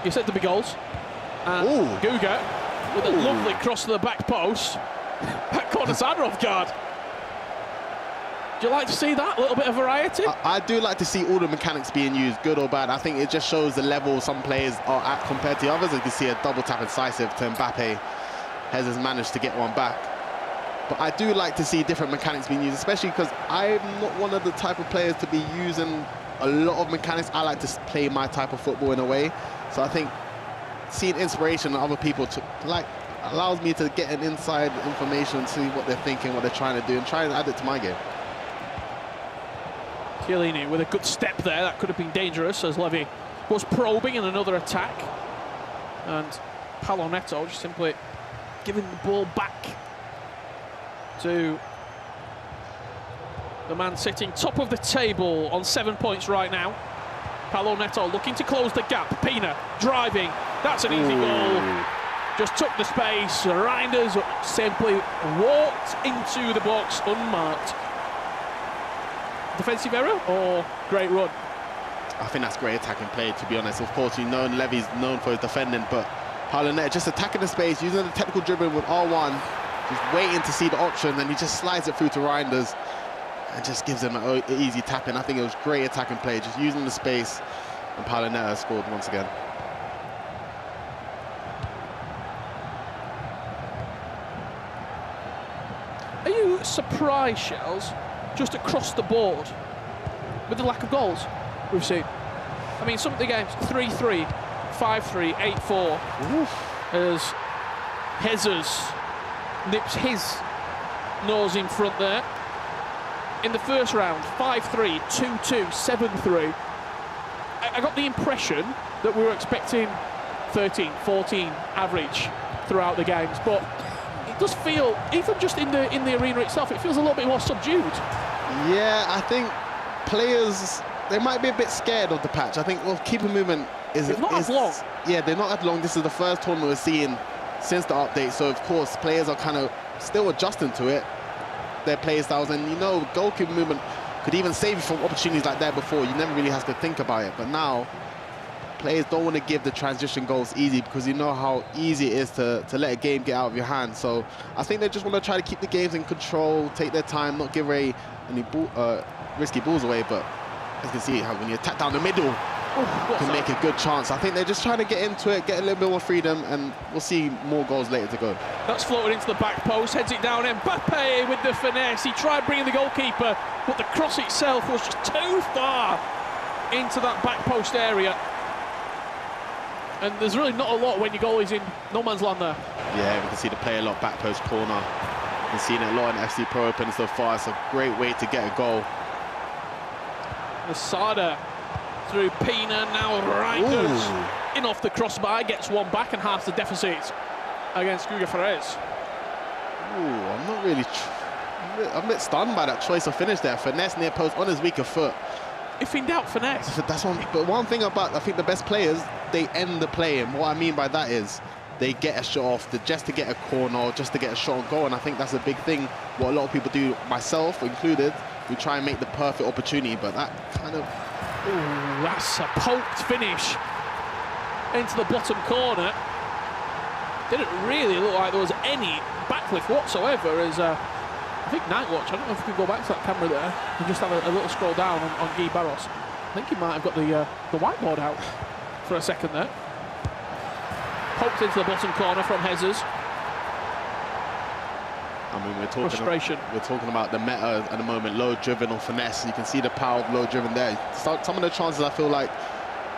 You said there'd be goals. And Guga with a lovely cross to the back post. That caught Nasada off guard. Do you like to see that? A little bit of variety? I do like to see all the mechanics being used, good or bad. I think it just shows the level some players are at compared to others. You can see a double tap incisive to Mbappe. Hezers managed to get one back. But I do like to see different mechanics being used, especially because I'm not one of the type of players to be using a lot of mechanics. I like to play my type of football in a way. So I think seeing inspiration in other people allows me to get an inside information, see what they're thinking, what they're trying to do, and try and add it to my game. Chiellini with a good step there. That could have been dangerous as Levy was probing in another attack. And Paulo Neto just simply giving the ball back to the man sitting top of the table on 7 points right now. Paulo Neto looking to close the gap. Pina driving. That's an easy goal. Just took the space. Reinders simply walked into the box unmarked. Defensive error or great run? I think that's great attacking play, to be honest. Of course, you know Levy's known for his defending, but Paulo Neto just attacking the space, using the technical dribbling with R1, just waiting to see the option, and he just slides it through to Reinders and just gives him an easy tap in. I think it was great attacking play, just using the space, and Paulo Neto scored once again. Are you surprised, Shells, just across the board with the lack of goals we've seen? I mean, some of the games 3-3, 5-3, 8-4 as Hezers nips his nose in front there. In the first round, 5-3, 2-2, 7-3. I got the impression that we were expecting 13, 14 average throughout the games, but it does feel, even just in the arena itself, it feels a little bit more subdued. Yeah, I think players, they might be a bit scared of the patch. I think, well, keeper movement is not as long. Yeah, they're not as long. This is the first tournament we're seeing since the update, so of course players are kind of still adjusting to it, their play styles, and you know, goalkeeper movement could even save you from opportunities like that before. You never really have to think about it, but now players don't want to give the transition goals easy because you know how easy it is to let a game get out of your hands. So I think they just want to try to keep the games in control, take their time, not give away any risky balls away. But as you can see, how when you attack down the middle, you can make a good chance. I think they're just trying to get into it, get a little bit more freedom, and we'll see more goals later to go. That's floated into the back post, heads it down. Mbappe with the finesse. He tried bringing the goalkeeper, but the cross itself was just too far into that back post area. And there's really not a lot when your goal is in no man's land there. Yeah, we can see the play a lot, back post corner. We've seen it a lot in FC Pro Open so far. It's a great way to get a goal. Nasada through Pina, now Reinders in off the crossbar, gets one back and halves the deficit against Guga Ferrez. I'm not really... I'm a bit stunned by that choice of finish there. Finesse near post on his weaker foot. If in doubt, finesse. That's one. But one thing about, I think the best players, they end the play, and what I mean by that is they get a shot off just to get a corner, or just to get a shot on goal, and I think that's a big thing. What a lot of people do, myself included, we try and make the perfect opportunity, but that kind of... Ooh, that's a poked finish into the bottom corner. Didn't really look like there was any backlift whatsoever as I think Nightwatch, I don't know if we can go back to that camera there and just have a little scroll down on Guy Barros. I think he might have got the whiteboard out for a second there. Poked into the bottom corner from Hezers. I mean, Frustration. We're talking about the meta at the moment, low driven or finesse. You can see the power of low driven there. Some of the chances I feel like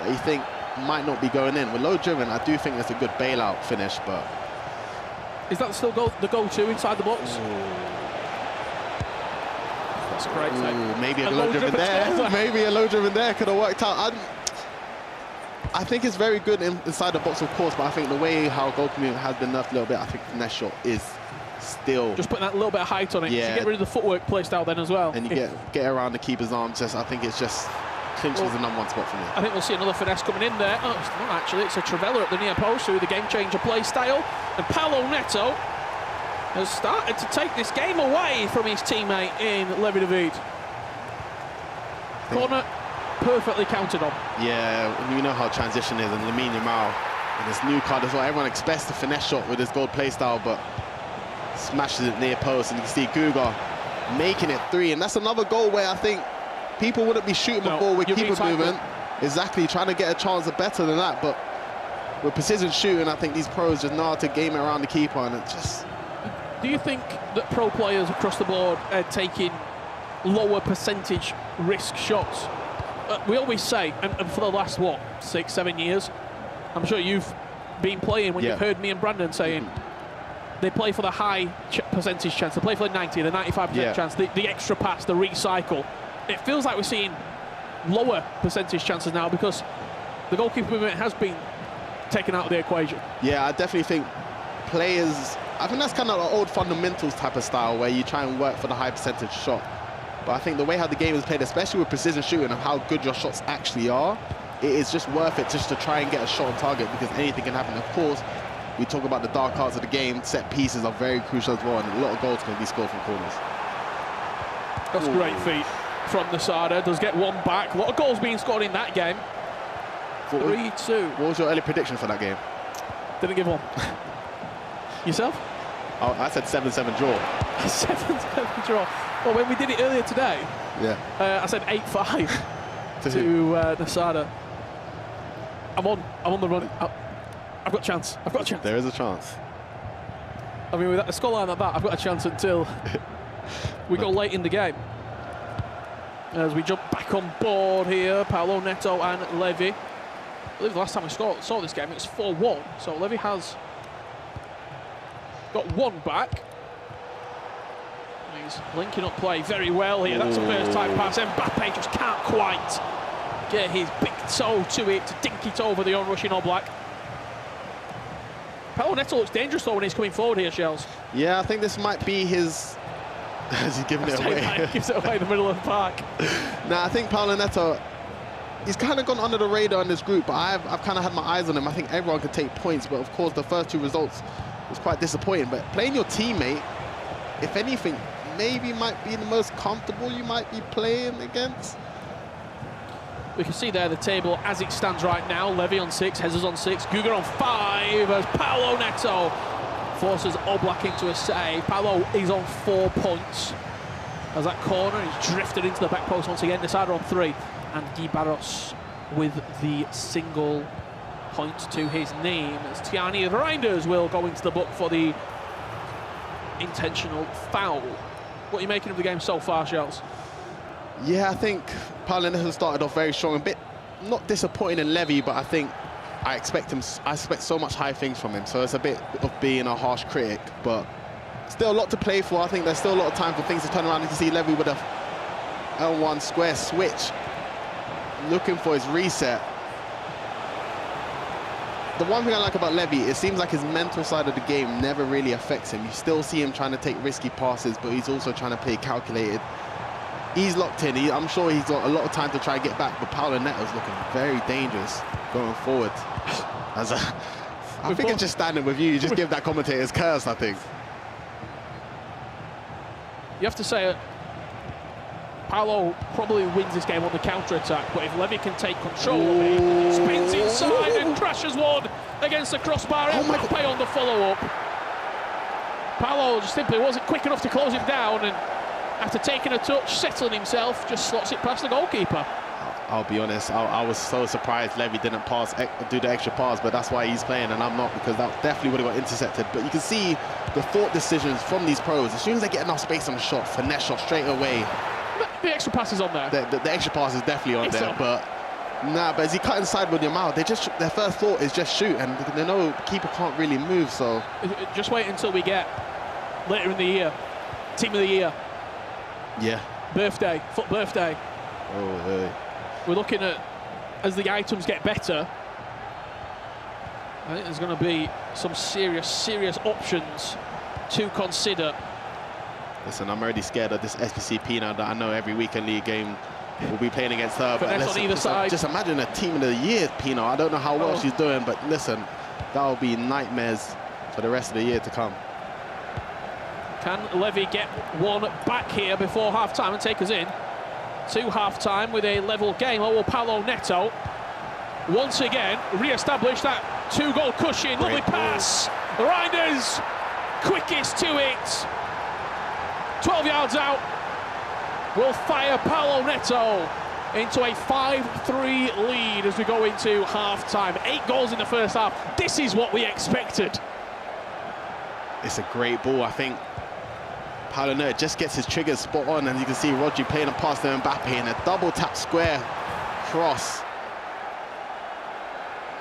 that you think might not be going in. With low driven, I do think it's a good bailout finish, but... Is that still the go-to inside the box? That's a great thing. Maybe a low driven there. Maybe a low driven there could have worked out. I think it's very good inside the box, of course, but I think the way how goalkeeping has been nerfed a little bit, I think finesse shot is still... Just putting that little bit of height on it. Yeah. You get rid of the footwork Playstyle then as well. And you get around the keeper's arm. I think it's just clinches the number 1 spot for me. I think we'll see another finesse coming in there. Oh, it's not actually. It's a Trivela at the near post through the game changer play style. And Paulo Neto has started to take this game away from his teammate in Levi David. Corner perfectly counted on. Yeah, we know how transition is, and Lamine Yamal and this new card as well. Everyone expects the finesse shot with his gold play style, but smashes it near post, and you can see Guga making it 3, and that's another goal where I think people wouldn't be shooting before with keeper movement. Exactly, trying to get a chance of better than that, but with precision shooting, I think these pros just know how to game it around the keeper, and it just... Do you think that pro players across the board are taking lower percentage risk shots? We always say, and for the last, what, 6-7 years, I'm sure you've been playing when you've heard me and Brandon saying, they play for the high percentage chance, they play for the 90, the 95% chance, the extra pass, the recycle. It feels like we're seeing lower percentage chances now because the goalkeeper movement has been taken out of the equation. Yeah, I definitely think players, I think that's kind of an old fundamentals type of style where you try and work for the high percentage shot. But I think the way how the game is played, especially with precision shooting and how good your shots actually are, it is just worth it just to try and get a shot on target because anything can happen. Of course, we talk about the dark arts of the game, set pieces are very crucial as well, and a lot of goals can be scored from corners. That's great feat from Nasada, does get one back. A lot of goals being scored in that game. 3-2. What was your early prediction for that game? Didn't give one. Yourself? Oh, I said 7-7 draw. 7-7 draw. Well, when we did it earlier today, I said 8-5 to Nasada. I'm on the run. I've got a chance. I've got a chance. There is a chance. I mean, with a scoreline like that, I've got a chance until we go late in the game. As we jump back on board here, Paulo Neto and Levy. I believe the last time we saw this game, it was 4-1. So Levy has got one back. He's linking up play very well here. That's the first time pass. Mbappe just can't quite get his big toe to it to dink it over the onrushing Oblak. Paulo Neto looks dangerous though when he's coming forward here, Shells. Yeah, I think this might be his... As he's giving it away. Gives it away in the middle of the park. Nah, I think Paulo Neto, he's kind of gone under the radar in this group, but I've kind of had my eyes on him. I think everyone could take points, but of course the first 2 results was quite disappointing. But playing your teammate, if anything, maybe might be the most comfortable you might be playing against. We can see there the table as it stands right now. Levy on 6, Hezers on 6, Guga on 5 as Paulo Neto forces Oblak into a save. Paulo is on 4 points as that corner is drifted into the back post once again. Nasada on 3 and Guy Barros with the single point to his name as Tiani Reinders will go into the book for the intentional foul. What are you making of the game so far, Shells? Yeah, I think Paulo Neto started off very strong, a bit not disappointing in Levy, but I think I expect so much high things from him, so it's a bit of being a harsh critic, but still a lot to play for. I think there's still a lot of time for things to turn around. You can see Levy with a L1 square switch, looking for his reset. The one thing I like about Levy, it seems like his mental side of the game never really affects him. You still see him trying to take risky passes, but he's also trying to play calculated. He's locked in. I'm sure he's got a lot of time to try and get back, but Paulo Neto's looking very dangerous going forward. I think it's just standing with you. You just give that commentator's curse, I think. You have to say Paulo probably wins this game on the counter-attack, but if Levy can take control of it, spins inside and crashes one against the crossbar. Mbappe on the follow-up. Paulo just simply wasn't quick enough to close him down, and after taking a touch, settling himself, just slots it past the goalkeeper. I'll be honest, I was so surprised Levy didn't do the extra pass, but that's why he's playing and I'm not, because that definitely would have got intercepted. But you can see the thought decisions from these pros. As soon as they get enough space on the shot, finesse shot straight away. The extra pass is on there. The extra pass is definitely on there, but as he cut inside with Yamal, their first thought is just shoot, and they know the keeper can't really move, so... Just wait until we get later in the year, team of the year. Yeah. Birthday, foot birthday. Oh, hey. We're looking at, as the items get better, I think there's going to be some serious options to consider. Listen, I'm already scared of this SPCP now that I know every weekend league game will be playing against her. But Finesse on either side. Just imagine a team of the year, Pino. I don't know how well she's doing, but listen, that will be nightmares for the rest of the year to come. Can Levy get one back here before half-time and take us in to half-time with a level game? Oh, well, Paulo Neto once again re-established that two-goal cushion. Lovely pass. Reinders quickest to it. 12 yards out. Will fire Paulo Neto into a 5-3 lead as we go into half-time. 8 goals in the first half. This is what we expected. It's a great ball. I think Paulo Neto just gets his triggers spot on, and you can see Rodri playing a pass to Mbappe and a double tap square cross.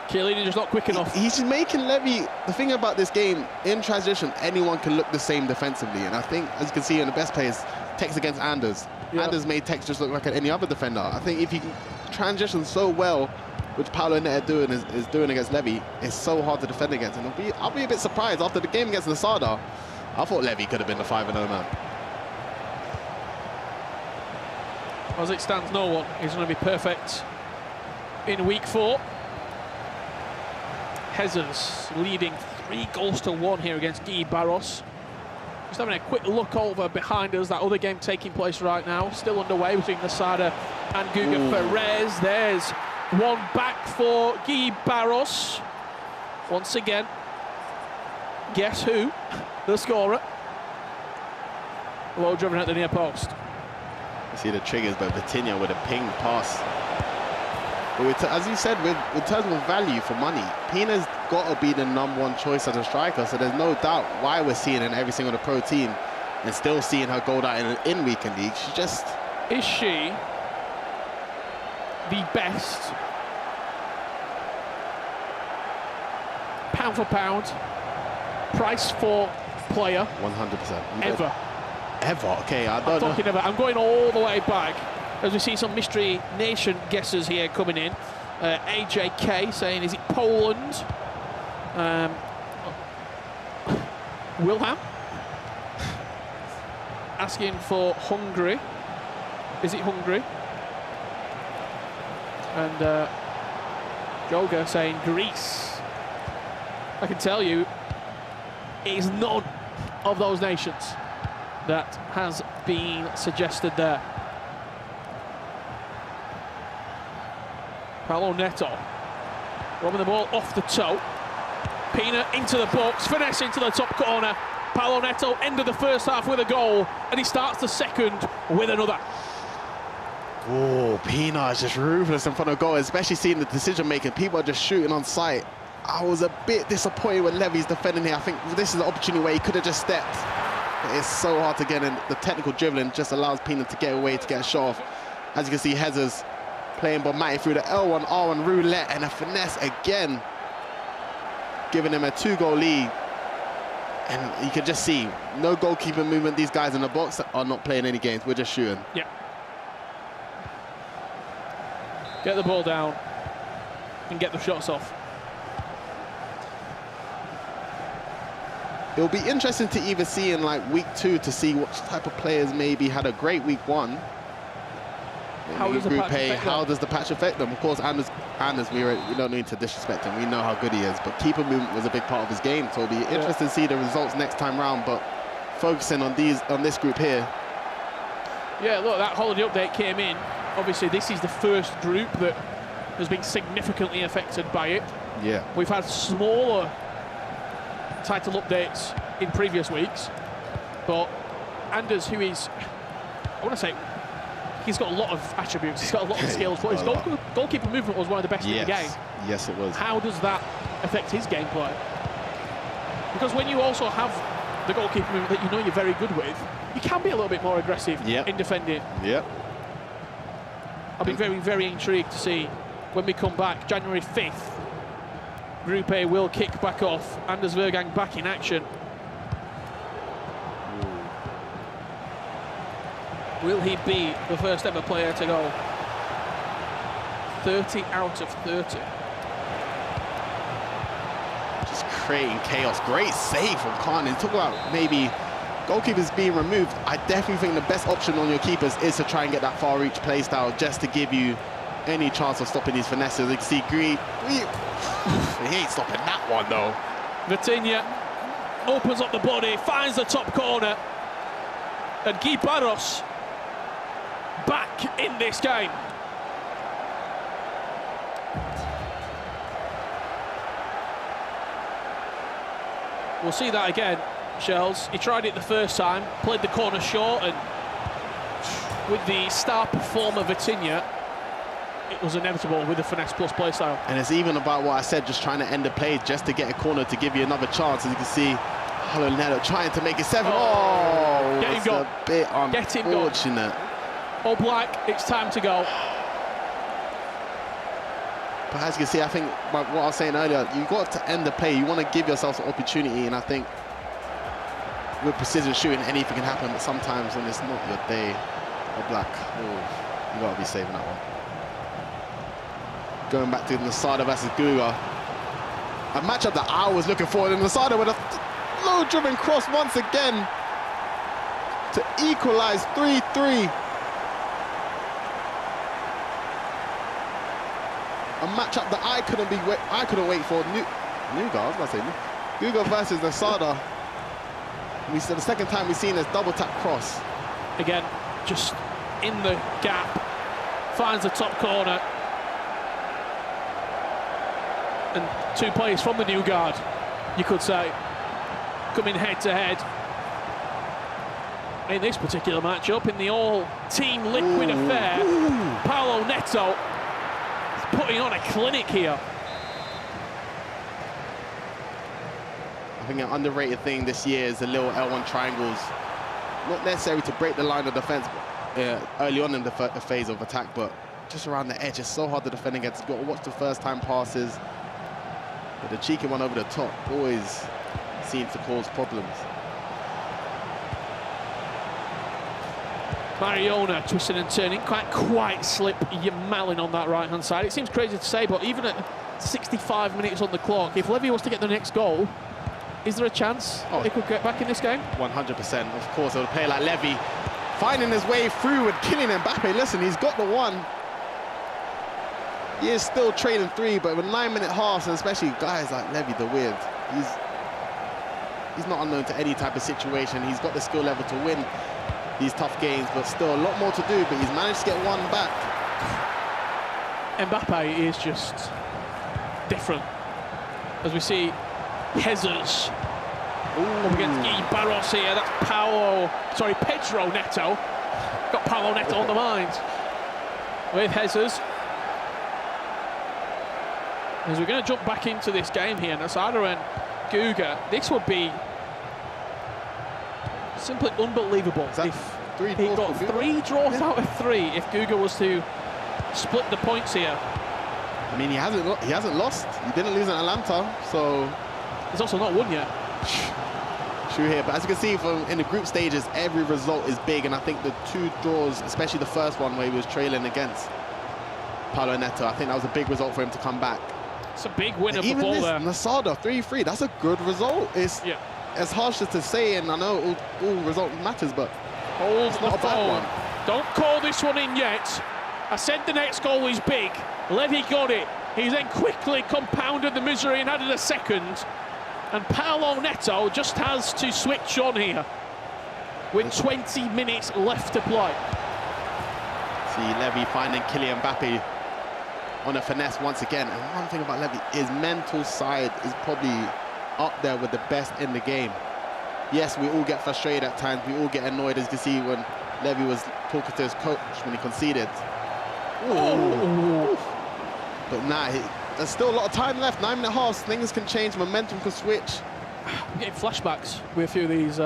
Chiellini just not quick enough. He's just making Levy. The thing about this game, in transition, anyone can look the same defensively, and I think, as you can see in the best players, Tex against Anders. Yeah. Anders made Tex just look like any other defender. I think if you can transition so well, which Paulo Neto is doing against Levy, it's so hard to defend against. And I'll be a bit surprised after the game against Lasada. I thought Levy could have been the 5-0 man. As it stands, no one is going to be perfect in week 4. Hezers leading 3-1 here against Guy Barros. Just having a quick look over behind us, that other game taking place right now, still underway between Lasada and Guga Perez. There's one back for Guy Barros. Once again, guess who? The scorer. Low driven at the near post. You see the triggers, but Vitinha with a ping pass. But as you said, in terms of value for money, Pina's got to be the #1 choice as a striker, so there's no doubt why we're seeing in every single pro team and still seeing her gold out in weekend league. She just... Is she the best pound for pound price for player 100% ever? Okay, I don't know. I'm going all the way back as we see some Mystery Nation guesses here coming in. AJK saying, is it Poland? Wilhelm asking for Hungary. Is it Hungary? And Joga saying Greece. I can tell you, it is none of those nations that has been suggested there. Paulo Neto robbing the ball off the toe. Pina into the box, finesse into the top corner. Paulo Neto ended the first half with a goal, and he starts the second with another. Oh, Pina is just ruthless in front of goal, especially seeing the decision making. People are just shooting on sight. I was a bit disappointed when Levy's defending here. I think this is an opportunity where he could have just stepped. But it's so hard to get in. The technical dribbling just allows Pina to get away, to get a shot off. As you can see, Hezers playing Bomati through the L1, R1 roulette, and a finesse again, giving him a 2-goal lead. And you can just see, no goalkeeper movement. These guys in the box are not playing any games. We're just shooting. Yeah. Get the ball down and get the shots off. It'll be interesting to either see in like week 2 to see what type of players maybe had a great week 1. How does the patch affect them? How does the patch affect them? Of course, Anders, we don't need to disrespect him. We know how good he is, but keeper movement was a big part of his game. So it'll be interesting to see the results next time round. But focusing on this group here. Yeah, look, that holiday update came in. Obviously, this is the first group that has been significantly affected by it. Yeah. We've had smaller title updates in previous weeks, but Anders, who is, I want to say, he's got a lot of attributes, he's got a lot of skills, but his goalkeeper movement was one of the best in the game. Yes, it was. How does that affect his gameplay? Because when you also have the goalkeeper movement that you know you're very good with, you can be a little bit more aggressive in defending. Yep. I'll be very, very intrigued to see when we come back, January 5th. Group A will kick back off. Anders Vergang back in action. Will he be the first ever player to go 30 out of 30? Just creating chaos. Great save from Khan. Talk about maybe goalkeeper's being removed, I definitely think the best option on your keepers is to try and get that far reach play style just to give you any chance of stopping these finesses. You can see Green, he ain't stopping that one though. Vitinha opens up the body, finds the top corner, and Guy Barros back in this game. We'll see that again, Shells. He tried it the first time, played the corner short, and with the star performer Vitinha, it was inevitable with the finesse plus play style. And it's even about what I said, just trying to end the play, just to get a corner to give you another chance. As you can see, Paulo Neto trying to make it 7. Oh, get him gone. A bit unfortunate. All Black, it's time to go. But as you can see, I think what I was saying earlier, you've got to end the play. You want to give yourself an opportunity, and I think with precision shooting, anything can happen. But sometimes when it's not your day, All Black, you got to be saving that one. Going back to Nasada versus Guga. A matchup that I was looking for, and Nasada with a low-driven cross once again to equalize 3-3. A matchup that I couldn't wait for. Guga, I was about to say Guga versus Nasada. We said the second time we've seen this double tap cross. Again, just in the gap, finds the top corner. And two players from the new guard, you could say, coming head to head in this particular matchup in the all-team liquid affair. Paulo Neto is putting on a clinic here. I think an underrated thing this year is the little L1 triangles. Not necessary to break the line of defense early on in the phase of attack, but just around the edge. It's so hard to defend against. You've got to watch the first-time passes. But the cheeky one over the top always seems to cause problems. Mariona twisting and turning, quite slip Yamalin on that right-hand side. It seems crazy to say, but even at 65 minutes on the clock, if Levy was to get the next goal, is there a chance he could get back in this game? 100%. Of course, a player like Levy finding his way through with Kylian Mbappe. Listen, he's got the one. He is still trailing 3, but with 9-minute halves, and especially guys like Levy the Weird, he's not unknown to any type of situation. He's got the skill level to win these tough games, but still a lot more to do, but he's managed to get one back. Mbappe is just different. As we see Hezers up against Guy Barros here. That's Pedro Neto. Got Paulo Neto on the mind with Hezers. As we're going to jump back into this game here, Nasada and Guga, this would be simply unbelievable if he got 3 draws out of 3 if Guga was to split the points here. I mean, he hasn't lost. He didn't lose in Atlanta, so he's also not won yet. True here, but as you can see from in the group stages, every result is big, and I think the 2 draws, especially the first one where he was trailing against Paulo Neto, I think that was a big result for him to come back. It's a big win of the even ball this, there. Nasada 3-3, that's a good result. It's as harsh as to say, and I know all result matters, but hold it's not a bad one. Don't call this one in yet. I said the next goal was big. Levy got it. He then quickly compounded the misery and added a second. And Paulo Neto just has to switch on here with 20 minutes left to play. See Levy finding Kylian Mbappe on a finesse once again. And one thing about Levy, his mental side is probably up there with the best in the game. Yes, we all get frustrated at times. We all get annoyed, as you can see when Levy was talking to his coach when he conceded. Ooh. But there's still a lot of time left. 9-minute halves, things can change, momentum can switch. I'm getting flashbacks with a few of these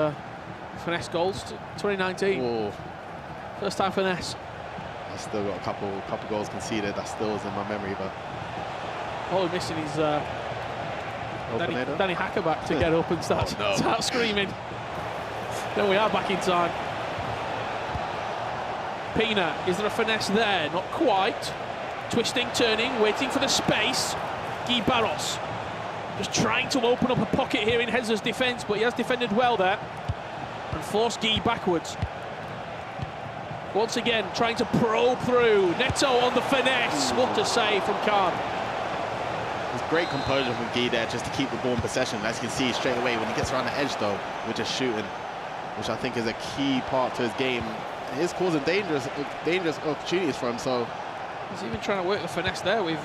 finesse goals. 2019. Ooh. First time finesse. I've still got a couple goals conceded. That still is in my memory, but all we're missing is Danny Hackerback to get up and start screaming. Then we are back in time. Pina, is there a finesse there? Not quite. Twisting, turning, waiting for the space. Guy Barros just trying to open up a pocket here in Hezers' defence, but he has defended well there. and force Guy backwards. Once again, trying to probe through. Neto on the finesse. What a save from Khan. There's great composure from Guy there just to keep the ball in possession. As you can see straight away, when he gets around the edge though, we're just shooting, which I think is a key part to his game. It is causing dangerous opportunities for him, so. He's even trying to work the finesse there with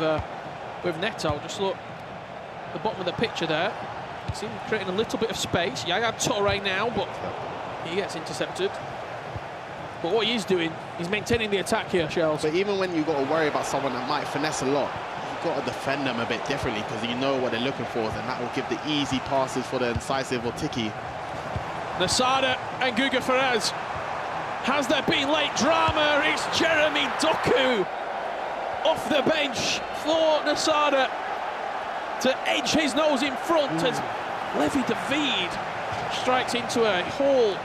Neto. Just look at the bottom of the picture there. He's even creating a little bit of space. Yaya Toure now, but he gets intercepted. But what he's doing, he's maintaining the attack here, Shells. But even when you've got to worry about someone that might finesse a lot, you've got to defend them a bit differently because you know what they're looking for, and that will give the easy passes for the incisive or tiki. Nasada and Guga Ferraz. Has there been late drama? It's Jeremy Doku off the bench for Nasada to edge his nose in front as Levi David strikes into a whole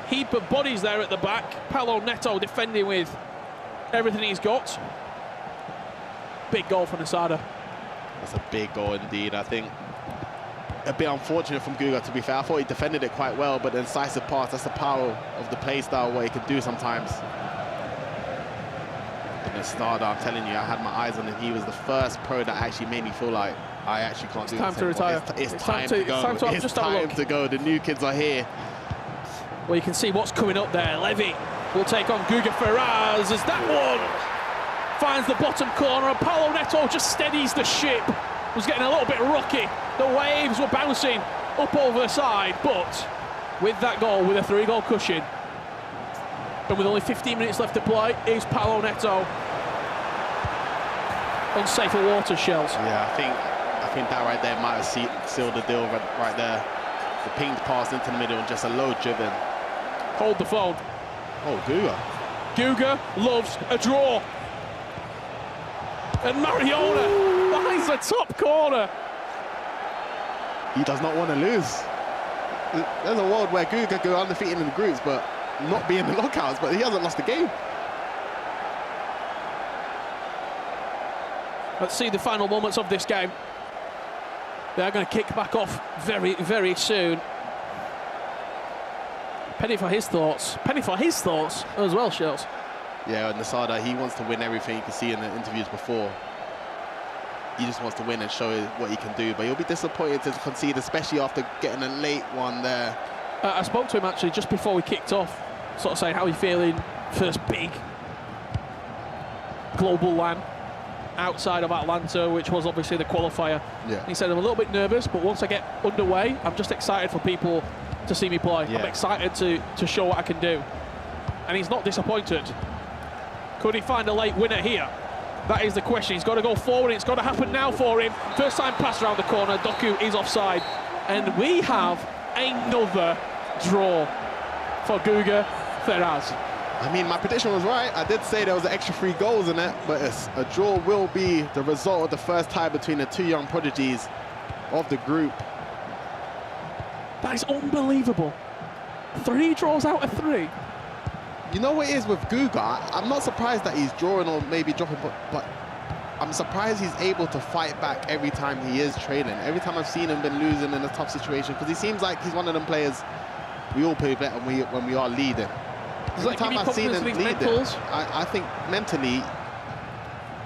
heap of bodies there at the back. Paulo Neto defending with everything he's got. Big goal for Nasada. That's a big goal indeed. I think a bit unfortunate from Guga, to be fair. I thought he defended it quite well, but the incisive pass, that's the power of the play style, what he can do sometimes. And Nasada, I'm telling you, I had my eyes on him. He was the first pro that actually made me feel like I actually can't do this. Time to retire. It's time to go. It's time to go. The new kids are here. Well, you can see what's coming up there. Levy will take on Guga Ferraz as that one finds the bottom corner, and Paulo Neto just steadies the ship. Was getting a little bit rocky. The waves were bouncing up over the side, but with that goal, with a 3-goal cushion, and with only 15 minutes left to play, is Paulo Neto on safer waters, Shells. Yeah, I think that right there might have sealed the deal right there. The pinged pass into the middle and just a low driven. Hold the phone. Oh, Guga. Guga loves a draw. And Mariona finds the top corner. He does not want to lose. There's a world where Guga go undefeated in the groups, but not be in the knockouts, but he hasn't lost a game. Let's see the final moments of this game. They are going to kick back off very, very soon. Penny for his thoughts. Penny for his thoughts as well, Shells. Yeah, Nasada, he wants to win everything. You can see in the interviews before. He just wants to win and show what he can do, but he'll be disappointed to concede, especially after getting a late one there. I spoke to him actually just before we kicked off, sort of saying how he's feeling. First big global LAN outside of Atlanta, which was obviously the qualifier. Yeah. He said, I'm a little bit nervous, but once I get underway, I'm just excited for people to see me play. Yeah. I'm excited to show what I can do. And he's not disappointed. Could he find a late winner here? That is the question. He's got to go forward. It's got to happen now for him. First time pass around the corner. Doku is offside. And we have another draw for Guga Ferraz. I mean, my prediction was right. I did say there was an extra 3 goals in it, but a draw will be the result of the first tie between the 2 young prodigies of the group. That is unbelievable. 3 draws out of 3. You know what it is with Guga? I'm not surprised that he's drawing or maybe dropping, but I'm surprised he's able to fight back every time he is trailing. Every time I've seen him been losing in a tough situation, because he seems like he's one of them players we all play better when we are leading. Every time I've seen him lead it, I think mentally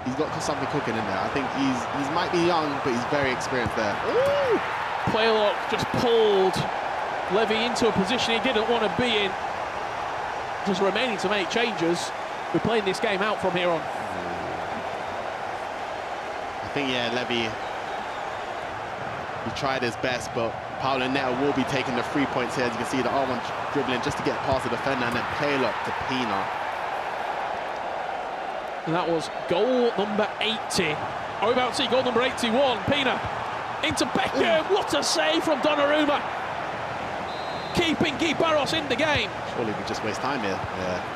he's got something cooking in there. I think he might be young, but he's very experienced there. Ooh! Playlock just pulled Levy into a position he didn't want to be in. Just remaining to make changes. We're playing this game out from here on. I think, yeah, Levy, he tried his best, but Paulo Neto will be taking the 3 points here. As you can see, the R1 dribbling just to get past the defender, and then Playlock to Pina. And that was goal number 80. Are we about to see goal number 81? Pina into Beckham. What a save from Donnarumma. Keeping Guy Barros in the game. Surely we just waste time here. Yeah.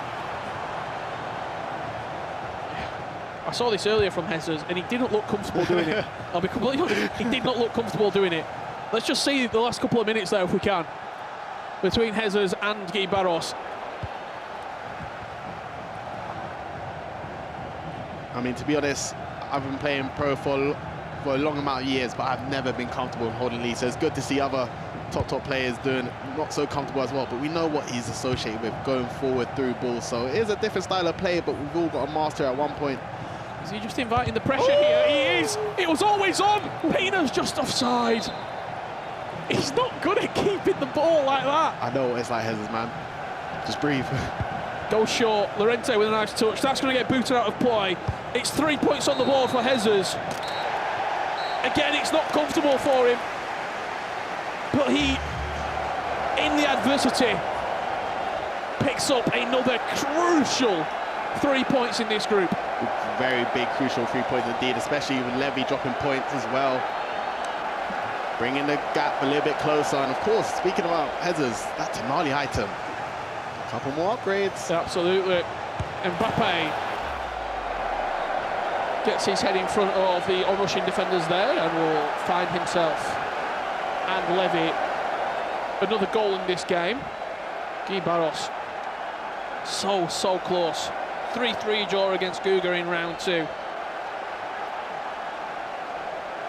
I saw this earlier from Hezers, and he didn't look comfortable doing it. I'll be completely honest, he did not look comfortable doing it. Let's just see the last couple of minutes there, if we can, between Hezers and Guy Barros. I mean, to be honest, I've been playing pro for a long amount of years, but I've never been comfortable in holding lead. So it's good to see other top players doing not so comfortable as well, but we know what he's associated with going forward through balls. So it is a different style of play, but we've all got to master at one point. Is he just inviting the pressure here? He is. It was always on. Pina's just offside. He's not good at keeping the ball like that. I know what it's like, Hezers, man. Just breathe. Goes short. Llorente with a nice touch. That's going to get booted out of play. It's 3 points on the board for Hezers. Again, it's not comfortable for him. But he, in the adversity, picks up another crucial 3 points in this group. Very big, crucial 3 points indeed, especially with Levy dropping points as well. Bringing the gap a little bit closer. And of course, speaking about Hezers, that Tamale item. A couple more upgrades. Absolutely. Mbappe gets his head in front of the onrushing defenders there and will find himself and Levy another goal in this game. Guy Barros. So close. 3-3 draw against Guga in round 2.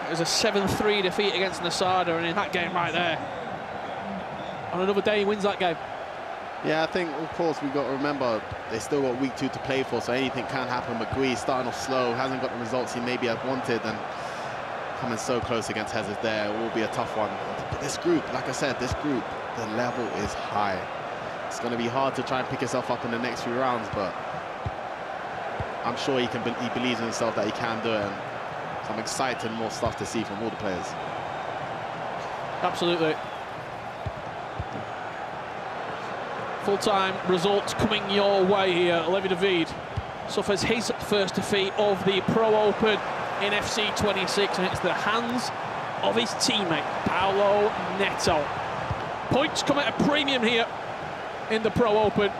It was a 7-3 defeat against Nasada, and in that game right there, on another day he wins that game. Yeah, I think, of course, we've got to remember they still got week 2 to play for, so anything can happen. But Gui starting off slow, hasn't got the results he maybe had wanted, and coming so close against Hezers there, it will be a tough one. But this group, like I said, this group, the level is high. It's going to be hard to try and pick yourself up in the next few rounds, but I'm sure he believes in himself that he can do it. And so I'm excited, more stuff to see from all the players. Absolutely. Full-time results coming your way here. Levy David suffers his first defeat of the Pro Open in FC 26, and it's the hands of his teammate, Paolo Neto. Points come at a premium here in the Pro Open.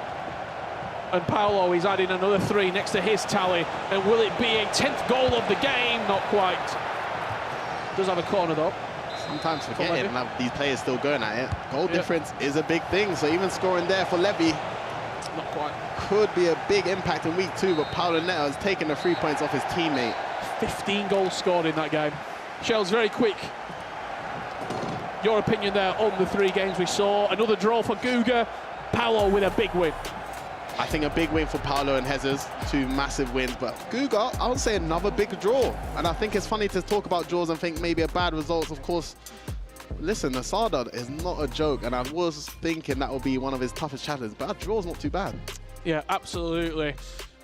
And Paolo is adding another 3 next to his tally. And will it be a 10th goal of the game? Not quite. Does have a corner though. Sometimes forget it and have these players still going at it. Goal difference is a big thing, so even scoring there for Levy not quite could be a big impact in week 2, but Paolo Neto has taken the 3 points off his teammate. 15 goals scored in that game. Shell's very quick. Your opinion there on the 3 games we saw. Another draw for Guga. Paolo with a big win. I think a big win for Paolo and Hezers, 2 massive wins, but Guga, I would say another big draw. And I think it's funny to talk about draws and think maybe a bad result. Of course, listen, Nasada is not a joke, and I was thinking that would be one of his toughest challenges, but that draw's not too bad. Yeah, absolutely.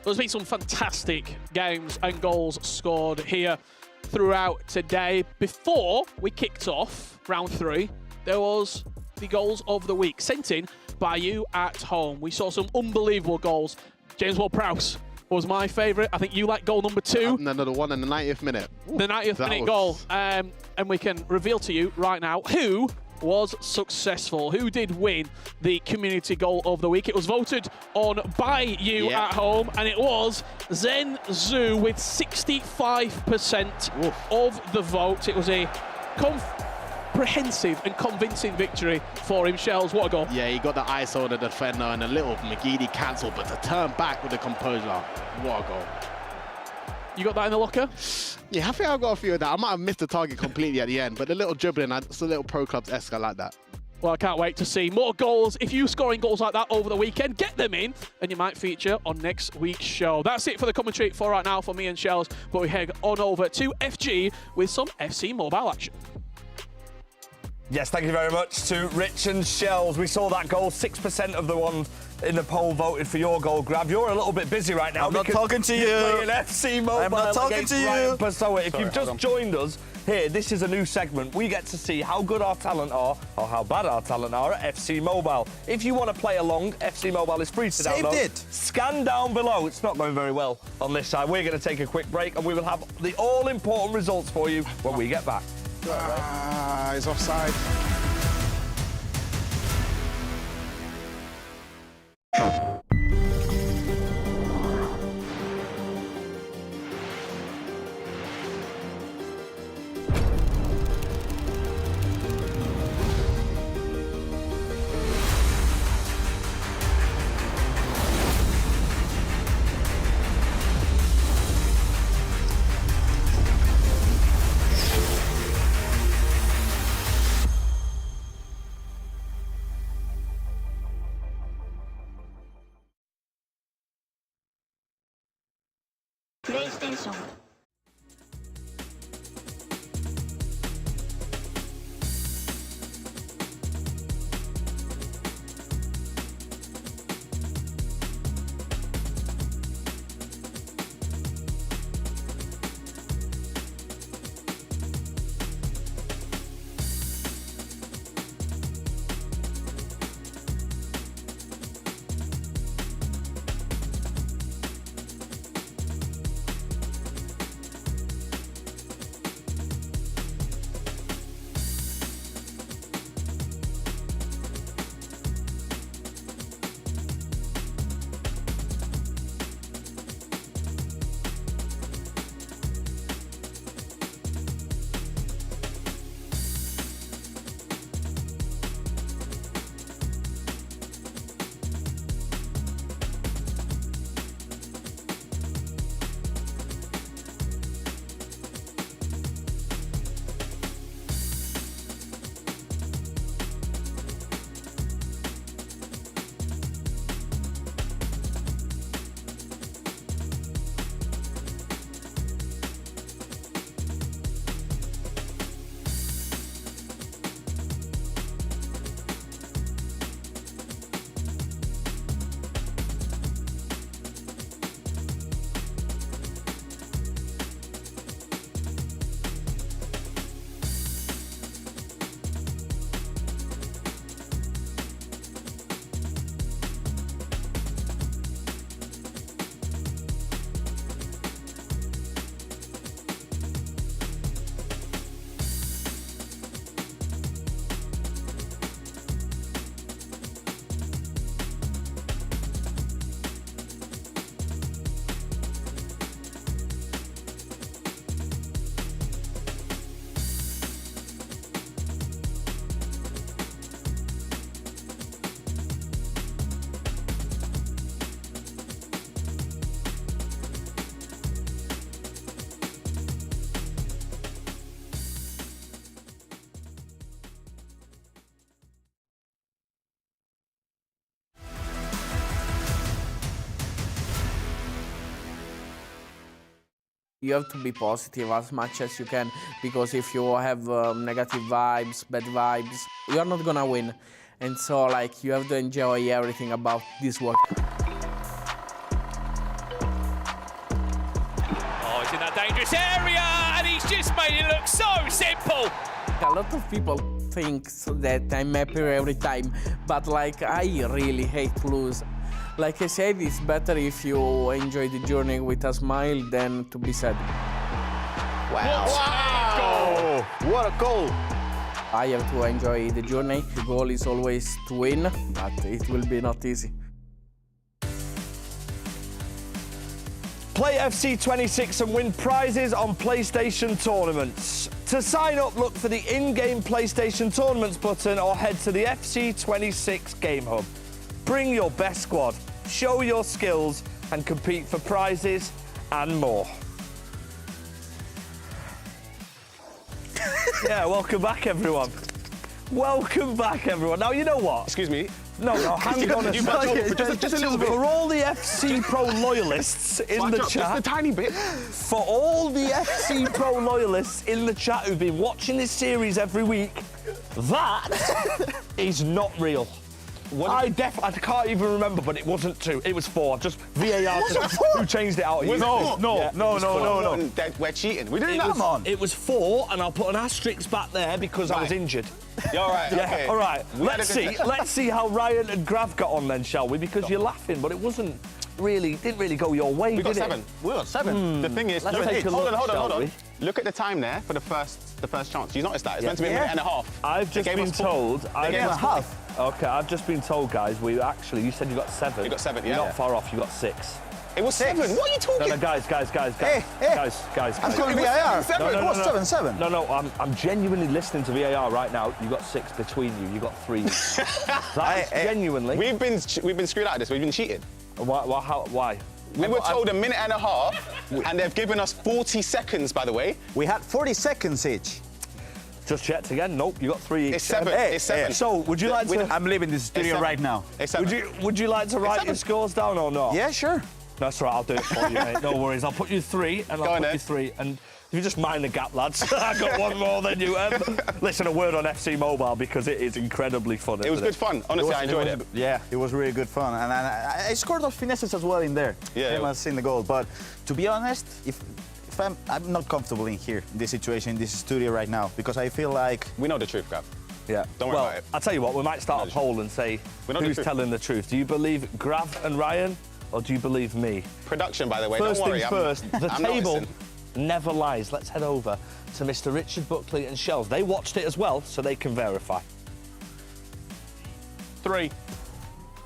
There's been some fantastic games and goals scored here throughout today. Before we kicked off round 3, there was the goals of the week sent in by you at home. We saw some unbelievable goals. James Ward-Prowse was my favourite. I think you like goal number 2. And another one in the 90th minute. The 90th minute goal. And we can reveal to you right now who was successful, who did win the community goal of the week. It was voted on by you at home, and it was Zen Zhu with 65% of the vote. It was a comprehensive and convincing victory for him. Shells, what a goal. Yeah, he got the ISO on the defender and a little McGeady cancelled, but to turn back with the composure, what a goal. You got that in the locker? Yeah, I think I've got a few of that. I might have missed the target completely at the end, but the little dribbling, it's a little Pro Clubs-esque, I like that. Well, I can't wait to see more goals. If you're scoring goals like that over the weekend, get them in, and you might feature on next week's show. That's it for the commentary for right now for me and Shells, but we head on over to FG with some FC Mobile action. Yes, thank you very much to Rich and Shells. We saw that goal. 6% of the ones in the poll voted for your goal, Grab. You're a little bit busy right now. I'm not talking to you. Playing FC Mobile. I'm not talking to you. Ryan Pessoa. If you've just joined us here, this is a new segment. We get to see how good our talent are or how bad our talent are at FC Mobile. If you want to play along, FC Mobile is free to download. Saved it. Scan down below. It's not going very well on this side. We're going to take a quick break and we will have the all-important results for you when we get back. He's offside. PlayStation. You have to be positive as much as you can, because if you have negative vibes, bad vibes, you are not gonna win. And so, like, you have to enjoy everything about this work. Oh, he's in that dangerous area, and he's just made it look so simple. A lot of people think that I'm happy every time, but like, I really hate to lose. Like I said, it's better if you enjoy the journey with a smile than to be sad. Wow! Wow! What a goal! I have to enjoy the journey. The goal is always to win, but it will be not easy. Play FC 26 and win prizes on PlayStation tournaments. To sign up, look for the in-game PlayStation tournaments button or head to the FC 26 Game Hub. Bring your best squad, show your skills, and compete for prizes and more. Yeah, welcome back, everyone. Welcome back, everyone. Now, you know what? Excuse me. No, hang on a second. Just a little bit. For all the FC Pro loyalists in the chat. Just a tiny bit. For all the FC Pro loyalists in the chat who've been watching this series every week, that is not real. I can't even remember, but it wasn't 2. It was 4. Just VAR who changed it out. No. We're cheating. We're doing that, man. It was 4, and I'll put an asterisk back there because I was injured. You're all right. Yeah, okay. all right. Let's see how Ryan and Grav got on then, shall we? Because you're laughing, but it didn't really go your way, We got did 7. it? We got 7. The thing is, Let's take a look, hold shall on. we? Look at the time there for the first chance. You noticed that? It's meant to be a minute and a half. I've just been told. half. Okay, I've just been told, guys. You said you got 7. You got 7, You're yeah. not far off. You got 6. It was 7. What are you talking? No, guys. Hey. Guys. I'm calling VAR. It was 7. No, I'm genuinely listening to VAR right now. You got 6 between you. You got 3. That's genuinely. We've been screwed out of this. We've been cheated. Why? We were told a minute and a half, and they've given us 40 seconds, by the way. We had 40 seconds each. Just checked again. Nope, you got 3 each. It's 7. It's 7. So, would you like to? I'm leaving this studio right now. It's 7. Would you like to write your scores down or not? Yeah, sure. That's right, I'll do it for you, mate. No worries. I'll put you 3, and I'll put you 3. And if you just mind the gap, lads. I got one more than you. Listen, a word on FC Mobile, because it is incredibly fun. It was good fun. Honestly, I enjoyed it. Yeah, it was really good fun. And I scored those finesses as well in there. Yeah. I must in the goal. But to be honest, if I'm not comfortable in here, in this situation, in this studio right now, because I feel like... We know the truth, Gav. Yeah. Don't worry about it. I'll tell you what, we might start a poll and say who's telling the truth. Do you believe Grav and Ryan, or do you believe me? Production, by the way. First Don't worry. things first, the I'm table noticing. never lies. Let's head over to Mr. Richard Buckley and Shells. They watched it as well, so they can verify. 3.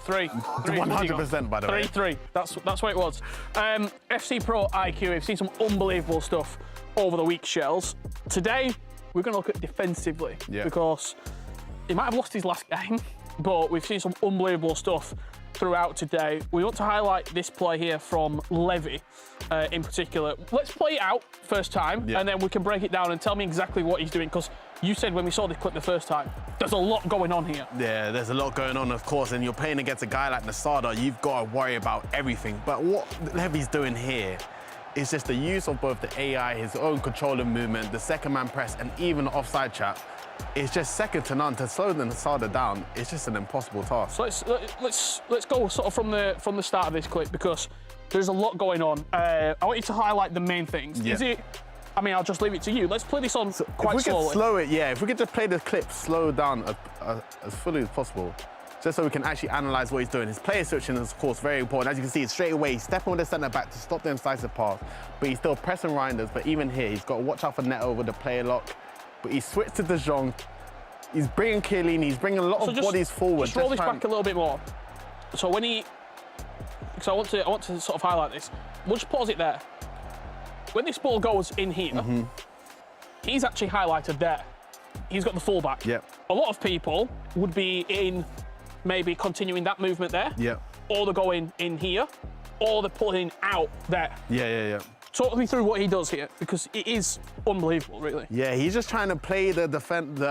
100%, by the way. 3. That's what it was. FC Pro IQ, we've seen some unbelievable stuff over the week, Shells. Today, we're going to look at defensively, because he might have lost his last game, but we've seen some unbelievable stuff throughout today. We want to highlight this play here from Levy in particular. Let's play it out first time, and then we can break it down and tell me exactly what he's doing, because you said when we saw the clip the first time, there's a lot going on here. Yeah, there's a lot going on, of course, and you're playing against a guy like Nasada, you've got to worry about everything. But what Levy's doing here is just the use of both the AI, his own controlling movement, the second man press, and even the offside trap. It's just second to none. To slow the Nasada down, it's just an impossible task. So let's go sort of from the start of this clip, because there's a lot going on. I want you to highlight the main things. Yeah. Is it? I mean, I'll just leave it to you. Let's play this on quite if we slowly. could slow it, if we could just play the clip slow down as fully as possible, just so we can actually analyse what he's doing. His player switching is, of course, very important. As you can see, straight away, he's stepping with the centre back to stop the incisive pass, but he's still pressing Reinders. But even here, he's got to watch out for Neto with the player lock. But he switched to De Jong. He's bringing Chiellini. He's bringing a lot of bodies forward. Just roll this back a little bit more. So when he, because I want to sort of highlight this. We'll just pause it there. When this ball goes in here, he's actually highlighted there. He's got the fullback. Yep. A lot of people would be in maybe continuing that movement there. Yep. Or they're going in here, or they're pulling out there. Yeah. Talk me through what he does here, because it is unbelievable, really. Yeah, he's just trying to play the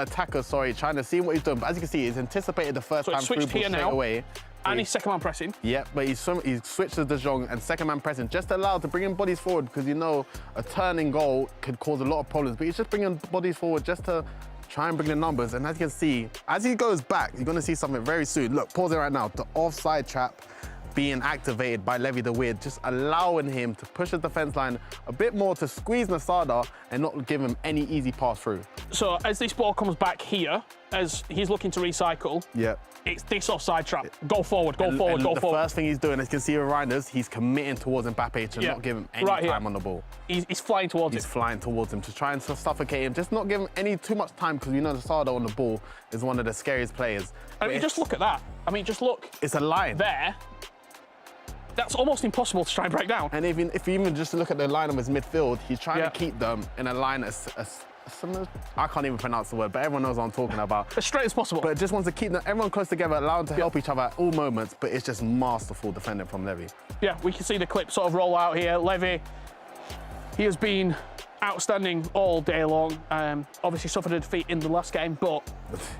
attacker, trying to see what he's doing. But as you can see, he's anticipated the first time through ball straight away. And he's second man pressing. Yeah, but he's switched to De Jong and second man pressing, just allowed to bring in bodies forward, because you know a turning goal could cause a lot of problems. But he's just bringing bodies forward just to try and bring the numbers. And as you can see, as he goes back, you're going to see something very soon. Look, pause it right now. The offside trap being activated by Levy the Weird, just allowing him to push the defence line a bit more to squeeze Nasada and not give him any easy pass through. So as this ball comes back here, as he's looking to recycle, it's this offside trap. Go forward, go forward. The first thing he's doing, as you can see with Reinders, he's committing towards Mbappe to not give him any time on the ball. He's flying towards him. He's flying towards him to try and suffocate him, just not give him too much time, because you know Nasada on the ball is one of the scariest players. I mean, just look at that. I mean, just look. It's a line. There. That's almost impossible to try and break down. And if you even just look at the line of his midfield, he's trying to keep them in a line as I can't even pronounce the word, but everyone knows what I'm talking about. As straight as possible. But just wants to keep everyone close together, allow them to help each other at all moments, but it's just masterful defending from Levy. Yeah, we can see the clip sort of roll out here. Levy, he has been outstanding all day long. Obviously suffered a defeat in the last game, but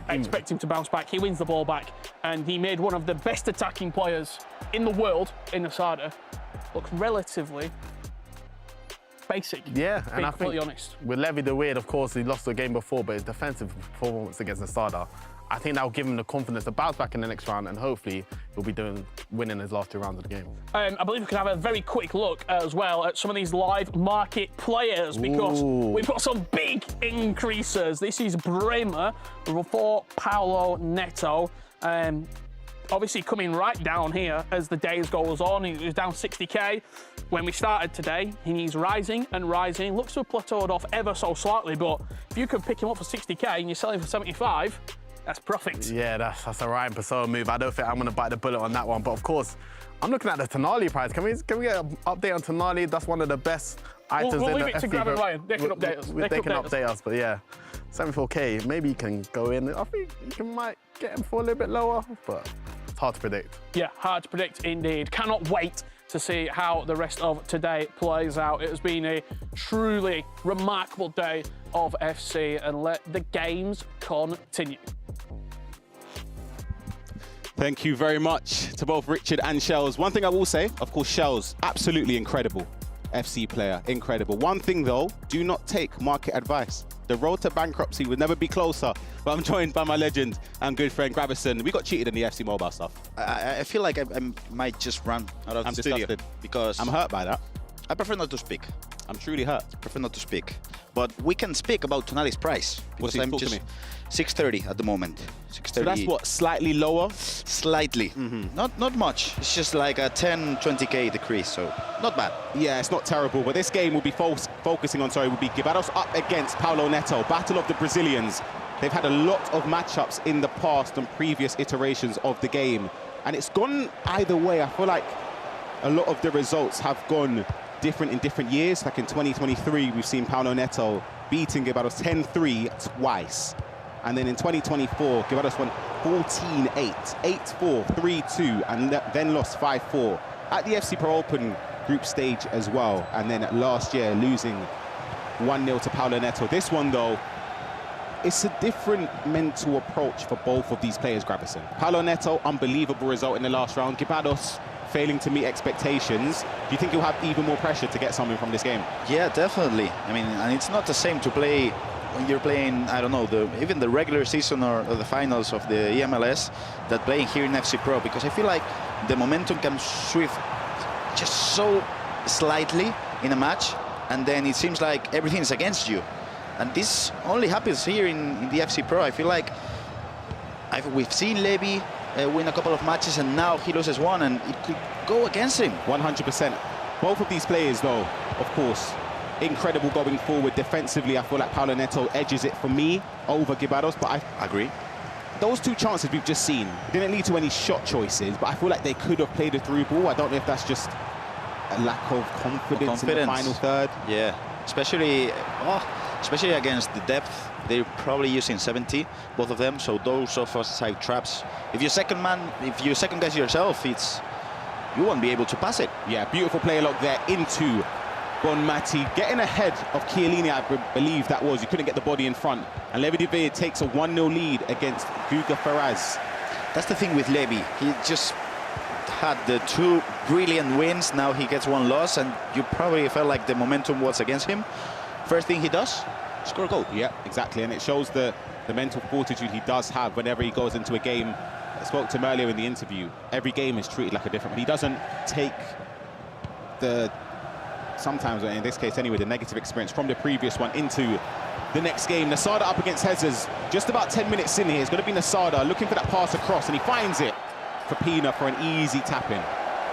I expect him to bounce back. He wins the ball back, and he made one of the best attacking players in the world in Nasada look relatively basic. Yeah, and I completely think honest. with Levy the Weird, of course, he lost the game before, but his defensive performance against Nasada, I think that'll give him the confidence to bounce back in the next round, and hopefully he'll be winning his last 2 rounds of the game. I believe we can have a very quick look as well at some of these live market players, because we've got some big increases. This is Bremer for Paulo Neto. Obviously coming right down here as the days goes on. He was down 60k when we started today. He's rising and rising. Looks to have plateaued off ever so slightly, but if you could pick him up for 60k and you're selling for 75, that's profit. Yeah, that's a Ryan Pessoa move. I don't think I'm going to bite the bullet on that one. But of course, I'm looking at the Tonali price. Can we get an update on Tonali? That's one of the best items we'll in leave the it to FC, Grab and Ryan. They can update us. They can update us, but yeah. 74k, maybe you can go in. I think you might get him for a little bit lower, but it's hard to predict. Yeah, hard to predict indeed. Cannot wait to see how the rest of today plays out. It has been a truly remarkable day of FC, and let the games continue. Thank you very much to both Richard and Shells. One thing I will say, of course, Shells, absolutely incredible FC player, incredible. One thing though, do not take market advice. The road to bankruptcy would never be closer. But I'm joined by my legend and good friend Gravison. We got cheated in the FC Mobile stuff. I feel like I might just run out of the studio disgusted. because I'm hurt by that. I prefer not to speak. I'm truly hurt. Prefer not to speak. But we can speak about Tonali's price. What's Because I'm talk to just me? 630 at the moment. 630. So that's what, slightly lower? Slightly. Not much. It's just like a 10, 20k decrease, so not bad. Yeah, it's not terrible, but this game will be focusing on, will be Guibados up against Paulo Neto, battle of the Brazilians. They've had a lot of matchups in the past and previous iterations of the game, and it's gone either way. I feel like a lot of the results have gone different in different years. Like in 2023, we've seen Paulo Neto beating Guibados 10-3 twice. And then in 2024, Guibados won 14-8, 8-4, 3-2, and then lost 5-4 at the FC Pro Open group stage as well. And then last year, losing 1-0 to Paulo Neto. This one, though, it's a different mental approach for both of these players, Gravison. Paulo Neto, unbelievable result in the last round. Guibados failing to meet expectations. Do you think you'll have even more pressure to get something from this game? Yeah, definitely. I mean, and it's not the same to play when you're playing, I don't know, even the regular season or the finals of the EMLS that playing here in FC Pro, because I feel like the momentum can shift just so slightly in a match, and then it seems like everything is against you. And this only happens here in the FC Pro. I feel like we've seen Levy win a couple of matches, and now he loses one, and it could go against him. 100%. Both of these players, though, of course, incredible going forward. Defensively, I feel like Paulo Neto edges it for me over Guibados, but I agree. Those two chances we've just seen didn't lead to any shot choices, but I feel like they could have played a through ball. I don't know if that's just a lack of confidence in the final third. Yeah, especially against the depth. They're probably using 70, both of them, so those offside traps. If you second guess yourself, you won't be able to pass it. Yeah, beautiful play lock there into Bonmati, getting ahead of Chiellini, I believe that was. You couldn't get the body in front. And Levy David takes a 1-0 lead against Guga Ferraz. That's the thing with Levy. He just had the two brilliant wins. Now he gets one loss, and you probably felt like the momentum was against him. First thing he does, score a goal. Yeah, exactly. And it shows the mental fortitude he does have whenever he goes into a game. I spoke to him earlier in the interview. Every game is treated like a different. He doesn't take sometimes, in this case anyway, the negative experience from the previous one into the next game. Nasada up against Hezers. Just about 10 minutes in here. It's going to be Nasada looking for that pass across, and he finds it for Pina for an easy tap-in.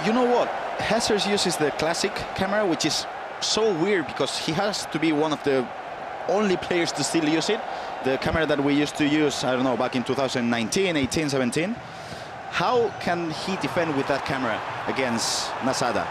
You know what? Hezers uses the classic camera, which is so weird because he has to be one of the only players to still use it. The camera that we used to use, I don't know, back in 2019, 18, 17. How can he defend with that camera against Nasada?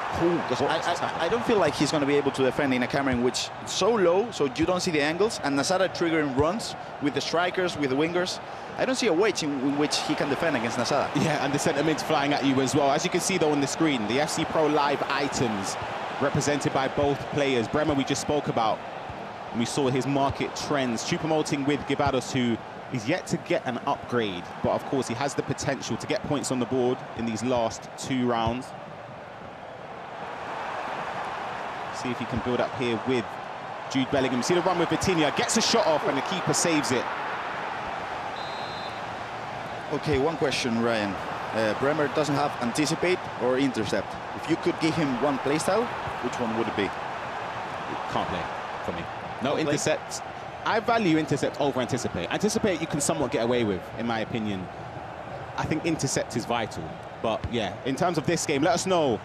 Because I don't feel like he's going to be able to defend in a camera in which it's so low, so you don't see the angles, and Nasada triggering runs with the strikers, with the wingers. I don't see a way in which he can defend against Nasada. Yeah, and the centre mid's flying at you as well. As you can see, though, on the screen, the FC Pro Live items represented by both players. Bremer, we just spoke about, and we saw his market trends. Choupo-Moting with Guibados, who is yet to get an upgrade, but of course he has the potential to get points on the board in these last two rounds. See if he can build up here with Jude Bellingham. See the run with Vitinha, gets a shot off and the keeper saves it. Okay, one question, Ryan. Bremer doesn't have anticipate or intercept. If you could give him one playstyle, which one would it be? Can't play for me. No intercept. I value intercept over anticipate. Anticipate you can somewhat get away with, in my opinion. I think intercept is vital. But yeah, in terms of this game, let us know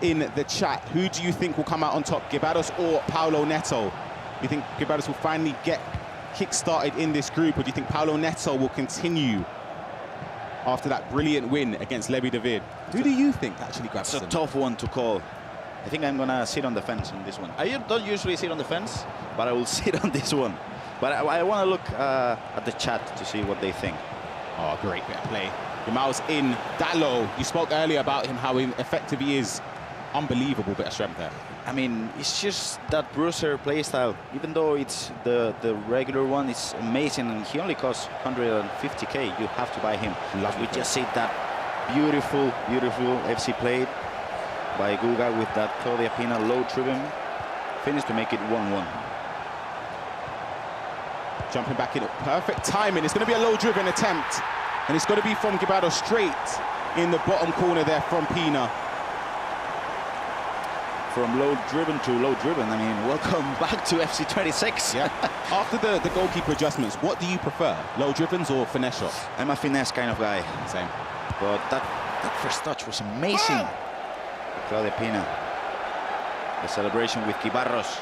in the chat, who do you think will come out on top, Guibados or Paulo Neto? Do you think Guibados will finally get kick-started in this group, or do you think Paulo Neto will continue after that brilliant win against Levy David? Who do you think actually grabs It's a tough one to call. I think I'm gonna sit on the fence on this one. I don't usually sit on the fence, but I will sit on this one. But I want to look at the chat to see what they think. Oh, great bit of play. Yamal's in that low. You spoke earlier about him, how effective he is. Unbelievable bit of strength there. I mean, it's just that bruiser play style. Even though it's the regular one, it's amazing, and he only costs 150k. You have to buy him. We just said that Beautiful, beautiful FC play by Guga with that Claudia Pina low-driven finish to make it 1-1. Jumping back in, perfect timing. It's going to be a low-driven attempt, and it's going to be from Guibarro straight in the bottom corner there from Pina. From low-driven to low-driven, I mean, welcome back to FC 26. Yeah. After the goalkeeper adjustments, what do you prefer, low-drivens or finesse shots? I'm a finesse kind of guy. Same. But that first touch was amazing. Claudia Pina. The celebration with Guibarros.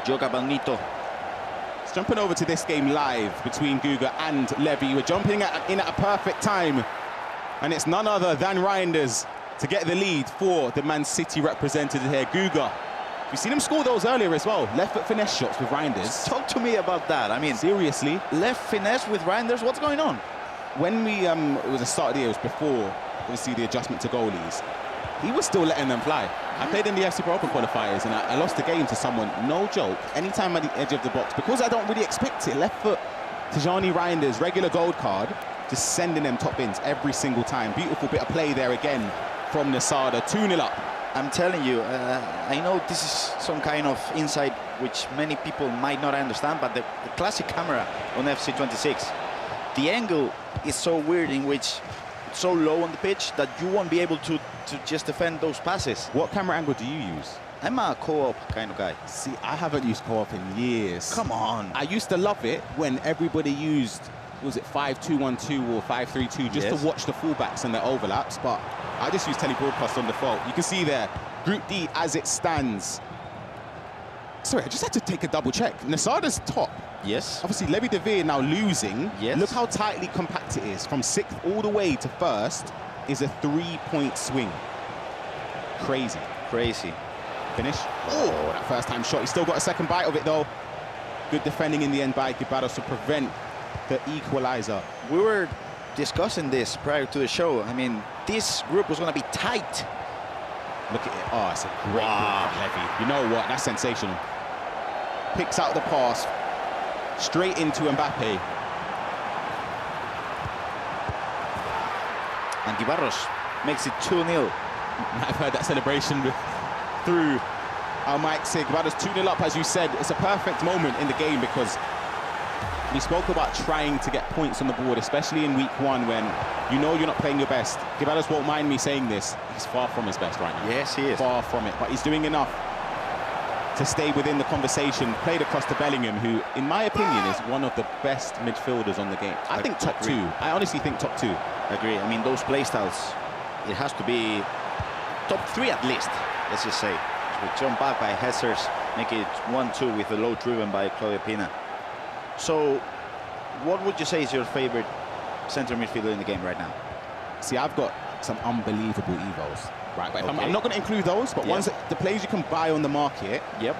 Joga Balnito. It's jumping over to this game live between Guga and Levy. We're jumping in at a perfect time. And it's none other than Reinders to get the lead for the Man City representative here, Guga. We've seen him score those earlier as well. Left foot finesse shots with Reinders. Talk to me about that. I mean, seriously. Left finesse with Reinders, what's going on? When we, it was the start of the year, it was before, obviously, the adjustment to goalies. He was still letting them fly. I played in the FC Pro Open qualifiers and I lost the game to someone, no joke, anytime at the edge of the box, because I don't really expect it. Left foot, Tijani Reinders, regular gold card, just sending them top bins every single time. Beautiful bit of play there again from Nasada, 2-0 up. I'm telling you, I know this is some kind of insight which many people might not understand, but the classic camera on FC 26, the angle is so weird in which it's so low on the pitch that you won't be able to just defend those passes. What camera angle do you use? I'm a co-op kind of guy. See, I haven't used co-op in years. Come on. I used to love it when everybody used, was it 5-2-1-2 or 5-3-2, just to watch the fullbacks and their overlaps, but I just use telebroadcast on default. You can see there, Group D as it stands. Sorry, I just had to take a double check. Nasada's top. Yes. Obviously, Levy de Veer now losing. Yes. Look how tightly compact it is. From 6th all the way to 1st is a 3-point swing. Crazy. Crazy. Finish. Oh, that first time shot. He's still got a second bite of it, though. Good defending in the end by Guibarros to prevent the equalizer. We were discussing this prior to the show. I mean, this group was going to be tight. Look at it. Oh, it's a great group from Levy. You know what? That's sensational. Picks out the pass straight into Mbappe. And Guibarros makes it 2-0. I've heard that celebration through our mic. Guibarros 2-0 up, as you said. It's a perfect moment in the game because we spoke about trying to get points on the board, especially in week 1 when you know you're not playing your best. Guibarros won't mind me saying this. He's far from his best right now. Yes, he is. Far from it, but he's doing enough to stay within the conversation. Played across to Bellingham, who, in my opinion, is one of the best midfielders on the game. I think top 2. I honestly think top 2. Agree. I mean, those playstyles, it has to be top 3 at least, let's just say. So we jump back by Hezers, make it 1-2 with the low driven by Claudia Pina. So, what would you say is your favorite center midfielder in the game right now? See, I've got some unbelievable evos, right? But I'm not going to include those, but ones that, the players you can buy on the market. Yep.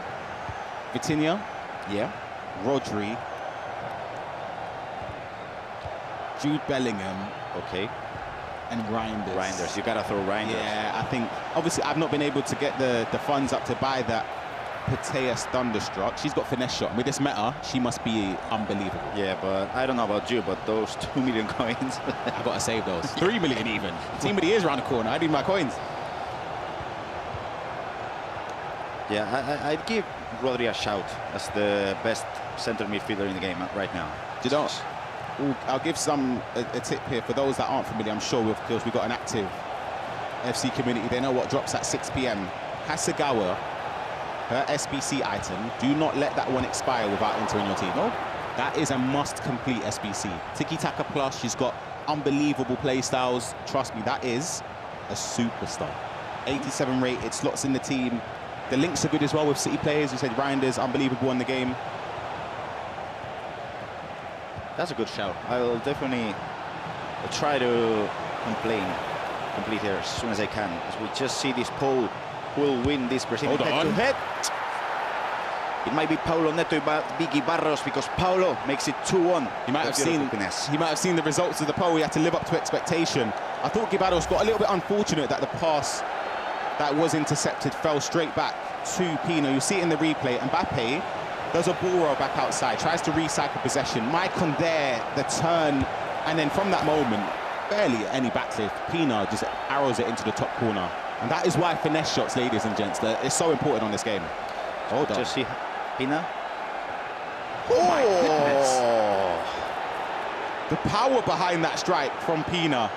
Vitinha. Yeah. Rodri. Jude Bellingham. Okay. And Reinders. Reinders, you gotta throw Reinders. Yeah, I think, obviously, I've not been able to get the funds up to buy that Pateas Thunderstruck. She's got finesse shot. With this meta, she must be unbelievable. Yeah, but I don't know about you, but those 2 million coins. I gotta save those. 3 million even. Team of the year's around the corner. I need my coins. Yeah, I'd give Rodri a shout as the best center midfielder in the game right now. Do you know? I'll give a tip here for those that aren't familiar. I'm sure because we've got an active FC community. They know what drops at 6 p.m. Hasegawa, her SBC item, do not let that one expire without entering your team. No, that is a must-complete SBC. Tiki-Taka Plus, she's got unbelievable play styles. Trust me, that is a superstar. 87 rated, slots in the team. The links are good as well with City players. You said Reinders, unbelievable in the game. That's a good shout. I will definitely try to complete here as soon as I can. As we just see this poll, who will win this Brazilian head-to-head. It might be Paulo Neto Biggie Barros because Paulo makes it 2-1. He might have seen the results of the poll. He had to live up to expectation. I thought Guibarros got a little bit unfortunate that the pass that was intercepted fell straight back to Pino. You see it in the replay. Mbappe does a ball roll back outside, tries to recycle possession. Maicon there, the turn, and then from that moment, barely any backlift. Pina just arrows it into the top corner. And that is why finesse shots, ladies and gents, it's so important on this game. Hold on. Just see Pina. Oh my goodness. The power behind that strike from Pina.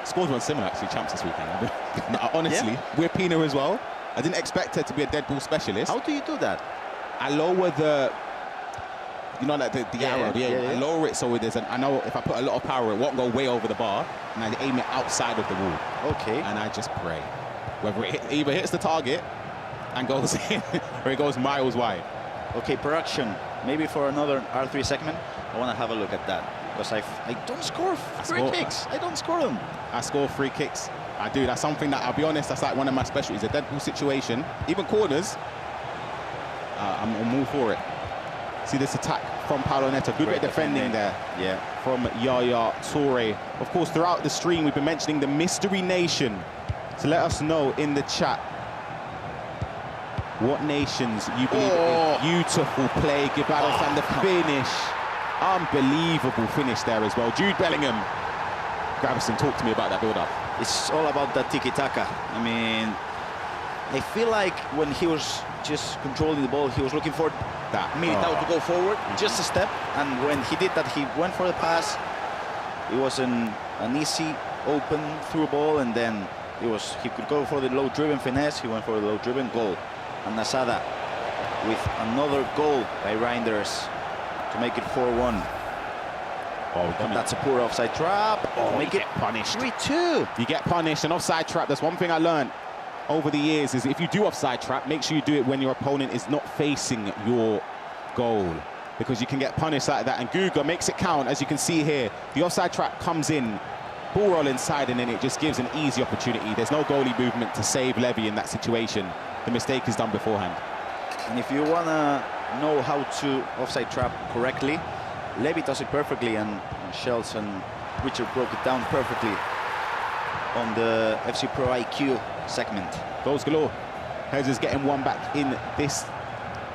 Scored one similar, actually, champs this weekend. Honestly, we're Pina as well. I didn't expect her to be a dead ball specialist. How do you do that? I lower the, you know, like the arrow. I lower it so there's I know if I put a lot of power, it won't go way over the bar, and I aim it outside of the wall. Okay. And I just pray. Whether it either hits the target and goes in, or it goes miles wide. Okay, production. Maybe for another R3 segment, I want to have a look at that. Because I don't score free kicks. I don't score them. I score free kicks. I do. That's something that, I'll be honest, that's like one of my specialties. A dead ball situation, even corners, I'm all for it. See this attack from Paulo Neto. Good bit defending there. Yeah. From Yaya Toure. Of course, throughout the stream, we've been mentioning the Mystery Nation. So let us know in the chat what nations you believe in. Beautiful play, Gibados, and the finish. Unbelievable finish there as well. Jude Bellingham. Gravison, talk to me about that build-up. It's all about that tiki-taka. I mean, I feel like when he was just controlling the ball, he was looking for that Militao to go forward, just a step. And when he did that, he went for the pass. It was an easy, open through ball, and then he could go for the low-driven finesse. He went for the low-driven goal. And Nasada with another goal by Reinders to make it 4-1. Oh, that's a poor offside trap. Make it punished. 3-2. You get punished. An offside trap, that's one thing I learned over the years, is if you do offside trap, make sure you do it when your opponent is not facing your goal, because you can get punished like that. And Guga makes it count, as you can see here. The offside trap comes in, ball roll inside, and then it just gives an easy opportunity. There's no goalie movement to save Levy in that situation. The mistake is done beforehand. And if you want to know how to offside trap correctly, Levy does it perfectly, and Shells and Richard broke it down perfectly on the FC Pro IQ segment. Goals galore. Hezers getting one back in this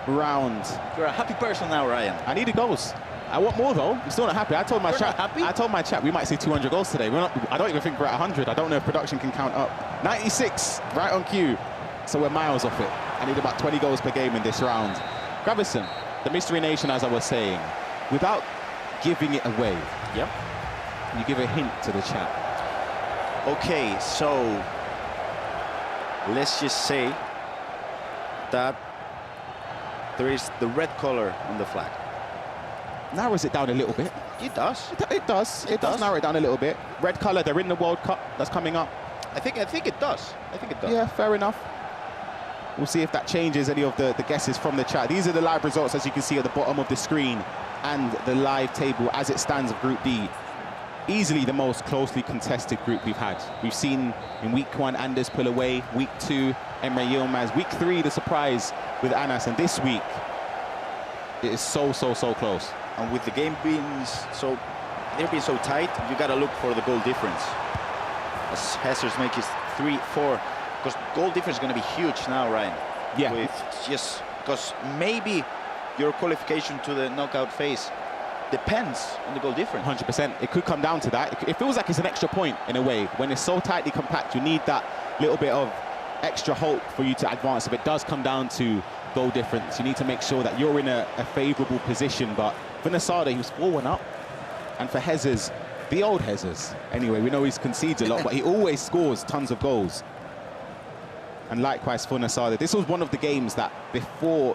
round. You're a happy person now, Ryan. I needed goals. I want more though. I'm still not happy. I told my chat we might see 200 goals today. I don't even think we're at 100. I don't know if production can count up. 96, right on cue. So we're miles off it. I need about 20 goals per game in this round. Gravison, the Mystery Nation, as I was saying, without giving it away. Yep. You give a hint to the chat. Okay, so let's just say that there is the red color on the flag. Narrows it down a little bit. It does. It does narrow it down a little bit. Red color, they're in the World Cup that's coming up. I think it does. Yeah, fair enough. We'll see if that changes any of the guesses from the chat. These are the live results, as you can see at the bottom of the screen, and the live table as it stands of Group D. Easily the most closely contested group we've had. We've seen in week 1 Anders pull away, week 2 Emre Yilmaz, week 3 the surprise with Anas, and this week it is so close. And with the game being so tight, you gotta look for the goal difference. As Hezers makes it 3-4, because goal difference is gonna be huge now, Ryan. Yeah. Because maybe your qualification to the knockout phase depends on the goal difference. 100%. It could come down to that. It feels like it's an extra point in a way. When it's so tightly compact, you need that little bit of extra hope for you to advance. If it does come down to goal difference, you need to make sure that you're in a favourable position. But for Nasada, he was 4-1 up. And for Hezers, the old Hezers, anyway, we know he concedes a lot, but he always scores tons of goals. And likewise for Nasada, this was one of the games that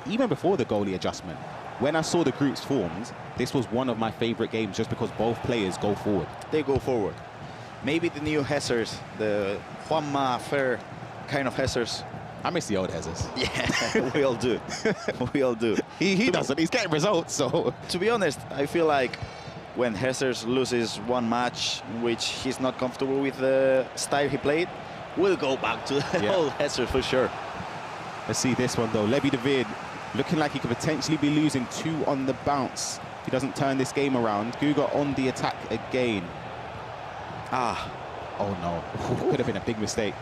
even before the goalie adjustment, when I saw the groups formed, this was one of my favourite games just because both players go forward. They go forward. Maybe the new Hezers, the Juanma Fer kind of Hezers. I miss the old Hezers. Yeah, we all do. We all do. He doesn't. He's getting results, so... To be honest, I feel like when Hezers loses one match in which he's not comfortable with the style he played, we'll go back to the old Hezers for sure. Let's see this one, though. Levy David looking like he could potentially be losing 2 on the bounce if he doesn't turn this game around. Guga on the attack again. Oh no, could have been a big mistake.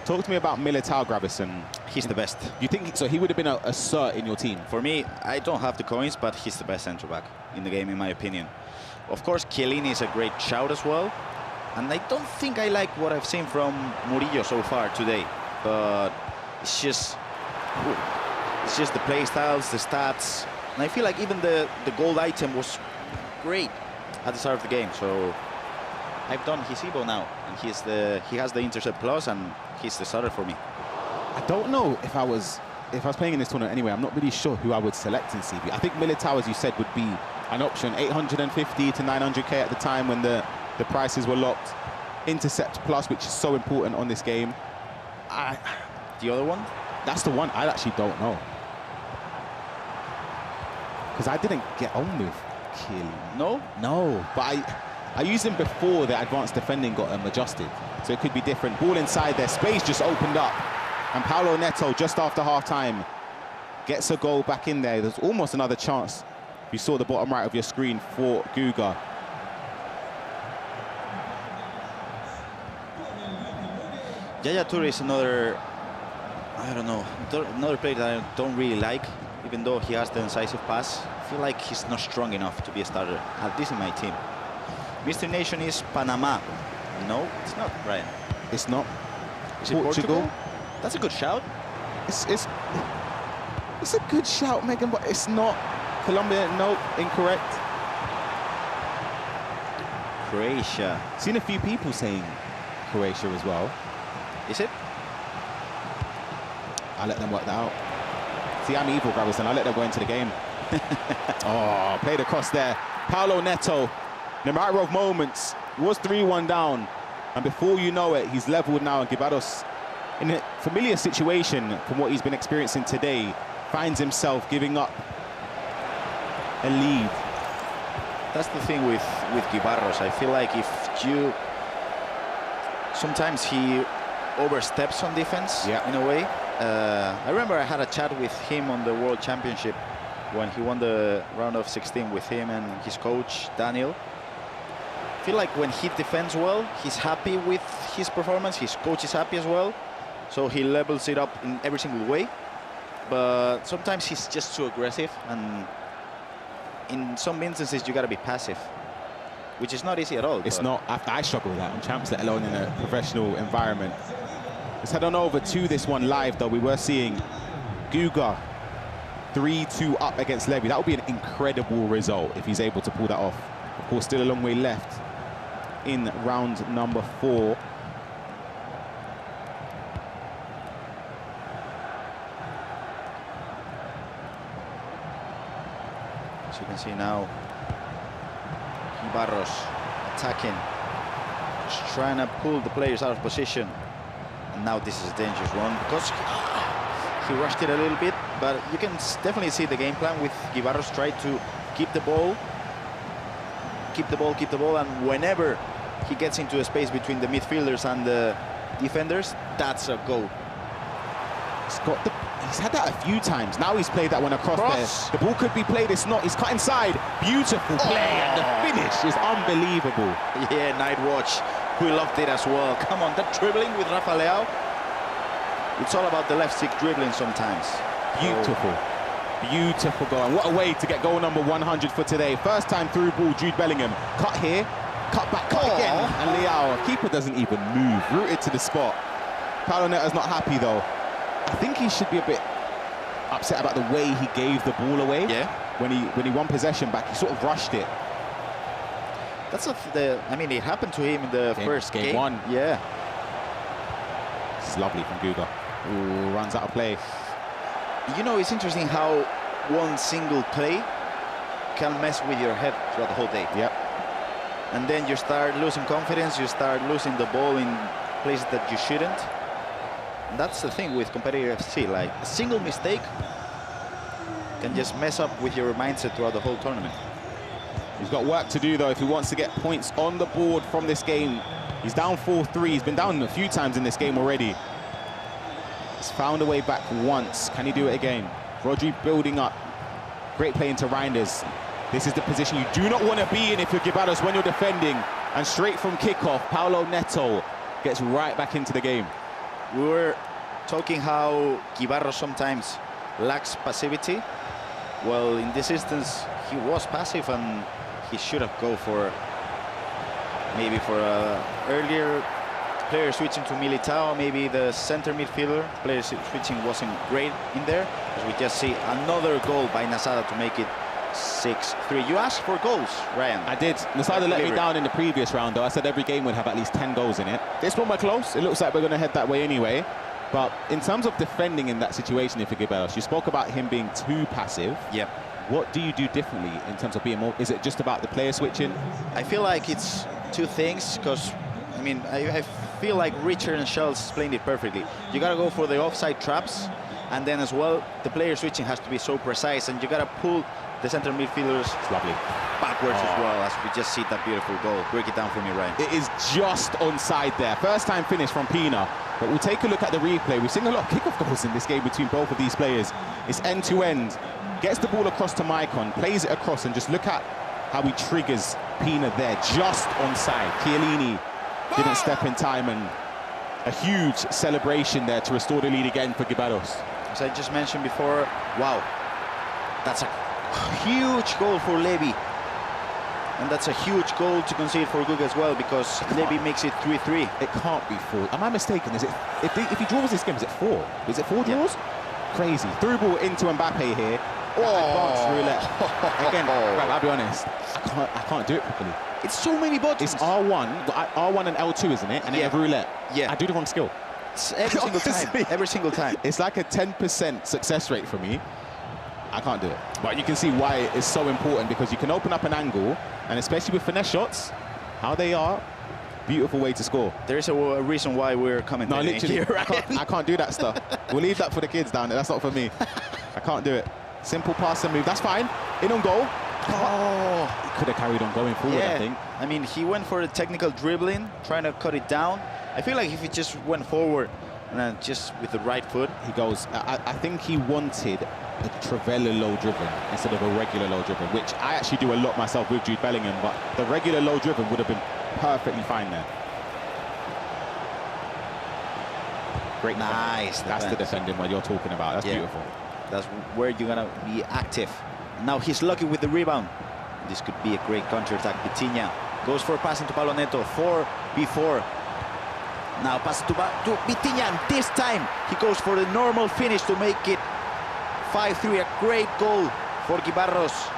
Talk to me about Militao, Gravison. He's the best. You think so? He would have been a cert in your team? For me, I don't have the coins, but he's the best centre back in the game, in my opinion. Of course, Chiellini is a great shout as well. And I don't think I like what I've seen from Murillo so far today. But it's just the play styles, the stats. And I feel like even the gold item was great at the start of the game. So I've done his Evo now, and he has the intercept plus, and he's the starter for me. I don't know if I was playing in this tournament anyway. I'm not really sure who I would select in CB. I think Militao, as you said, would be an option. 850 to 900k at the time when the prices were locked. Intercept plus, which is so important on this game. The other one? That's the one I actually don't know. Because I didn't get on with Chiellini. No? No, but I used him before the advanced defending got adjusted. So it could be different. Ball inside there, space just opened up. And Paulo Neto, just after half-time, gets a goal back in there. There's almost another chance. You saw the bottom right of your screen for Guga. Yaya Toure is another, I don't know, another player that I don't really like, even though he has the incisive pass. I feel like he's not strong enough to be a starter, at least in my team. Mr. Nation is Panama. No, it's not, Brian. It's not. Is it Portugal? That's a good shout. It's a good shout, Megan, but it's not. Colombia, no, incorrect. Croatia. Seen a few people saying Croatia as well. Is it? I'll let them work that out. See, I'm evil, Gravison. I'll let them go into the game. Oh, played across there. Paulo Neto, in a matter of moments, was 3-1 down. And before you know it, he's leveled now. And Guibaros, in a familiar situation from what he's been experiencing today, finds himself giving up a lead. That's the thing with Guibaros. I feel like if you... Sometimes he oversteps on defense, in a way. I remember I had a chat with him on the World Championship when he won the round of 16 with him and his coach, Daniel. I feel like when he defends well, he's happy with his performance. His coach is happy as well. So he levels it up in every single way. But sometimes he's just too aggressive. And in some instances, you got to be passive, which is not easy at all. It's not. I struggle with that on champs, let alone in a professional environment. Let's head on over to this one live, though. We were seeing Guga 3-2 up against Levy. That would be an incredible result if he's able to pull that off. Of course, still a long way left in round number 4. As you can see now, Guibaros attacking, just trying to pull the players out of position. And now this is a dangerous one because he rushed it a little bit, but you can definitely see the game plan with Guibaros trying to keep the ball, and whenever he gets into a space between the midfielders and the defenders, that's a goal. He's had that a few times. Now he's played that one across there. The ball could be played, it's not. He's cut inside. Beautiful play, and the finish is unbelievable. Yeah, Night Watch, we loved it as well. Come on, that dribbling with Rafa Leao. It's all about the left stick dribbling sometimes. Beautiful. Beautiful goal. And what a way to get goal number 100 for today. First time through ball, Jude Bellingham. Cut here, cut back, cut again. And Leao, keeper doesn't even move. Rooted to the spot. Paulo Neto's not happy though. I think he should be a bit upset about the way he gave the ball away. Yeah. When he won possession back, he sort of rushed it. That's I mean, it happened to him in the first game. Game 1. Yeah. This is lovely from Guga. Ooh, runs out of play. You know, it's interesting how one single play can mess with your head throughout the whole day. Yep. And then you start losing confidence, you start losing the ball in places that you shouldn't. And that's the thing with competitive FC, like a single mistake can just mess up with your mindset throughout the whole tournament. He's got work to do though if he wants to get points on the board from this game. He's down 4-3, he's been down a few times in this game already. He's found a way back once. Can he do it again? Rodri building up. Great play into Reinders. This is the position you do not want to be in if you're Guibaros when you're defending. And straight from kickoff, Paulo Neto gets right back into the game. We were talking how Guibaros sometimes lacks passivity. Well, in this instance, he was passive and he should have go for maybe for earlier player switching to Militao, maybe the center midfielder. Player switching wasn't great in there. As we just see another goal by Nasada to make it 6-3. You asked for goals, Ryan. I did. Nasada let me down in the previous round, though. I said every game would have at least 10 goals in it. This one we're close. It looks like we're going to head that way anyway. But in terms of defending in that situation, if you give us, you spoke about him being too passive. Yep. What do you do differently in terms of being more? Is it just about the player switching? I feel like it's two things, because I mean, I feel like Richard and Schultz explained it perfectly. You got to go for the offside traps, and then as well, the player switching has to be so precise, and you got to pull the center midfielders backwards as well, as we just see that beautiful goal. Break it down for me, Ryan. It is just onside there. First time finish from Pina. But we'll take a look at the replay. We've seen a lot of kickoff goals in this game between both of these players. It's end to end. Gets the ball across to Maicon, plays it across, and just look at how he triggers Pina there, just onside. Chiellini didn't step in time, and a huge celebration there to restore the lead again for Gibaros. As I just mentioned before, wow, that's a huge goal for Levy. And that's a huge goal to concede for Guga as well, because Levy makes it 3-3. It can't be 4. Am I mistaken? Is it if he draws this game, is it 4? Is it 4 draws? Yeah. Crazy. Through ball into Mbappe here. Advanced roulette. Again, right, I'll be honest. I can't do it properly. It's so many buttons. It's R1 and L2, isn't it? And then roulette. Yeah. I do the wrong skill. It's every single time. Every single time. It's like a 10% success rate for me. I can't do it. But you can see why it's so important, because you can open up an angle, and especially with finesse shots, how they are, beautiful way to score. There is a reason why we're commentating. No, literally, here, right? I can't do that stuff. We'll leave that for the kids down there. That's not for me. I can't do it. Simple pass and move. That's fine. In on goal. Oh, he could have carried on going forward, I think. I mean, he went for the technical dribbling, trying to cut it down. I feel like if he just went forward and then just with the right foot, he goes. I think he wanted a Travella low dribbling instead of a regular low dribbling, which I actually do a lot myself with Jude Bellingham, but the regular low dribbling would have been perfectly fine there. Great. Nice. That's the defending what you're talking about. That's beautiful. That's where you're gonna be active. Now he's lucky with the rebound. This could be a great counter-attack. Vitinha goes for passing to Paulo Neto. 4v4. Now pass to Vitinha, and this time he goes for the normal finish to make it 5-3. A great goal for Gibarros.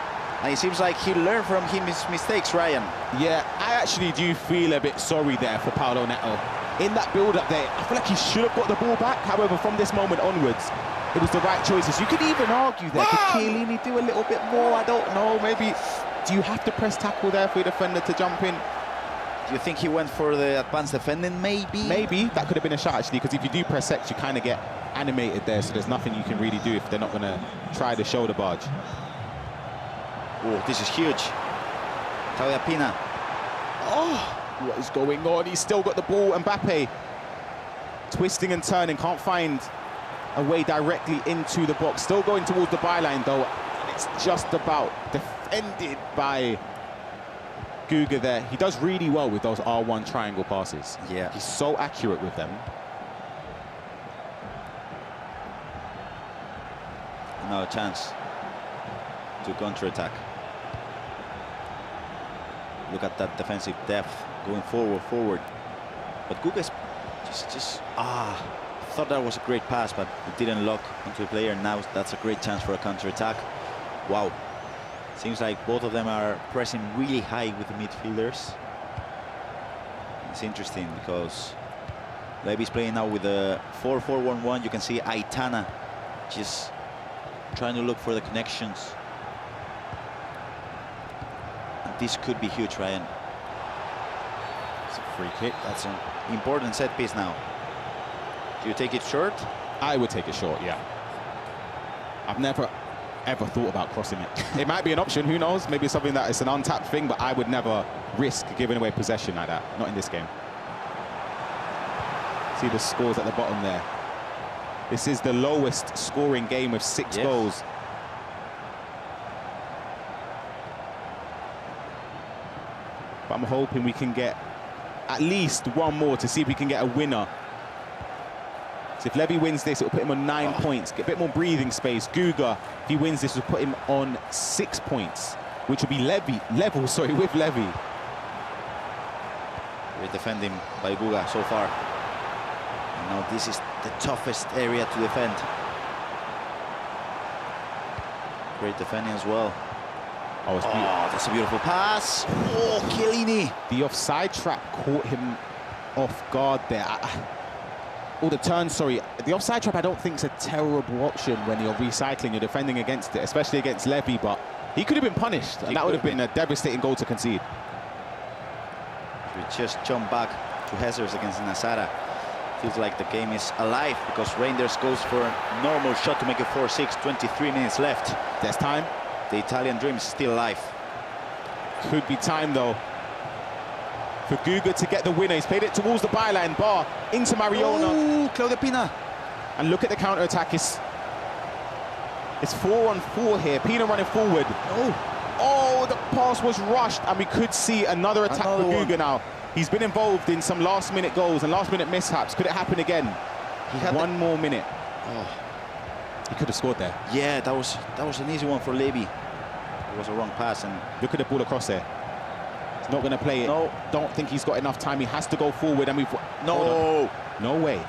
And it seems like he learned from his mistakes, Ryan. Yeah, I actually do feel a bit sorry there for Paulo Neto. In that build-up there, I feel like he should have got the ball back. However, from this moment onwards, it was the right choices. You could even argue there, could Chiellini do a little bit more? I don't know, maybe. Do you have to press tackle there for your defender to jump in? Do you think he went for the advanced defending, maybe? Maybe, that could have been a shot actually, because if you do press X, you kind of get animated there, so there's nothing you can really do if they're not going to try the shoulder barge. Oh, this is huge. Claudia Pina. Oh, what is going on? He's still got the ball. Mbappe twisting and turning, can't find a way directly into the box. Still going towards the byline though. It's just about defended by Guga there. He does really well with those R1 triangle passes. Yeah. He's so accurate with them. No chance to counter-attack. Look at that defensive depth going forward. But Guga's just thought that was a great pass, but it didn't lock onto the player. Now that's a great chance for a counter-attack. Wow. Seems like both of them are pressing really high with the midfielders. It's interesting because Levy's playing now with a 4-4-1-1. You can see Aitana just trying to look for the connections. And this could be huge, Ryan. It's a free kick. That's an important set piece now. Do you take it short? I would take it short, yeah. I've never ever thought about crossing it. It might be an option, who knows? Maybe it's something that it's an untapped thing, but I would never risk giving away possession like that. Not in this game. See the scores at the bottom there. This is the lowest scoring game with 6 goals. But I'm hoping we can get at least one more to see if we can get a winner. So if Levy wins this, it will put him on 9 points, get a bit more breathing space. Guga, if he wins this, will put him on 6 points. which would be level, sorry, with Levy. Great defending by Guga so far. And now this is the toughest area to defend. Great defending as well. Oh, it's beautiful. That's a beautiful pass. Oh, Chiellini. The offside trap caught him off guard there. The turn, sorry. The offside trap I don't think is a terrible option when you're recycling, you're defending against it, especially against Levy, but he could have been punished, and that would have been a devastating goal to concede. We just jump back to Hezers against Nasara. Feels like the game is alive because Rangers goes for a normal shot to make it 4-6, 23 minutes left. There's time. The Italian dream is still alive. Could be time though for Guga to get the winner. He's played it towards the byline bar into Mariona. Oh, Claudio Pina. And look at the counter attack. It's 4-on-4 here. Pina running forward. Oh, the pass was rushed, and we could see another attack for Guga now. He's been involved in some last-minute goals and last-minute mishaps. Could it happen again? He had one more minute. Oh, he could have scored there. Yeah, that was an easy one for Levy. It was a wrong pass, and look at the ball across there. He's not going to play it. No, don't think he's got enough time. He has to go forward, and no way.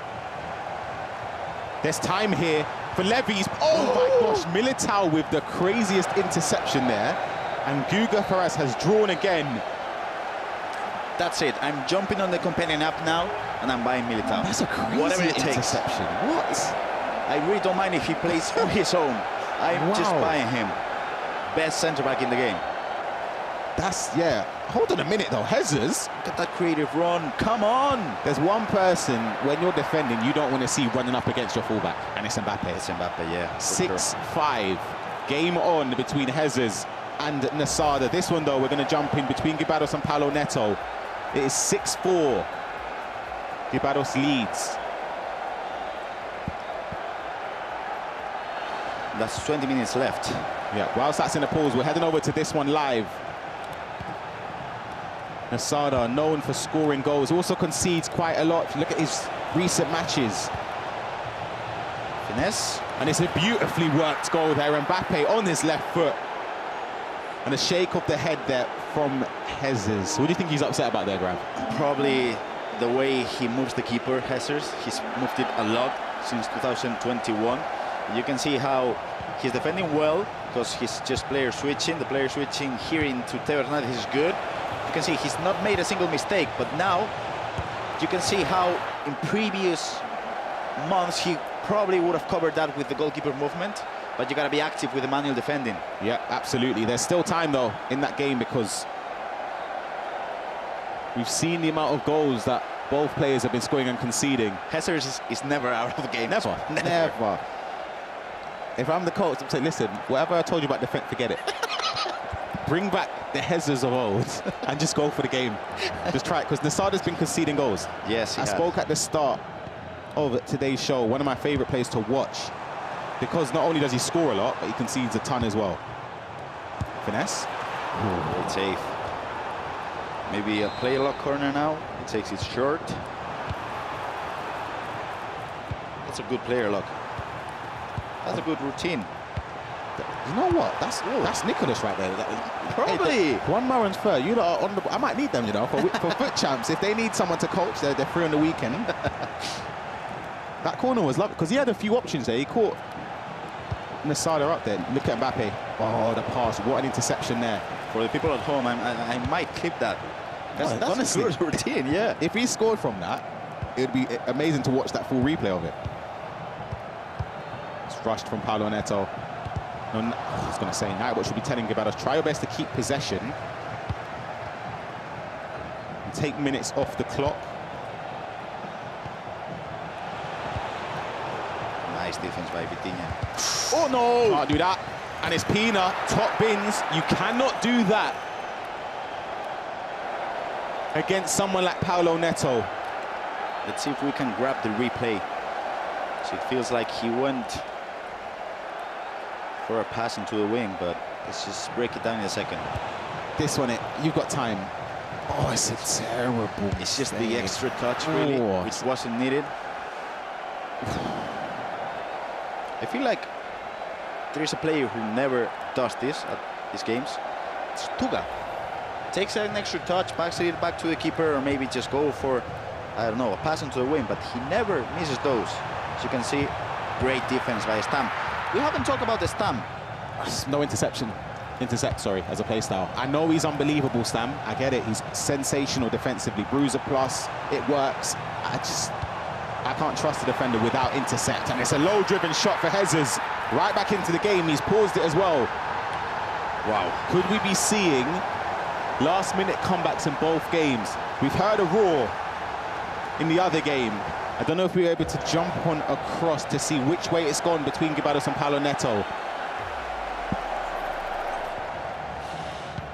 There's time here for Levy's. Oh my gosh, Militao with the craziest interception there, and Guga Ferraz has drawn again. That's it. I'm jumping on the companion app now, and I'm buying Militao. That's a crazy Whatever it interception. Takes. What? I really don't mind if he plays on his own. I'm just buying him. Best centre-back in the game. Yeah. Hold on a minute though, Hezers. Look at that creative run, come on! There's one person, when you're defending, you don't want to see running up against your fullback, and it's Mbappe. It's Mbappe, yeah. 6-5. Game on between Hezers and Nasada. This one though, we're going to jump in between Gibados and Paulo Neto. It is 6-4. Gibados leads. That's 20 minutes left. Yeah, whilst that's in the pause, we're heading over to this one live. Nasada, known for scoring goals, also concedes quite a lot. If you look at his recent matches. Finesse. And it's a beautifully worked goal there. Mbappe on his left foot. And a shake of the head there from Hezers. What do you think he's upset about there, Graham? Probably the way he moves the keeper, Hezers. He's moved it a lot since 2021. You can see how he's defending well because he's just player switching. The player switching here into Teo Hernandez is good. You can see he's not made a single mistake, but now you can see how in previous months he probably would have covered that with the goalkeeper movement, but you got to be active with the manual defending. Yeah, absolutely. There's still time though in that game because we've seen the amount of goals that both players have been scoring and conceding. Hezers is never out of the game. Never. If I'm the coach, I'm saying, listen, whatever I told you about defense, forget it. Bring back the Hezers of old and just go for the game. Just try it, because Nasada's been conceding goals. Yes, I spoke at the start of today's show, one of my favourite players to watch, because not only does he score a lot, but he concedes a ton as well. Finesse. Great save. Maybe a play lock corner now. It takes it short. That's a good player lock. That's a good routine. You know what? That's Nicholas right there. Probably. Hey, Juan Maran's fair. You lot are on the. I might need them, you know, for foot champs. If they need someone to coach, they're free on the weekend. That corner was lovely because he had a few options there. He caught Nasada up there. Look at Mbappe. Oh, the pass. What an interception there. For the people at home, I might clip that. That's honestly, a good routine, yeah. If he scored from that, it would be amazing to watch that full replay of it. It's rushed from Paulo Neto. I was going to say, now what should be telling Gibados, try your best to keep possession and take minutes off the clock. Nice defense by Vitinha. Oh no! Can't do that. And it's Pina, top bins. You cannot do that against someone like Paulo Neto. Let's see if we can grab the replay. So it feels like he went for a pass into the wing, but let's just break it down in a second. This one, you've got time. Oh, it's a terrible It's just the extra touch, really, which wasn't needed. I feel like there is a player who never does this at these games. It's Tuga. Takes an extra touch, backs it back to the keeper, or maybe just go for, I don't know, a pass into the wing, but he never misses those. As you can see, great defense by Stam. We haven't talked about the Stam. No intercept, as a play style. I know he's unbelievable, Stam. I get it. He's sensational defensively. Bruiser plus, it works. I can't trust the defender without intercept. And it's a low-driven shot for Hezers. Right back into the game. He's paused it as well. Wow. Could we be seeing last-minute comebacks in both games? We've heard a roar in the other game. I don't know if we were able to jump on across to see which way it's gone between Gibados and Paulo Neto.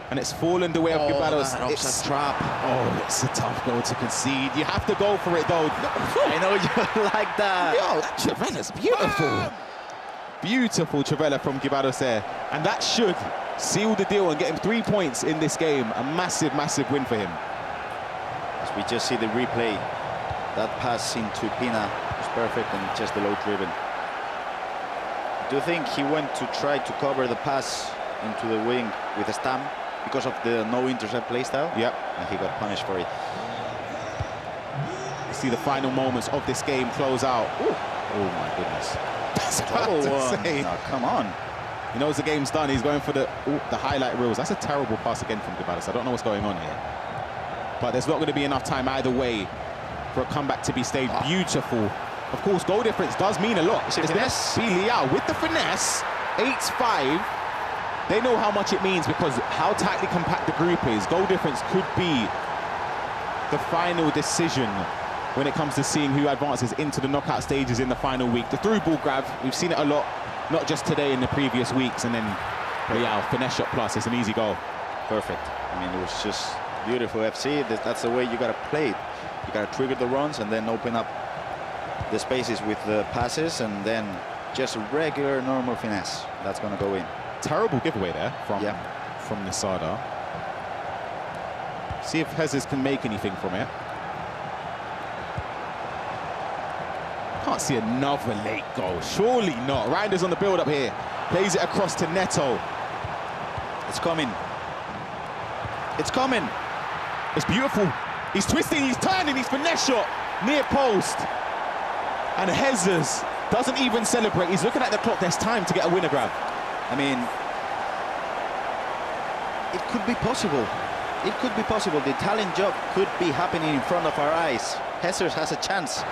And it's fallen the way of Gibados. It's a trap. Oh, it's a tough goal to concede. You have to go for it, though. I know you like that. Yo, that Trevella's beautiful. Beautiful Trevella from Gibados there. And that should seal the deal and get him 3 points in this game. A massive, massive win for him. As we just see the replay, that pass into Pina was perfect and just the low driven. Do you think he went to try to cover the pass into the wing with a Stam because of the no intercept play style? Yep. And he got punished for it. You see the final moments of this game close out. Ooh. Oh my goodness. That's hard to say. No, come on. He knows the game's done. He's going for the highlight reels. That's a terrible pass again from Gibados. I don't know what's going on here. But there's not going to be enough time either way for a comeback to be stayed. Beautiful. Of course, goal difference does mean a lot. Is it finesse? Liao with the finesse. 8-5. They know how much it means because how tightly compact the group is. Goal difference could be the final decision when it comes to seeing who advances into the knockout stages in the final week. The through ball grab, we've seen it a lot, not just today, in the previous weeks. And then Liao, finesse shot plus, it's an easy goal. Perfect. I mean, it was just beautiful FC. That's the way you got to play it. You got to trigger the runs and then open up the spaces with the passes, and then just regular, normal finesse. That's going to go in. Terrible giveaway there from Nasada. See if Hezers can make anything from it. Can't see another late goal. Surely not. Reinders on the build-up here. Plays it across to Neto. It's coming. It's coming. It's beautiful. He's twisting, he's turning, he's finesse shot. Near post. And Hezers doesn't even celebrate. He's looking at the clock. There's time to get a winner grab. I mean, it could be possible. It could be possible. The Italian job could be happening in front of our eyes. Hezers has a chance.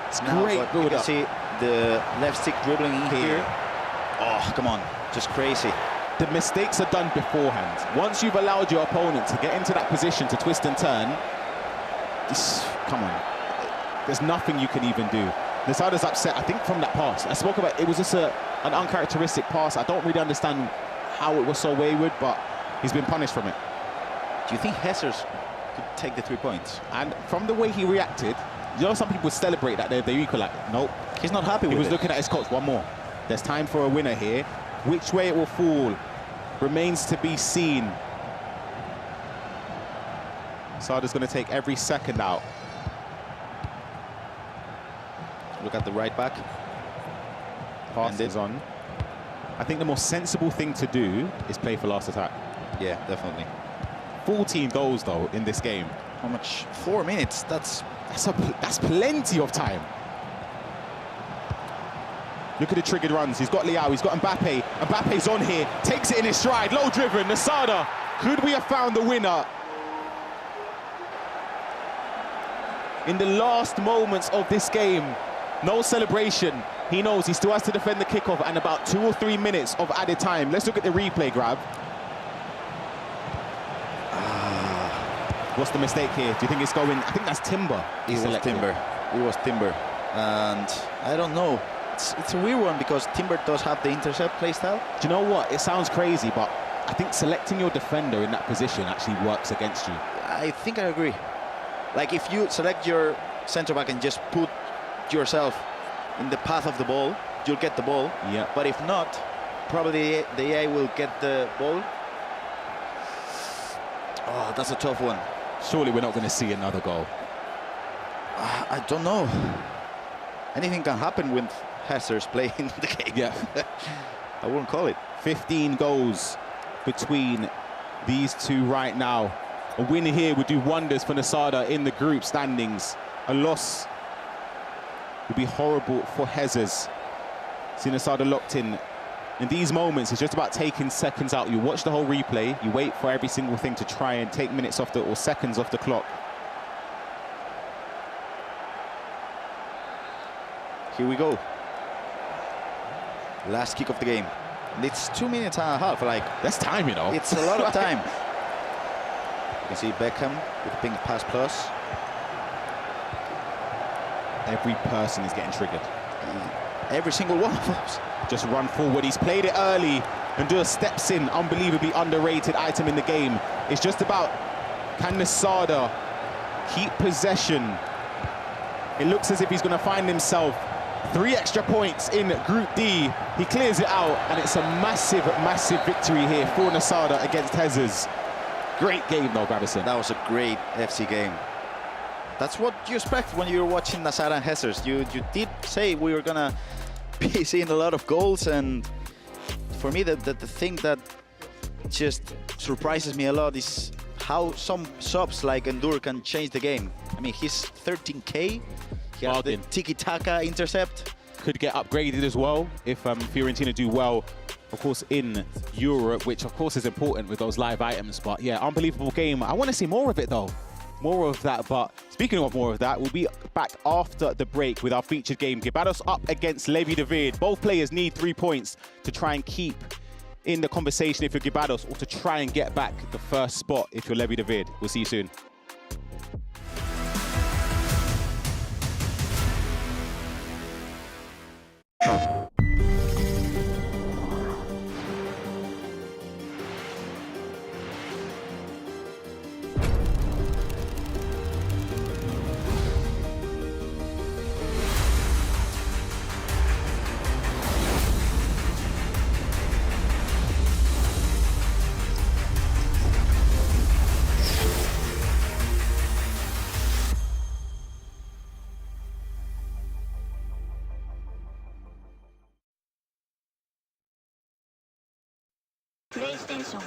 It's now, great but build you can up. see the left stick dribbling in here. Oh, come on. Just crazy. The mistakes are done beforehand. Once you've allowed your opponent to get into that position to twist and turn, come on. There's nothing you can even do. Nasada's upset, I think, from that pass. I spoke about it was just an uncharacteristic pass. I don't really understand how it was so wayward, but he's been punished from it. Do you think Hezers could take the 3 points? And from the way he reacted, you know, some people celebrate that they equalize. Nope. He's not happy with it. He was looking at his coach. One more. There's time for a winner here. Which way it will fall remains to be seen. Sada's going to take every second out. Look at the right back. Pass is on. I think the more sensible thing to do is play for last attack. Yeah, definitely. 14 goals, though, in this game. How much? 4 minutes. That's plenty of time. Look at the triggered runs. He's got Liao, he's got Mbappe. Mbappe's on here, takes it in his stride, low driven. Nasada, could we have found the winner? In the last moments of this game, no celebration. He knows he still has to defend the kickoff and about 2 or 3 minutes of added time. Let's look at the replay grab. What's the mistake here? Do you think it's going? I think that's Timber. It was Timber. It was Timber. And I don't know. It's a weird one because Timber does have the intercept play style. Do you know what? It sounds crazy, but I think selecting your defender in that position actually works against you. I think I agree. Like if you select your centre back and just put yourself in the path of the ball, you'll get the ball. Yeah. But if not, probably the AI will get the ball. Oh, that's a tough one. Surely we're not going to see another goal. I don't know. Anything can happen with Hezers playing the game. Yeah. I wouldn't call it. 15 goals between these two right now. A win here would do wonders for Nasada in the group standings. A loss would be horrible for Hezers. See Nasada locked in. In these moments, it's just about taking seconds out. You watch the whole replay, you wait for every single thing to try and take minutes off or seconds off the clock. Here we go. Last kick of the game. And it's 2 minutes and a half. Like, that's time, you know. It's a lot of time. You can see Beckham with the pink pass plus. Every person is getting triggered. Every single one of us. Just run forward. He's played it early. And Dura steps in. Unbelievably underrated item in the game. It's just about, can Nasada keep possession? It looks as if he's going to find himself 3 extra points in Group D. He clears it out, and it's a massive, massive victory here for Nasada against Hezers. Great game, though, Gravison. That was a great FC game. That's what you expect when you're watching Nasada and Hezers. You did say we were going to be seeing a lot of goals, and for me, the thing that just surprises me a lot is how some subs like Endur can change the game. I mean, he's 13K. He has the tiki-taka intercept. Could get upgraded as well if Fiorentina do well, of course, in Europe, which of course is important with those live items. But yeah, unbelievable game. I want to see more of it though. More of that. But speaking of more of that, we'll be back after the break with our featured game. Gibados up against Levi David. Both players need 3 points to try and keep in the conversation if you're Gibados, or to try and get back the first spot if you're Levi David. We'll see you soon. PlayStation.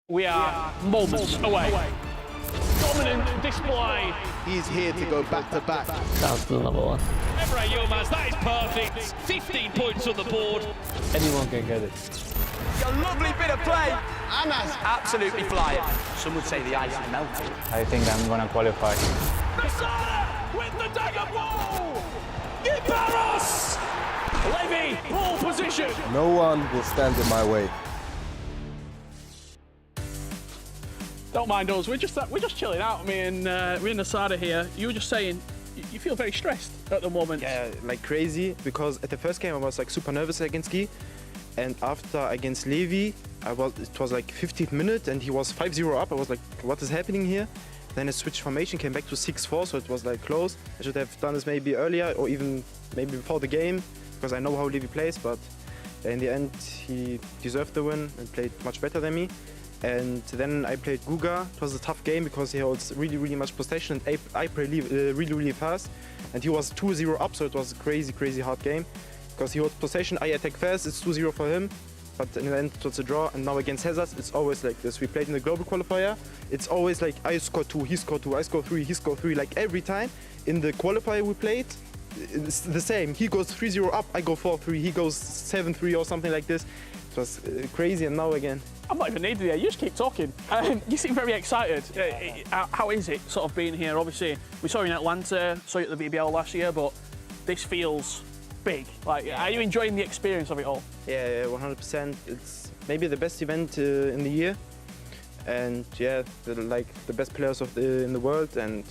We are moments away. Dominant display. He's here to go back to back. Down to the number one. Emre Yilmaz, that is perfect. 15 points on the board. Anyone can get it. A lovely bit of play. Anas absolutely flying. Some would say the ice is melting. I think I'm gonna qualify. Nasada with the dagger ball. Ibarros. Levy, ball position. No one will stand in my way. Don't mind us. We're just chilling out. Me and we're in Nasada here. You were just saying you feel very stressed at the moment. Yeah, like crazy, because at the first game I was like super nervous against Guy, and after against Levy, it was like 50th minute and he was 5-0 up. I was like, what is happening here? Then I switched formation, came back to 6-4, so it was like close. I should have done this maybe earlier or even maybe before the game, because I know how Levy plays, but in the end he deserved the win and played much better than me. And then I played Guga. It was a tough game because he holds really much possession, and I play really fast. And he was 2-0 up, so it was a crazy hard game. Because he holds possession, I attack fast, it's 2-0 for him. But in the end it was a draw, and now against Hezers, it's always like this. We played in the global qualifier, it's always like I score 2, he score 2, I score 3, he score 3. Like every time in the qualifier we played, it's the same. He goes 3-0 up, I go 4-3, he goes 7-3 or something like this. It was crazy, and now again. I'm not even needed here. You just keep talking. You seem very excited. How is it sort of being here? Obviously, we saw you in Atlanta, saw you at the VBL last year, but this feels big. Like, are you enjoying the experience of it all? Yeah, 100%. It's maybe the best event in the year, and yeah, like the best players in the world, and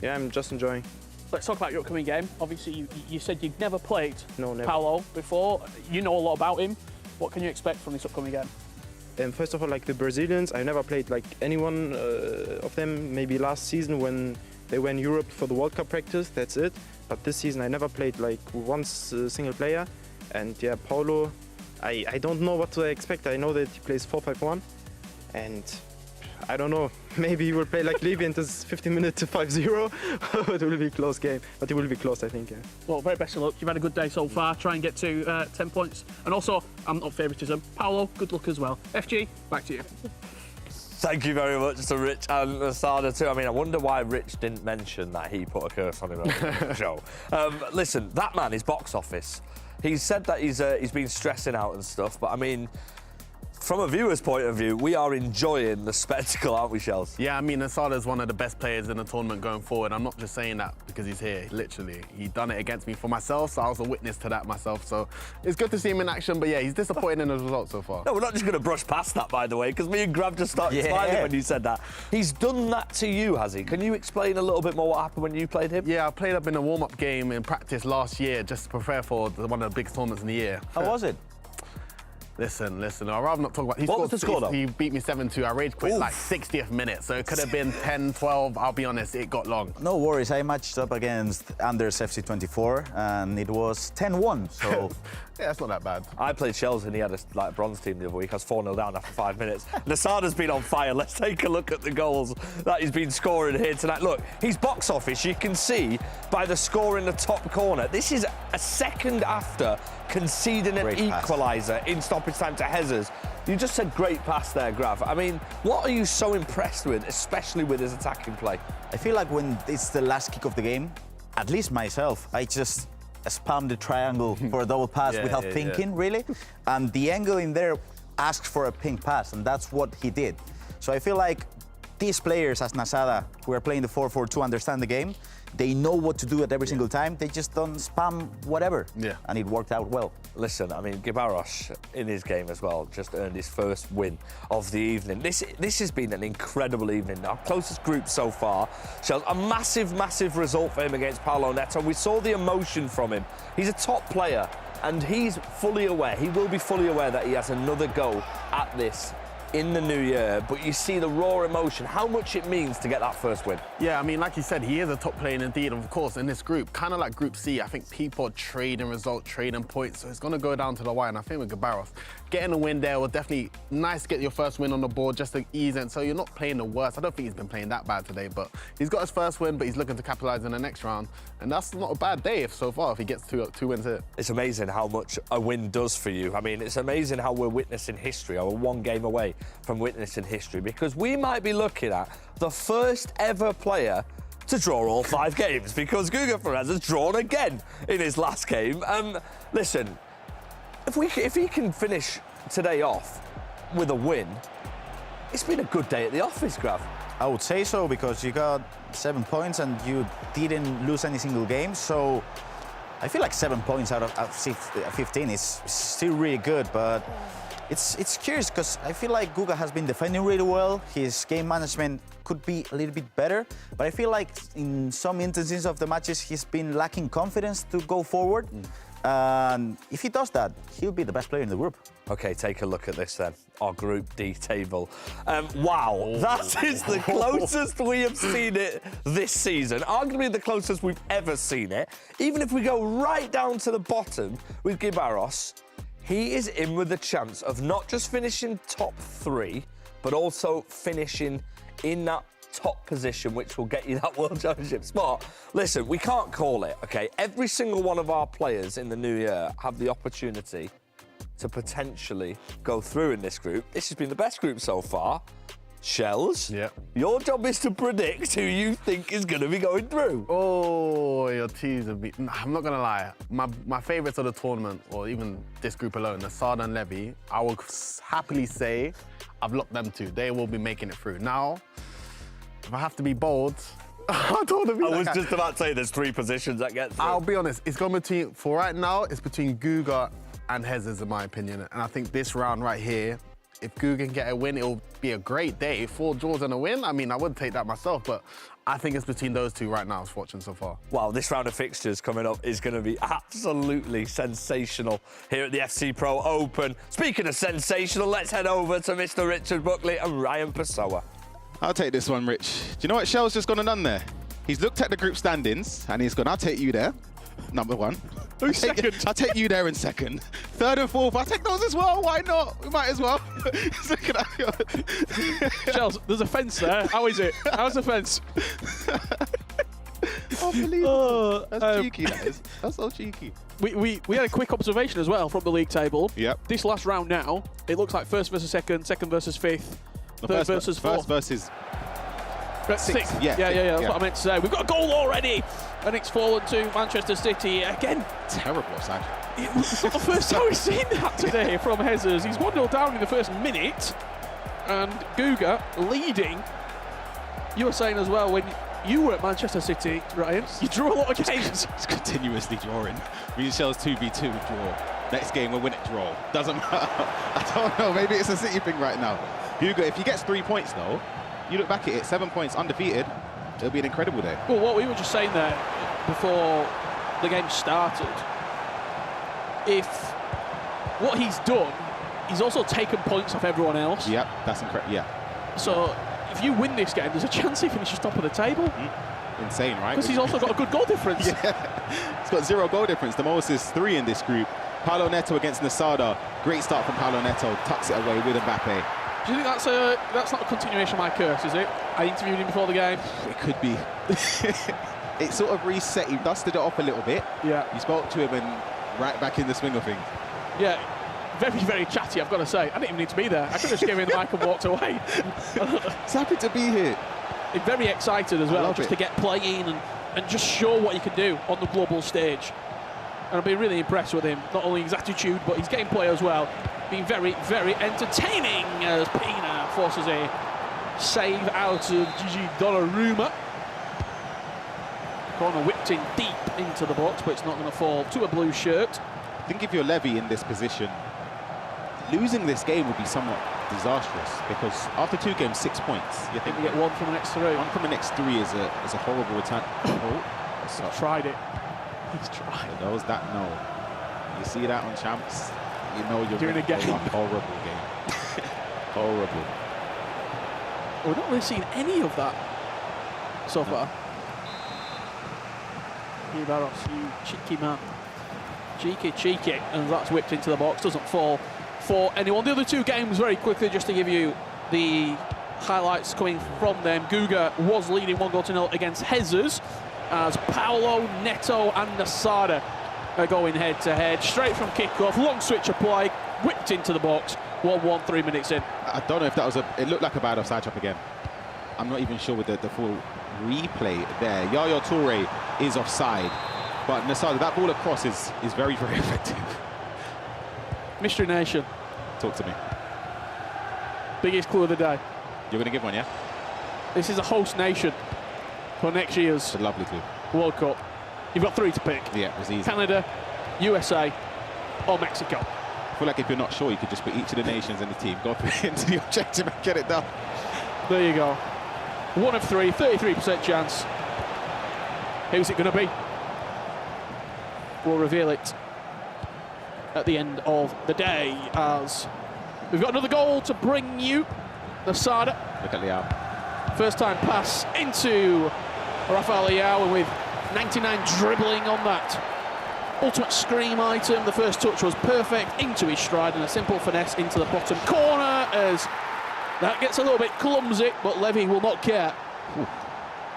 yeah, I'm just enjoying. Let's talk about your upcoming game. Obviously, you said you'd never played never. Paolo before. You know a lot about him. What can you expect from this upcoming game? First of all, like the Brazilians, I never played like anyone of them. Maybe last season when they were in Europe for the World Cup practice, that's it. But this season I never played like once single player. And yeah, Paulo, I don't know what to expect. I know that he plays 4-5-1, and I don't know. Maybe he will play like Levy and this 15 minutes to 5-0. It will be a close game, but it will be close, I think. Yeah. Well, very best of luck. You've had a good day so far. Try and get to 10 points. And also, I'm not favouritism. Paolo, good luck as well. FG, back to you. Thank you very much to Rich and Nasada too. I mean, I wonder why Rich didn't mention that he put a curse on him on the show. Listen, that man is box office. He's said that he's been stressing out and stuff, but I mean, from a viewer's point of view, we are enjoying the spectacle, aren't we, Shells? Yeah, I mean, Nasada's one of the best players in the tournament going forward. I'm not just saying that because he's here, literally. He done it against me for myself, so I was a witness to that myself. So it's good to see him in action, but yeah, he's disappointed in his results so far. No, we're not just going to brush past that, by the way, because me and Grav just started smiling when you said that. He's done that to you, has he? Can you explain a little bit more what happened when you played him? Yeah, I played up in a warm-up game in practice last year just to prepare for one of the biggest tournaments in the year. How was it? Listen, I'd rather not talk about... What was the score, though? He beat me 7-2. I rage quit like 60th minute, so it could have been 10-12. I'll be honest, it got long. No worries, I matched up against Anders FC24, and it was 10-1, so... Yeah, that's not that bad. I played Shells and he had a bronze team the other week. I was 4-0 down after 5 minutes. Nasada's been on fire. Let's take a look at the goals that he's been scoring here tonight. Look, he's box office. You can see by the score in the top corner. This is a second after conceding an equaliser in stoppage time to Hezers. You just said great pass there, Grav. I mean, what are you so impressed with, especially with his attacking play? I feel like when it's the last kick of the game, at least myself, I just spam the triangle for a double pass without thinking, really. And the angle in there asked for a pink pass, and that's what he did. So I feel like these players, as Nasada, who are playing the 4-4-2, understand the game. They know what to do at every single time. They just don't spam whatever. Yeah. And it worked out well. Listen, I mean, Gibaros in his game as well just earned his first win of the evening. This has been an incredible evening. Our closest group so far shows a massive result for him against Paulo Neto. We saw the emotion from him. He's a top player, and he's fully aware, he will be fully aware that he has another go at this in the new year, but you see the raw emotion, how much it means to get that first win. Yeah, I mean, like you said, he is a top player indeed. Of course, in this group, kind of like Group C, I think people are trading results, trading points, so it's going to go down to the wire. And I think with Gibaros, getting a win there was definitely nice to get your first win on the board just to ease it. So you're not playing the worst. I don't think he's been playing that bad today, but he's got his first win, but he's looking to capitalise in the next round. And that's not a bad day so far if he gets two wins here. It's amazing how much a win does for you. I mean, it's amazing how we're witnessing history. We're one game away from witnessing history, because we might be looking at the first ever player to draw all 5 games, because Guga Perez has drawn again in his last game. Listen, if he can finish today off with a win, it's been a good day at the office, Grav. I would say so, because you got 7 points and you didn't lose any single game. So I feel like 7 points out of 15 is still really good, but it's curious because I feel like Guga has been defending really well. His game management could be a little bit better, but I feel like in some instances of the matches he's been lacking confidence to go forward. And if he does that, he'll be the best player in the group. OK, take a look at this then, our Group D table. Wow, that is the closest we have seen it this season, arguably the closest we've ever seen it. Even if we go right down to the bottom with Gibaros, he is in with a chance of not just finishing top 3, but also finishing in that top position, which will get you that World Championship spot. Listen, we can't call it, OK? Every single one of our players in the new year have the opportunity to potentially go through in this group. This has been the best group so far. Shells, your job is to predict who you think is going to be going through. Oh, your teams have been... I'm not going to lie. My favourites of the tournament, or even this group alone, Nasada and Levy, I will happily say I've locked them too. They will be making it through. Now, if I have to be bold, I don't want to be I was just about to say there's 3 positions that get through. I'll be honest, it's gone between... For right now, it's between Guga and Hezers, in my opinion. And I think this round right here, if Guga can get a win, it'll be a great day. 4 draws and a win, I mean, I would take that myself, but I think it's between those 2 right now, I was watching so far. Wow, this round of fixtures coming up is going to be absolutely sensational here at the FC Pro Open. Speaking of sensational, let's head over to Mr. Richard Buckley and Ryan Pessoa. I'll take this one, Rich. Do you know what Shell's just gone and done there? He's looked at the group standings and he's gone, I'll take you there, number 1. Who's second? I'll take you there in second. 3rd and 4th, I'll take those as well. Why not? We might as well. Shells, there's a fence there. How is it? How's the fence? Unbelievable. That's cheeky, that is. That's so cheeky. We had a quick observation as well from the league table. Yep. This last round now, it looks like 1st versus 2nd, 2nd versus 5th, 3rd versus 4th. 1st versus 6th. Yeah, that's what I meant to say. We've got a goal already, and it's fallen to Manchester City again. Terrible offside. It's not the first time we've seen that today from Hezers. He's 1-0 down in the first minute, and Guga leading. You were saying as well, when you were at Manchester City, Ryan, you drew a lot of games. It's continuously drawing. We Shell's 2v2 draw. Next game we'll win it draw. Doesn't matter. I don't know, maybe it's a City thing right now. Guga, if he gets 3 points though, you look back at it, 7 points undefeated, it'll be an incredible day. Well, what we were just saying there before the game started, if what he's done, he's also taken points off everyone else. Yep, that's incredible, yeah. So if you win this game, there's a chance he finishes top of the table. Insane, right? Because he's also got a good goal difference. Yeah, he's got 0 goal difference. The most is 3 in this group. Paulo Neto against Nasada. Great start from Paulo Neto, tucks it away with Mbappe. Do you think that's not a continuation of my curse, is it? I interviewed him before the game. It could be. It sort of reset. He dusted it off a little bit. Yeah. You spoke to him and right back in the swing of things. Yeah, very, very chatty, I've got to say. I didn't even need to be there. I could have just given him the mic and walked away. He's happy to be here. He's very excited as well, just to get playing and just show what he can do on the global stage. And I've been really impressed with him, not only his attitude, but his gameplay as well. Being very, very entertaining as Pina forces a save out of Gigi Donnarumma. Corner whipped in deep into the box, but it's not going to fall to a blue shirt. I think if you're Levy in this position, losing this game would be somewhat disastrous, because after 2 games, 6 points. You think we get 1 from the next 3? 1 from the next 3 is a horrible return. He's tried it. He's tried. For those that know, you see that on Champs, you know you're doing a game. A horrible game. Horrible. We're not really seeing any of that so far. You Barros, you cheeky man. Cheeky, and that's whipped into the box, doesn't fall for anyone. The other 2 games, very quickly, just to give you the highlights coming from them. Guga was leading 1-0 against Hezers, as Paulo, Neto and Nasada are going head-to-head. Straight from kickoff, long switch of play, whipped into the box, 1-1, 3 minutes in. I don't know if that was it looked like a bad offside trap again. I'm not even sure with the full replay there. Yaya Toure is offside, but Nasada, that ball across is very, very effective. Mystery Nation. Talk to me. Biggest clue of the day. You're going to give one, yeah? This is a host nation for next year's It's a lovely clue. World Cup. You've got 3 to pick. Yeah, it was easy. Canada, USA, or Mexico. I feel like if you're not sure, you could just put each of the nations in the team, go into the objective and get it done. There you go. 1 of 3, 33% chance. Who's it going to be? We'll reveal it at the end of the day, as we've got another goal to bring you. Nasada. Look at Leao. First time pass into Rafael Leao, and with 99 dribbling on that ultimate scream item. The first touch was perfect into his stride, and a simple finesse into the bottom corner, as that gets a little bit clumsy, but Levy will not care. Ooh,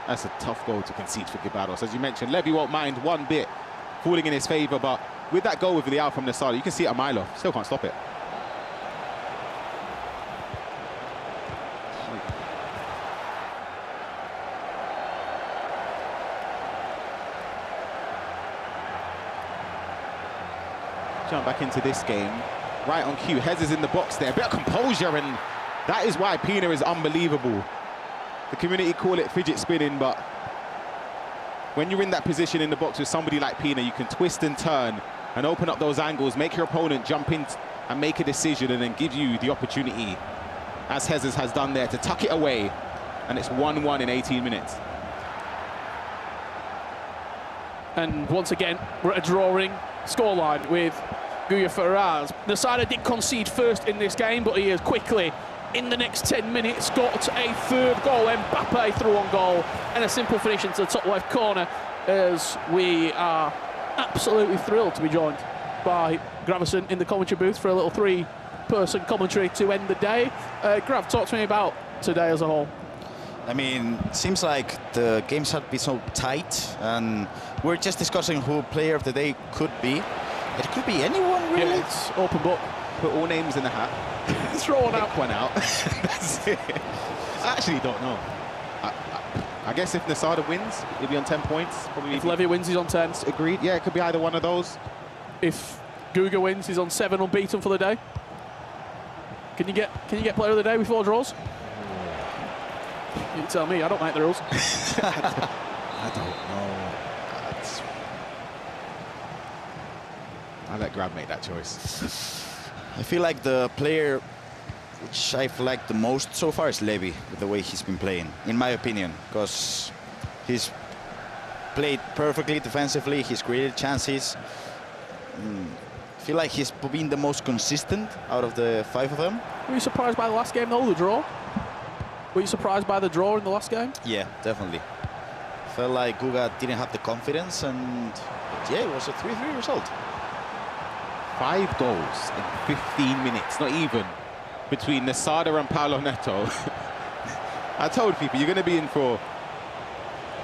that's a tough goal to concede for Gibados. As you mentioned, Levy won't mind one bit falling in his favour, but with that goal with Leao from Nasada, you can see it a mile off. Still can't stop it. Jump back into this game, right on cue. Hezers in the box there, a bit of composure, and that is why Pina is unbelievable. The community call it fidget spinning, but when you're in that position in the box with somebody like Pina, you can twist and turn and open up those angles, make your opponent jump in and make a decision, and then give you the opportunity, as Hezers has done there, to tuck it away, and it's 1-1 in 18 minutes. And once again, we're at a drawing scoreline with Guya Ferraz. Nasada did concede first in this game, but he has quickly, in the next 10 minutes, got a third goal. Mbappe through on goal, and a simple finish into the top left corner, as we are absolutely thrilled to be joined by Gravison in the commentary booth for a little 3-person commentary to end the day. Grav, talk to me about today as a whole. I mean, seems like the games have been so tight, and we're just discussing who player of the day could be. It could be anyone, really. Yeah, it's open book. Put all names in the hat. Throw one out. One out. That's it. I actually don't know. I guess if Nasada wins, he'll be on 10 points. Probably. If Levy wins, he's on 10. Agreed. Yeah, it could be either one of those. If Guga wins, he's on 7 unbeaten for the day. Can you get player of the day with 4 draws? You tell me. I don't make the rules. I don't know. I'll let Grab make that choice. I feel like the player which I've liked the most so far is Levy, with the way he's been playing, in my opinion, because he's played perfectly defensively, he's created chances. I feel like he's been the most consistent out of the 5 of them. Were you surprised by the last game, though, the draw? Were you surprised by the draw in the last game? Yeah, definitely. Felt like Guga didn't have the confidence, and yeah, it was a 3-3 result. 5 goals in 15 minutes, not even, between Nasada and Paulo Neto. I told people, you're going to be in for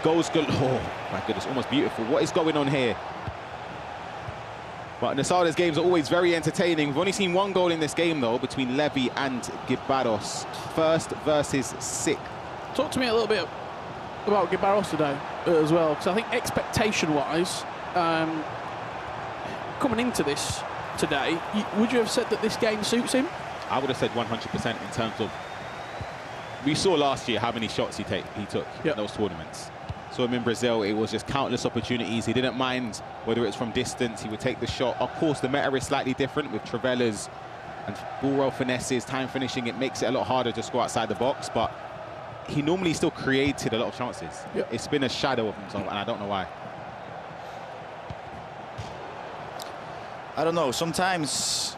goals galore. Oh, my goodness, almost beautiful. What is going on here? But Nasada's games are always very entertaining. We've only seen 1 goal in this game, though, between Levy and Gibados. 1st versus 6th. Talk to me a little bit about Gibados today as well, because I think expectation-wise, coming into this today, would you have said that this game suits him? I would have said 100% in terms of... We saw last year how many shots he took in those tournaments. So him in Brazil, it was just countless opportunities. He didn't mind whether it's from distance, he would take the shot. Of course, the meta is slightly different with Travellas and ball roll finesses, time finishing. It makes it a lot harder to score outside the box, but he normally still created a lot of chances. It's been a shadow of himself, and I don't know why. I don't know, sometimes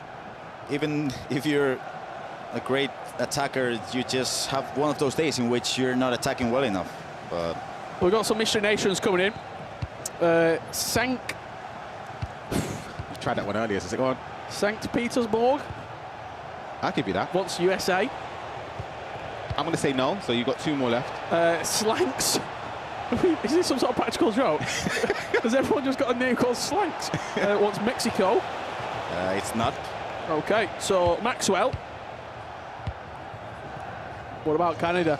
even if you're a great attacker, you just have one of those days in which you're not attacking well enough. But we've got some Mystery Nations coming in. Sankt... You tried that one earlier, so go on. Sankt Petersburg. I'll give you that. Wants USA. I'm going to say no, so you've got 2 more left. Slanks. Is this some sort of practical joke? Has everyone just got a name called Slanks? Wants Mexico. It's not. Okay, so Maxwell. What about Canada?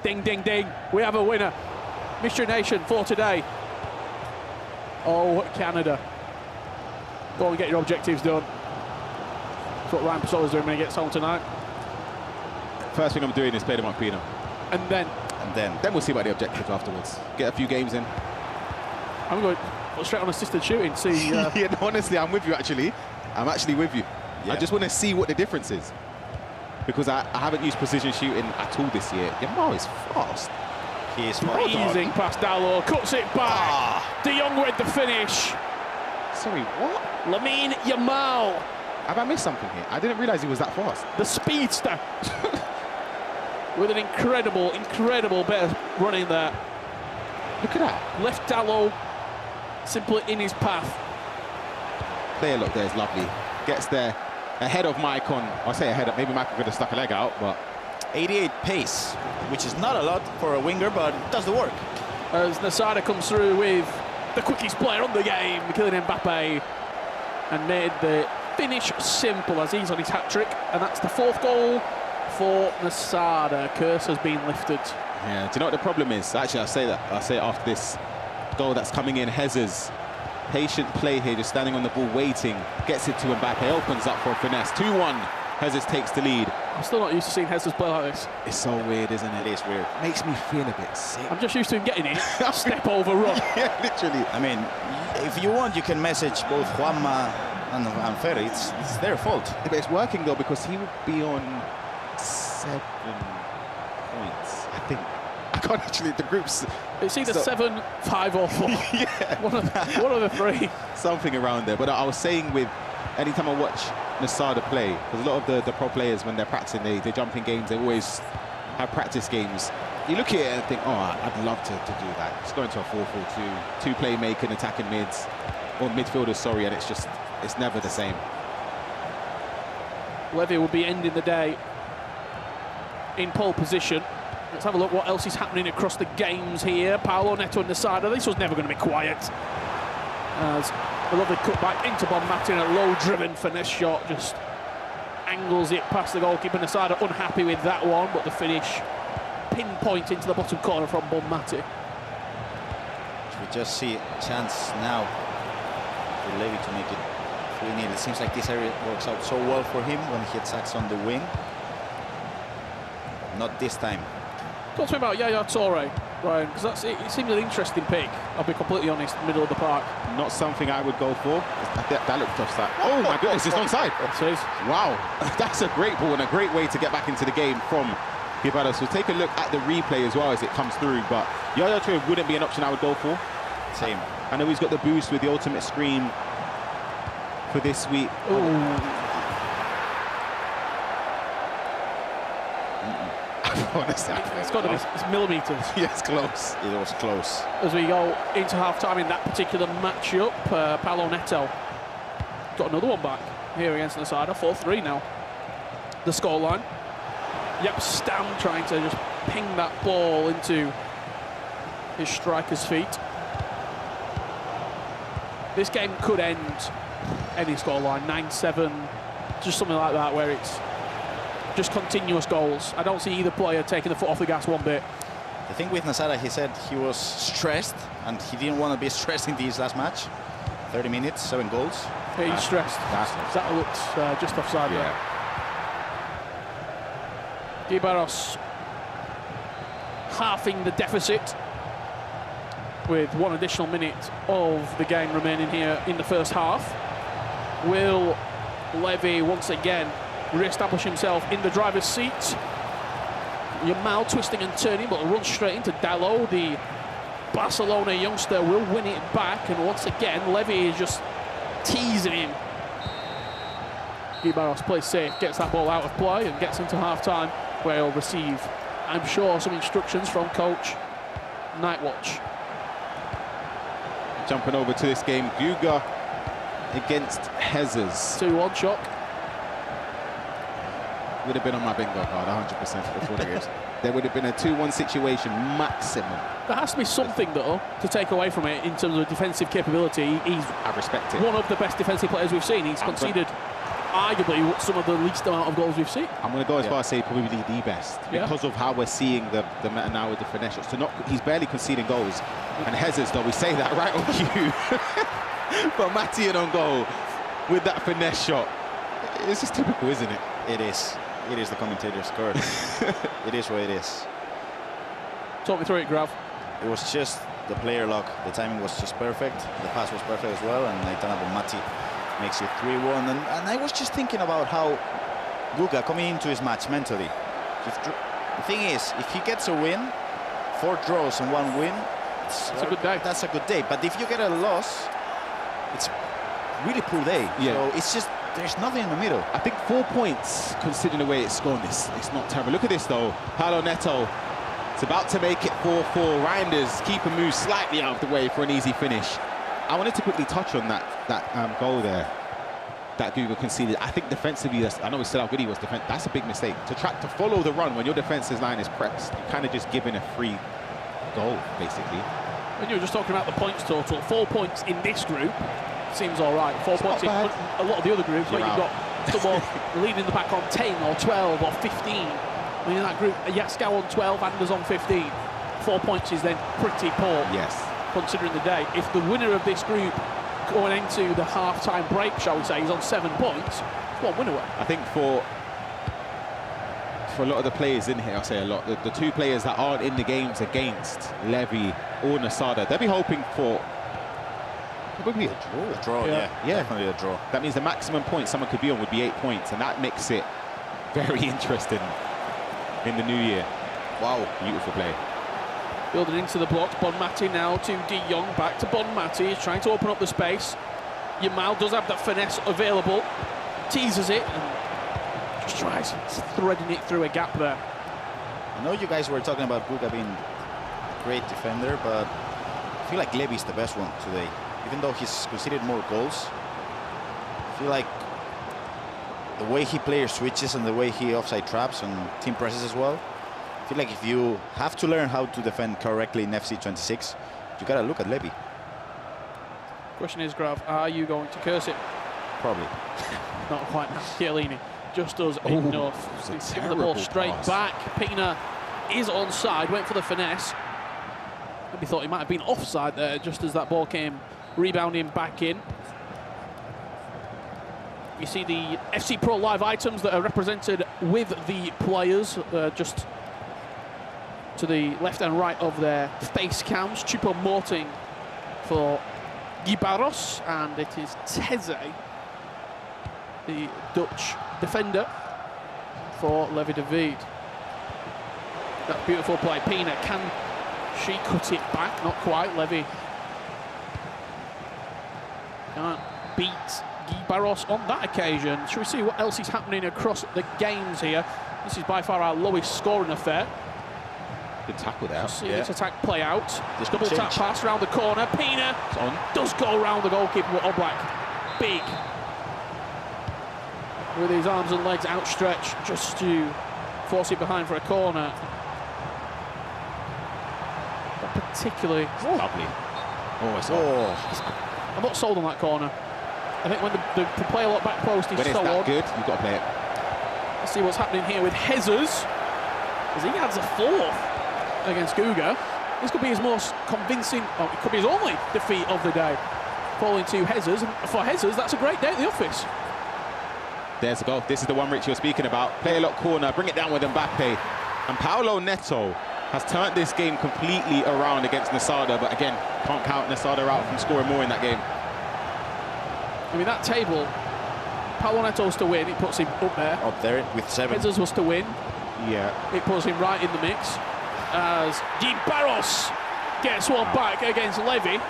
Ding, ding, ding. We have a winner. Mystery Nation for today. Oh, Canada. Go and get your objectives done. That's what Ryan Pasola's doing when he gets home tonight. First thing I'm doing is play them up, Pino. And then? Then we'll see about the objectives afterwards. Get a few games in. I'm going straight on assisted shooting, see... Yeah, no, honestly, I'm with you, actually. I'm actually with you. I just want to see what the difference is. Because I haven't used precision shooting at all this year. Yamal is fast. He is fast. Easing past Dalot, cuts it back. De Jong with the finish. Sorry, what? Lamine Yamal. Have I missed something here? I didn't realise he was that fast. The speedster. With an incredible bit of running there. Look at that. Left Dalot simply in his path. Player look there is lovely. Gets there ahead of Maicon. I'll say ahead of, maybe Maicon could have stuck a leg out, but 88 pace, which is not a lot for a winger, but it does the work. As Nasada comes through with the quickest player on the game, Kylian Mbappe, and made the finish simple as he's on his hat-trick, and that's the 4th goal for Nasada. Curse has been lifted. yeah, do you know what the problem is? Actually, I'll say it after this goal that's coming in. Hezers, patient play here, just standing on the ball, waiting, gets it to Mbappe, opens up for a finesse. 2-1, Hezers takes the lead. I'm still not used to seeing Hezers play like this. It's so weird, isn't it? It is weird. Makes me feel a bit sick. I'm just used to him getting it. Step over, run. Yeah, literally. I mean, if you want, you can message both Juanma and Ferry. It's their fault. Yeah, but it's working though, because he would be on 7 points, I think. I can't actually, the groups. It's either 7, 5 or 4. Yeah. One of the 3. Something around there. But I was saying, with anytime I watch Nasada play, because a lot of the pro players, when they're practicing, they jump in games, they always have practice games. You look at it and think, oh, I'd love to do that. Just go into a 4-4-2, 2 playmaking, attacking mids, or midfielders, sorry, and it's never the same. Levy will be ending the day in pole position. Let's have a look what else is happening across the games here. Paulo Neto and Nasada. This was never going to be quiet. As a lovely cutback into Bonmati, and a low-driven finesse shot just angles it past the goalkeeper. Nasada unhappy with that one, but the finish pinpoint into the bottom corner from Bonmati. We just see a chance now for Levy to make it 3-0. It seems like this area works out so well for him when he attacks on the wing. Not this time. Talk to me about Yaya Toure, Ryan, because it seems an interesting pick. I'll be completely honest, middle of the park. Not something I would go for. That looked offside. Oh my goodness, it's onside. Wow, that's a great ball and a great way to get back into the game from Guibaros. So take a look at the replay as well as it comes through, but Yaya Toure wouldn't be an option I would go for. Same. I know he's got the boost with the ultimate scream for this week. Honestly, it's got to be millimetres. Yes, close. It was close. As we go into half-time in that particular matchup, Paulo Neto got another one back here against Nasada. 4-3 now. The scoreline. Yep, Stam trying to just ping that ball into his striker's feet. This game could end any scoreline, 9-7, just something like that, where it's just continuous goals. I don't see either player taking the foot off the gas one bit. The thing with Nasada, he said he was stressed and he didn't want to be stressed in this last match. 30 minutes, 7 goals. Yeah, he's stressed. That looks just offside there. Guibaros halving the deficit with 1 additional minute of the game remaining here in the first half. Will Levy once again re-establish himself in the driver's seat? Yamal twisting and turning, but runs straight into Dalot. The Barcelona youngster will win it back, and once again Levy is just teasing him. Guibaros plays safe, gets that ball out of play and gets into half-time, where he'll receive, I'm sure, some instructions from coach Nightwatch. Jumping over to this game, Guga against Hezers. 2-1 shock. Would have been on my bingo card 100% before the games. There would have been a 2-1 situation maximum. There has to be something, though, to take away from it in terms of defensive capability. He's I respect it. One of the best defensive players we've seen. He's conceded arguably some of the least amount of goals we've seen. I'm going to go as far as say probably the best because of how we're seeing the meta now with the finesse shots. So he's barely conceding goals. And Hezers, though, we say that right on cue. But Matty on goal with that finesse shot. It's just typical, isn't it? It is. It is the commentator's card. It is what it is. Talk me through it, Grav. It was just the player luck. The timing was just perfect. The pass was perfect as well. And Aitana Bonmati makes it 3-1. And I was just thinking about how Guga coming into his match mentally. The thing is, if he gets a win, 4 draws and 1 win, it's a good day. That's a good day. But if you get a loss, it's really poor day. Yeah. So it's just, there's nothing in the middle. I think 4 points, considering the way it's gone, it's not terrible. Look at this, though. Paulo Neto. It's about to make it 4-4. Reinders, keeper moves slightly out of the way for an easy finish. I wanted to quickly touch on that goal there that Guga conceded. I think defensively, I know we said how good he was. That's a big mistake. To follow the run when your defensive line is pressed, you're kind of just giving a free goal, basically. When you were just talking about the points total, 4 points in this group seems all right. 4 points in a lot of the other groups where you've got someone leading the pack on 10 or 12 or 15. I mean, in that group, Yaskau on 12, Anders on 15. 4 points is then pretty poor. Yes. Considering the day. If the winner of this group going into the half-time break, shall we say, is on 7 points, it's 1 win away. I think for a lot of the players in here, I say a lot, the 2 players that aren't in the games against Levy or Nasada, they'll be hoping for probably a draw. A draw, yeah. Definitely a draw. That means the maximum point someone could be on would be 8 points, and that makes it very interesting in the new year. Wow, beautiful play. Building into the blocks, Bonmati now to De Jong, back to Bonmati, he's trying to open up the space. Yamal does have that finesse available, teases it, and just tries threading it through a gap there. I know you guys were talking about Guga being a great defender, but I feel like Levy's the best one today. Even though he's conceded more goals, I feel like the way he player switches and the way he offside traps and team presses as well, I feel like if you have to learn how to defend correctly in FC 26, you gotta look at Levy. Question is, Grav, are you going to curse it? Probably. Not quite now. Chiellini just does enough. He's giving the ball straight back. Pina is onside, went for the finesse. Maybe thought he might have been offside there just as that ball came rebounding back in. You see the FC Pro Live items that are represented with the players just to the left and right of their face cams. Choupo-Moting for Guy Barros, and it is Teze, the Dutch defender, for Levi David. That beautiful play. Pina, can she cut it back? Not quite. Levi can't beat Guy Barros on that occasion. Shall we see what else is happening across the games here? This is by far our lowest scoring affair. Good tackle there. See this attack play out. This double tap pass around the corner. Pina does go around the goalkeeper with Oblak. Big. With his arms and legs outstretched just to force it behind for a corner. Not particularly. Lovely. I'm not sold on that corner. I think when the play a lot back post is so odd. Good, you've got to play it. Let's see what's happening here with Hezers, as he adds a 4th against Guga. This could be his most convincing, it could be his only defeat of the day. Falling to Hezers, and for Hezers, that's a great day at the office. There's a goal. This is the one, Rich, you're speaking about. Play a lot corner, bring it down with Mbappe. And Paulo Neto has turned this game completely around against Nasada, but again, can't count Nasada out from scoring more in that game. I mean, that table, Paulo Neto's to win, it puts him up there. Up there with 7. Hezers was to win. Yeah. It puts him right in the mix. As Guy Barros gets one back against Levy.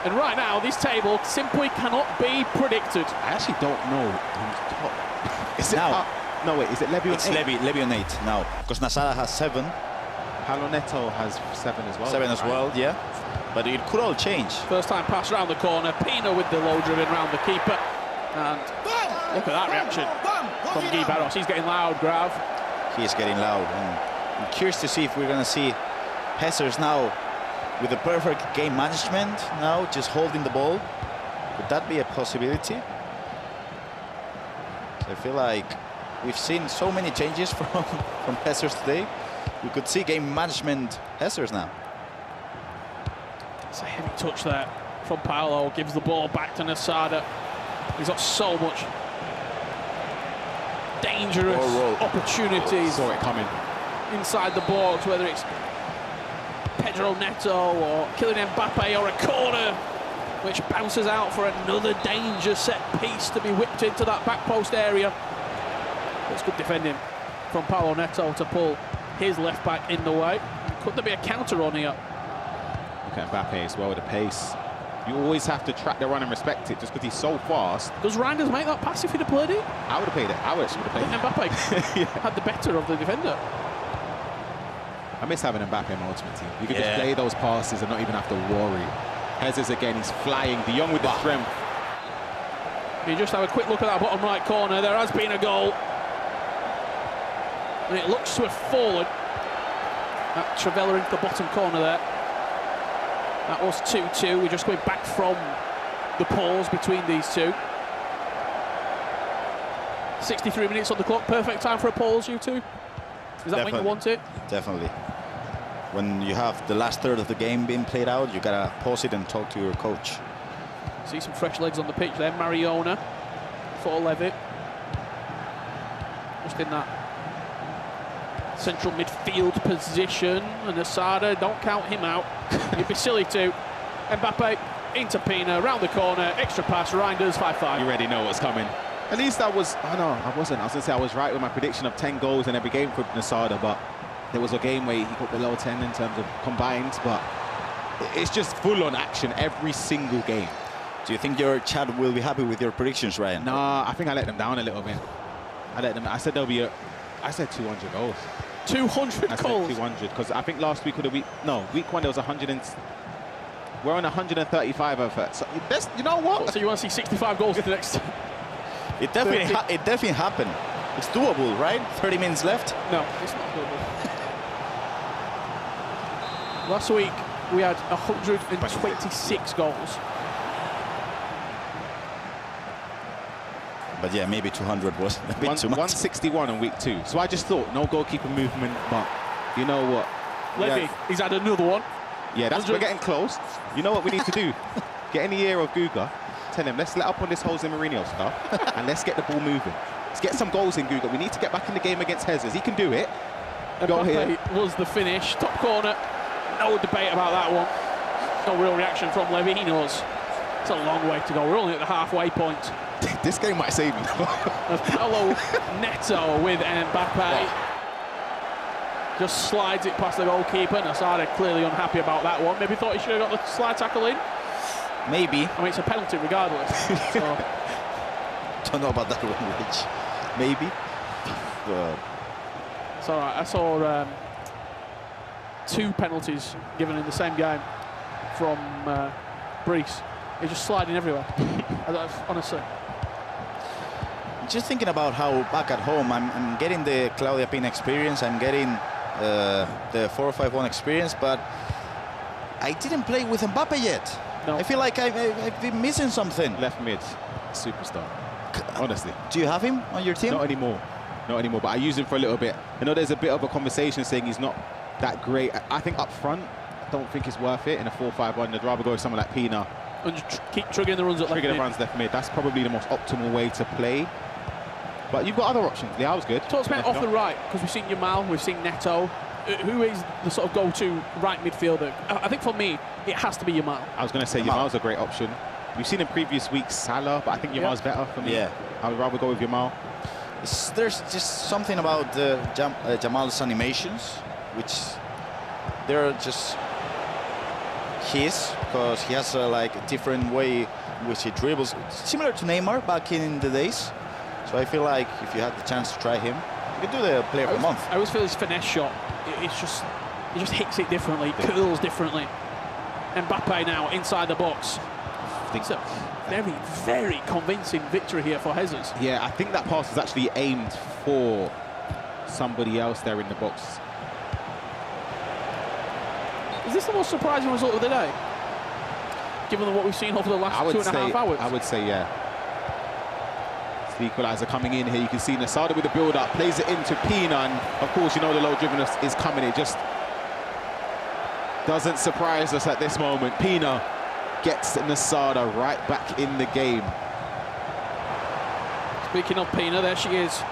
And right now, this table simply cannot be predicted. I actually don't know who's top. Is it now? No, wait, is it Levy on 8? It's Levy on 8 now, because Nasada has 7. Paulo Neto has 7 as well. 7 as well, yeah. But it could all change. First time pass around the corner. Pina with the low driven round the keeper. And look at that reaction from Guy Barros. He's getting loud, Grav. He is getting loud. And I'm curious to see if we're going to see Hezers now with the perfect game management, now just holding the ball. Could that be a possibility? So I feel like we've seen so many changes from Hezers today. We could see game management Hezers now. It's a heavy touch there from Paolo. Gives the ball back to Nasada. He's got so much dangerous opportunities. Saw it coming. Inside the box, whether it's Pedro Neto or Kylian Mbappe or a corner which bounces out for another danger set piece to be whipped into that back post area. It's good defending from Paolo Neto to pull his left back in the way. Could there be a counter on here? Look at Mbappe as well with the pace. You always have to track the run and respect it just because he's so fast. Does Reinders make that pass if he'd have played it? I would have played it. I would have played it. Mbappe had the better of the defender. I miss having Mbappe in my ultimate team. You could just play those passes and not even have to worry. Hezers again, he's flying. De Jong with the strength. You just have a quick look at that bottom right corner. There has been a goal. And it looks to have fallen. That Travella into the bottom corner there. That was 2-2. We're just going back from the pause between these two. 63 minutes on the clock. Perfect time for a pause, you two? Is that when you want it? Definitely. When you have the last third of the game being played out, you gotta pause it and talk to your coach. See some fresh legs on the pitch there. Mariona for Levy. Just in that central midfield position. And Asada, don't count him out. You'd be silly to. Mbappe into Pina, round the corner, extra pass, Reinders, 5-5. You already know what's coming. At least I was, oh no, I wasn't. I was going to say I was right with my prediction of 10 goals in every game for Nasada, but there was a game where he got below 10 in terms of combined, but it's just full-on action every single game. Do you think your chat will be happy with your predictions, Ryan? Nah, I think I let them down a little bit. I said there'll be I said 200 goals. 200 I goals? said 200, because I think last week or the week, no, week one there was 100 and, we're on 135 of it. So you know what? So you want to see 65 goals in the next... It definitely happened. It's doable, right? 30 minutes left? No, it's not doable. Last week, we had 126 goals. But yeah, maybe 200 was a bit too much. 161 on week 2. So I just thought, no goalkeeper movement, but you know what? Levy, he's had another one. Yeah, we're getting close. You know what we need to do? Get in the ear of Guga. Tell him, let's let up on this Jose Mourinho stuff and let's get the ball moving. Let's get some goals in, Guga. We need to get back in the game against Hezers. He can do it. Mbappe was the finish. Top corner. No debate about that one. No real reaction from Levy. He knows it's a long way to go. We're only at the halfway point. This game might save me. As Paolo Neto with Mbappe. Just slides it past the goalkeeper. Nasada clearly unhappy about that one. Maybe thought he should have got the slide tackle in. Maybe. I mean, it's a penalty regardless. So. Don't know about that one, Rich. Maybe. It's all right. I saw 2 penalties given in the same game from Brees. He's just sliding everywhere. Honestly. Just thinking about how back at home, I'm getting the Claudia Pina experience. I'm getting the 4-5-1 experience, but I didn't play with Mbappe yet. No. I feel like I've been missing something. Left mid, superstar. Honestly. Do you have him on your team? Not anymore. Not anymore, but I use him for a little bit. I know there's a bit of a conversation saying he's not that great. I think up front, I don't think it's worth it in a 4-5-1. I'd rather go with someone like Pina. And keep triggering the runs at left mid. Trigger the runs left mid. That's probably the most optimal way to play. But you've got other options. Leao's good. Talk about off the right, because we've seen Yamal, we've seen Neto. Who is the sort of go-to right midfielder? I think for me, it has to be Yamal. I was going to say Yamal's a great option. We've seen in previous weeks Salah, but I think Yamal's better for me. Yeah. I would rather go with Yamal. There's just something about Jamal's animations, which they're just his, because he has a different way in which he dribbles, similar to Neymar back in the days. So I feel like if you had the chance to try him, you could do the player of the month. I always feel his finesse shot, he just hits it differently, curls differently. Mbappe now inside the box. It's a very, very convincing victory here for Hezers. Yeah, I think that pass was actually aimed for somebody else there in the box. Is this the most surprising result of the day? Given what we've seen over the last 2.5 hours? I would say, yeah. The equaliser coming in here. You can see Nasada with the build-up, plays it into Pina, and of course, you know the low driven is coming. It just doesn't surprise us at this moment. Pina gets Nasada right back in the game. Speaking of Pina, there she is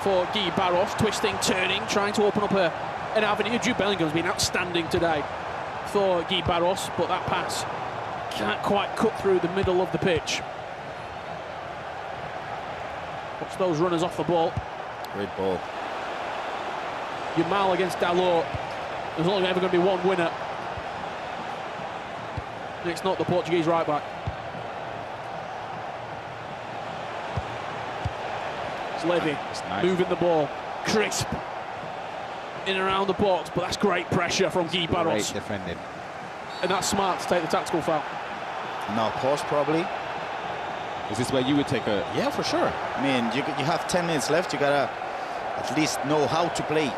for Guy Barros, twisting, turning, trying to open up an avenue. Jude Bellingham's been outstanding today for Guy Barros, but that pass can't quite cut through the middle of the pitch. Puts those runners off the ball. Great ball. Yamal against Dalot. There's only ever going to be one winner. And it's not the Portuguese right back. It's Levy moving the ball. Crisp. In and around the box, but that's great pressure from Guy Barros. Great defending. And that's smart to take the tactical foul. Now pause probably. Is this where you would take a... Yeah, for sure. I mean, you have 10 minutes left. You gotta at least know how to play.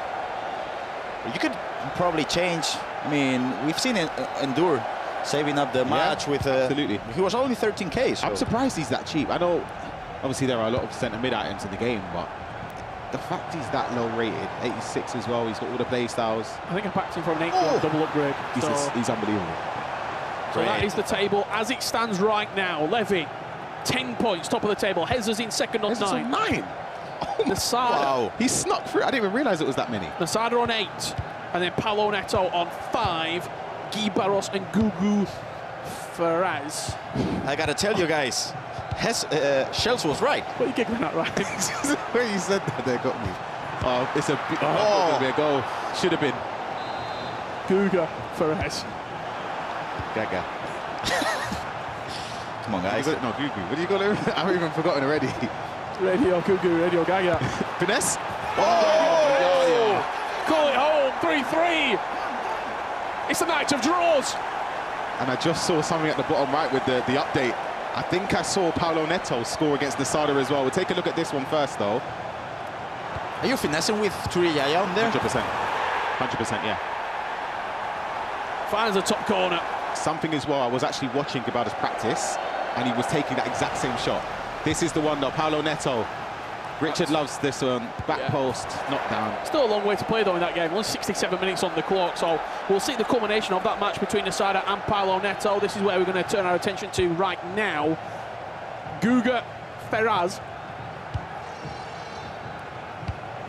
You could probably change. I mean, we've seen Endure saving up the match with... absolutely. He was only 13K, so... I'm surprised he's that cheap. I know, obviously, there are a lot of centre mid items in the game, but the fact he's that low rated, 86 as well, he's got all the play styles. I think I backed him for an 8 double upgrade. He's unbelievable. So that is the table as it stands right now. Levy, 10 points, top of the table. Hezers in second on 9. 9? Nasada. Wow, he snuck through. I didn't even realise it was that many. Nasada on 8, and then Paulo Neto on 5. Guy Barros and Gugu Ferraz. I gotta tell you guys, Shells was right. What are you giggling at, right? Where you said that, they got me. Oh, it's a big goal. Should have been. Guga Ferraz. Gaga. Come on, guys. No, Gugu. What do you call him? I've even forgotten already. Radio Gugu, Radio Gaga. Finesse. Oh! Call it home, 3-3. It's a night of draws. And I just saw something at the bottom right with the update. I think I saw Paulo Neto score against Nasada as well. We'll take a look at this one first, though. Are you finessing with Turiyaya on there? 100%. 100%, yeah. Finds the top corner. Something as well, I was actually watching Gabada's practice, and he was taking that exact same shot. This is the one, though, Paulo Neto. Richard loves this one. Back post, knocked down. Still a long way to play, though, in that game. Only 67 minutes on the clock, so we'll see the culmination of that match between Nasada and Paulo Neto. This is where we're going to turn our attention to right now. Guga Ferraz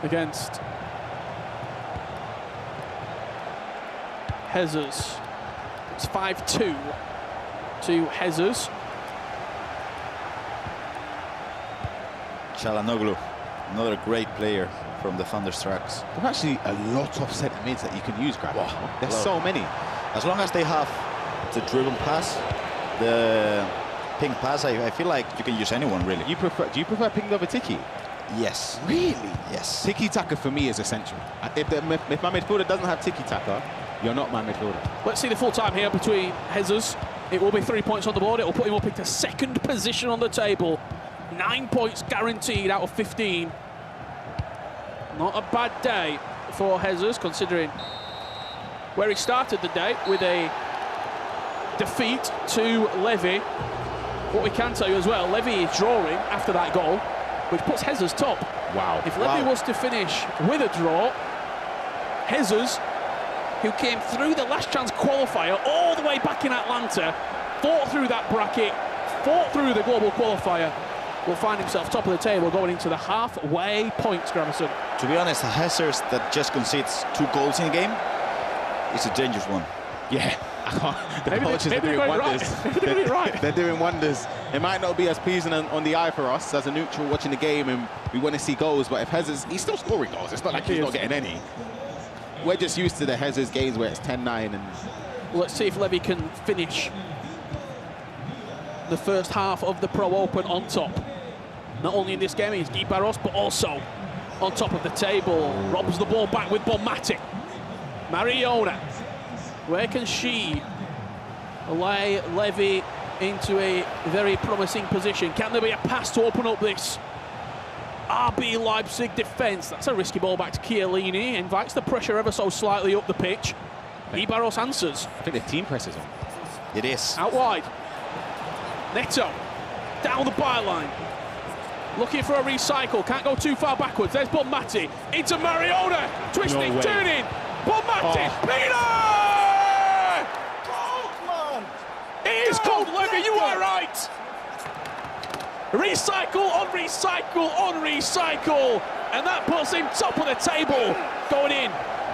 against Hezers. It's 5-2 to Hezers. Çalhanoğlu, another great player from the Thunderstrucks. There are actually a lot of centre mids that you can use, Grab. Wow. There's so many. As long as they have the driven pass, the ping pass, I feel like you can use anyone, really. Do you prefer ping over tiki? Yes. Really? Yes. Tiki-taka for me is essential. If my midfielder doesn't have tiki-taka, you're not my midfielder. Let's see the full time here between Hezers. It will be 3 points on the board. It will put him up into second position on the table. 9 points guaranteed out of 15. Not a bad day for Hezers, considering where he started the day with a defeat to Levy. What we can tell you as well, Levy is drawing after that goal, which puts Hezers top. Wow. If Levy was to finish with a draw, Hezers, who came through the last chance qualifier all the way back in Atlanta, fought through that bracket, fought through the global qualifier, will find himself top of the table going into the halfway points, Gravison. To be honest, a Hezers that just concedes 2 goals in a game is a dangerous one. Yeah. The coaches are maybe doing wonders. They're doing wonders. It might not be as pleasing on the eye for us as a neutral watching the game, and we want to see goals, but if Hezers, he's still scoring goals. It's not like he's not getting any. We're just used to the Hezers games where it's 10-9 and... Let's see if Levy can finish the first half of the Pro Open on top. Not only in this game, he's Guy Barros, but also on top of the table. Robs the ball back with Bonmati. Mariona. Where can she lay Levy into a very promising position? Can there be a pass to open up this RB Leipzig defence? That's a risky ball back to Chiellini. Invites the pressure ever so slightly up the pitch. Guy Barros answers. I think the team press is on. It is. Out wide. Neto. Down the byline. Looking for a recycle, can't go too far backwards. There's Bonmati into Mariona, twisting, No way. turning. Bonmati, Peter! It is cold, Levy, you are right. Recycle on recycle on recycle, and that puts him top of the table, going in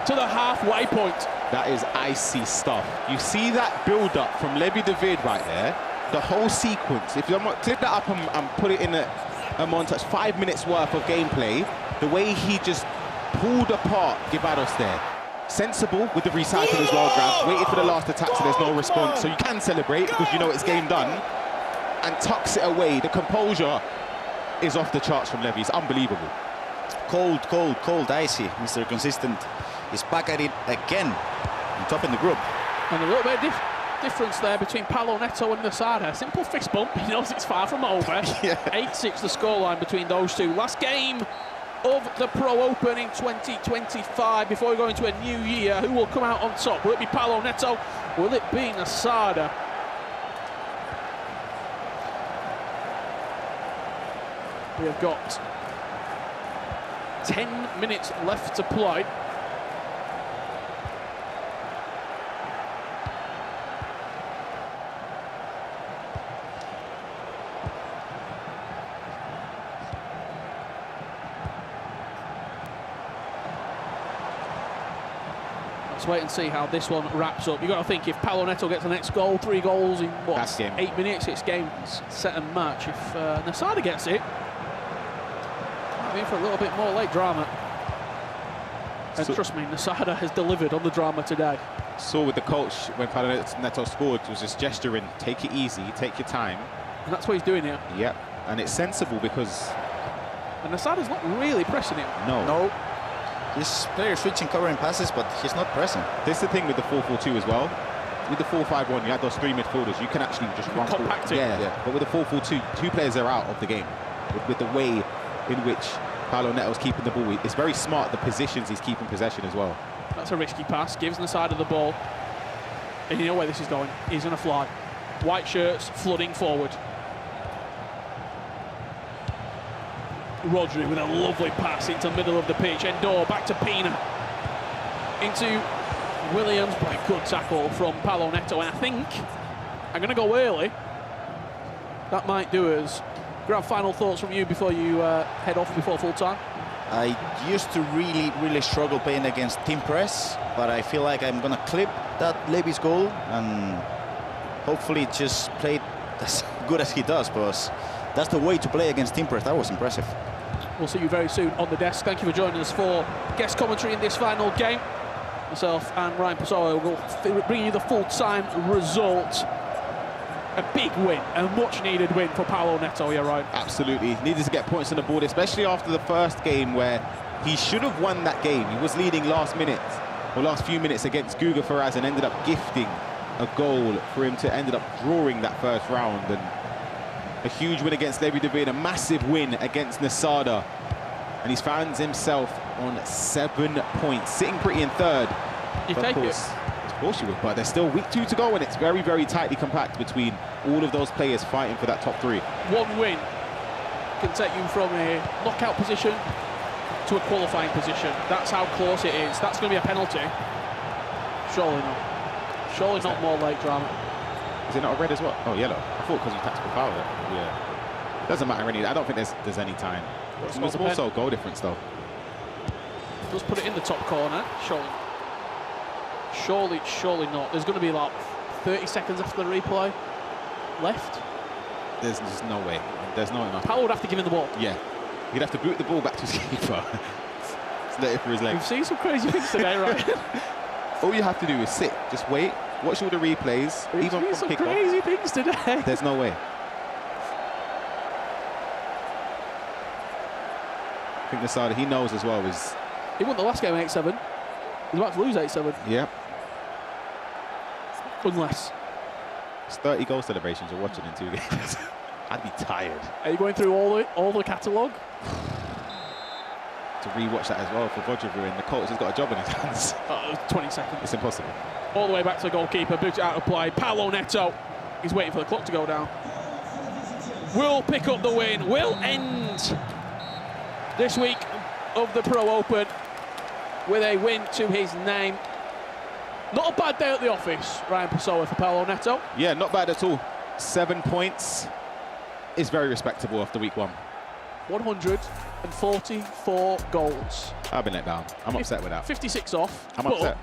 to the halfway point. That is icy stuff. You see that build-up from Levy David right there, the whole sequence. If you clip that up and put it in a montage, 5 minutes worth of gameplay, the way he just pulled apart Gibados there. Sensible with the recycle as well, Grab. Waited for the last attack so there's no response. So you can celebrate because you know it's game done. And tucks it away. The composure is off the charts from Levy. It's unbelievable. Cold, cold, cold, icy. Mr. Consistent is back at it again, on top in the group. And a little bit of difference there between Paolo Neto and Nasada. Simple fist bump, he knows it's far from over. 8-6 the scoreline between those two. Last game of the Pro Open in 2025 before we go into a new year. Who will come out on top? Will it be Paolo Neto? Will it be Nasada? We have got 10 minutes left to play. Let's wait and see how this one wraps up. You've got to think, if Paolo Neto gets the next goal, 3 goals in, what, 8 minutes, it's game set and match. If Nasada gets it, might be in for a little bit more late drama. And trust me, Nasada has delivered on the drama today. Saw with the coach when Paolo Neto scored, was just gesturing, take it easy, take your time. And that's what he's doing here. Yep, and it's sensible because... And Nasada's not really pressing him. No. This player switching, covering passes, but he's not pressing. This is the thing with the 4-4-2 as well. With the 4-5-1, you have those 3 midfielders. You can actually just run compact it. Yeah. But with the 4-4-2, 2 players are out of the game. With the way in which Paolo Neto's keeping the ball, it's very smart, the positions he's keeping possession as well. That's a risky pass, gives Nasada the ball. And you know where this is going. He's going to fly. White shirts flooding forward. Rodri with a lovely pass into the middle of the pitch. Endor back to Pina. Into Williams. But a good tackle from Paolo Neto. And I think I'm going to go early. That might do us. Grab final thoughts from you before you head off before full time. I used to really struggle playing against team press, but I feel like I'm going to clip that Levy's goal and hopefully just play as good as he does, because that's the way to play against team press. That was impressive. We'll see you very soon on the desk. Thank you for joining us for guest commentary in this final game. Myself and Ryan Pessoa will bring you the full-time result. A big win, a much-needed win for Paolo Neto, you're right. Absolutely. Needed to get points on the board, especially after the first game where he should have won that game. He was leading last few minutes against Guga Ferraz and ended up gifting a goal for him to end up drawing that first round. And a huge win against Levy David, a massive win against Nasada. And he finds himself on 7 points, sitting pretty in third. You take it. Of course you would, but there's still week 2 to go, and it's very tightly compact between all of those players fighting for that top 3. One win can take you from a knockout position to a qualifying position. That's how close it is. That's going to be a penalty. Surely not. Surely not more late drama. Is it not a red as well? Oh, yellow. I thought because you tactical foul it. Yeah. Doesn't matter any. I don't think there's any time. There's also a goal difference though. Just put it in the top corner. Surely not. There's going to be like 30 seconds after the replay left. There's just no way. There's no enough. Paolo would have to give him the ball. Yeah. He'd have to boot the ball back to his keeper. Let it for his legs. We've seen some crazy things today, right? All you have to do is sit, just wait, watch all the replays. We've even seen from some kickoff. crazy things today. There's no way. I think Nasada, he knows as well, is... He won the last game 8-7. He's about to lose 8-7. Yeah. Unless. It's 30 goal celebrations you're watching in 2 games. I'd be tired. Are you going through all the catalogue? To re-watch that as well for Vodrivu, and the coach has got a job on his hands. 20 seconds. It's impossible. All the way back to the goalkeeper, boot it out of play. Paolo Neto. He's waiting for the clock to go down. will pick up the win, will end this week of the Pro Open with a win to his name. Not a bad day at the office, Ryan Pessoa for Paolo Neto. Yeah, not bad at all. 7 points is very respectable after week 1. 144 goals. I've been let down. I'm upset with that. 56 off. I'm upset.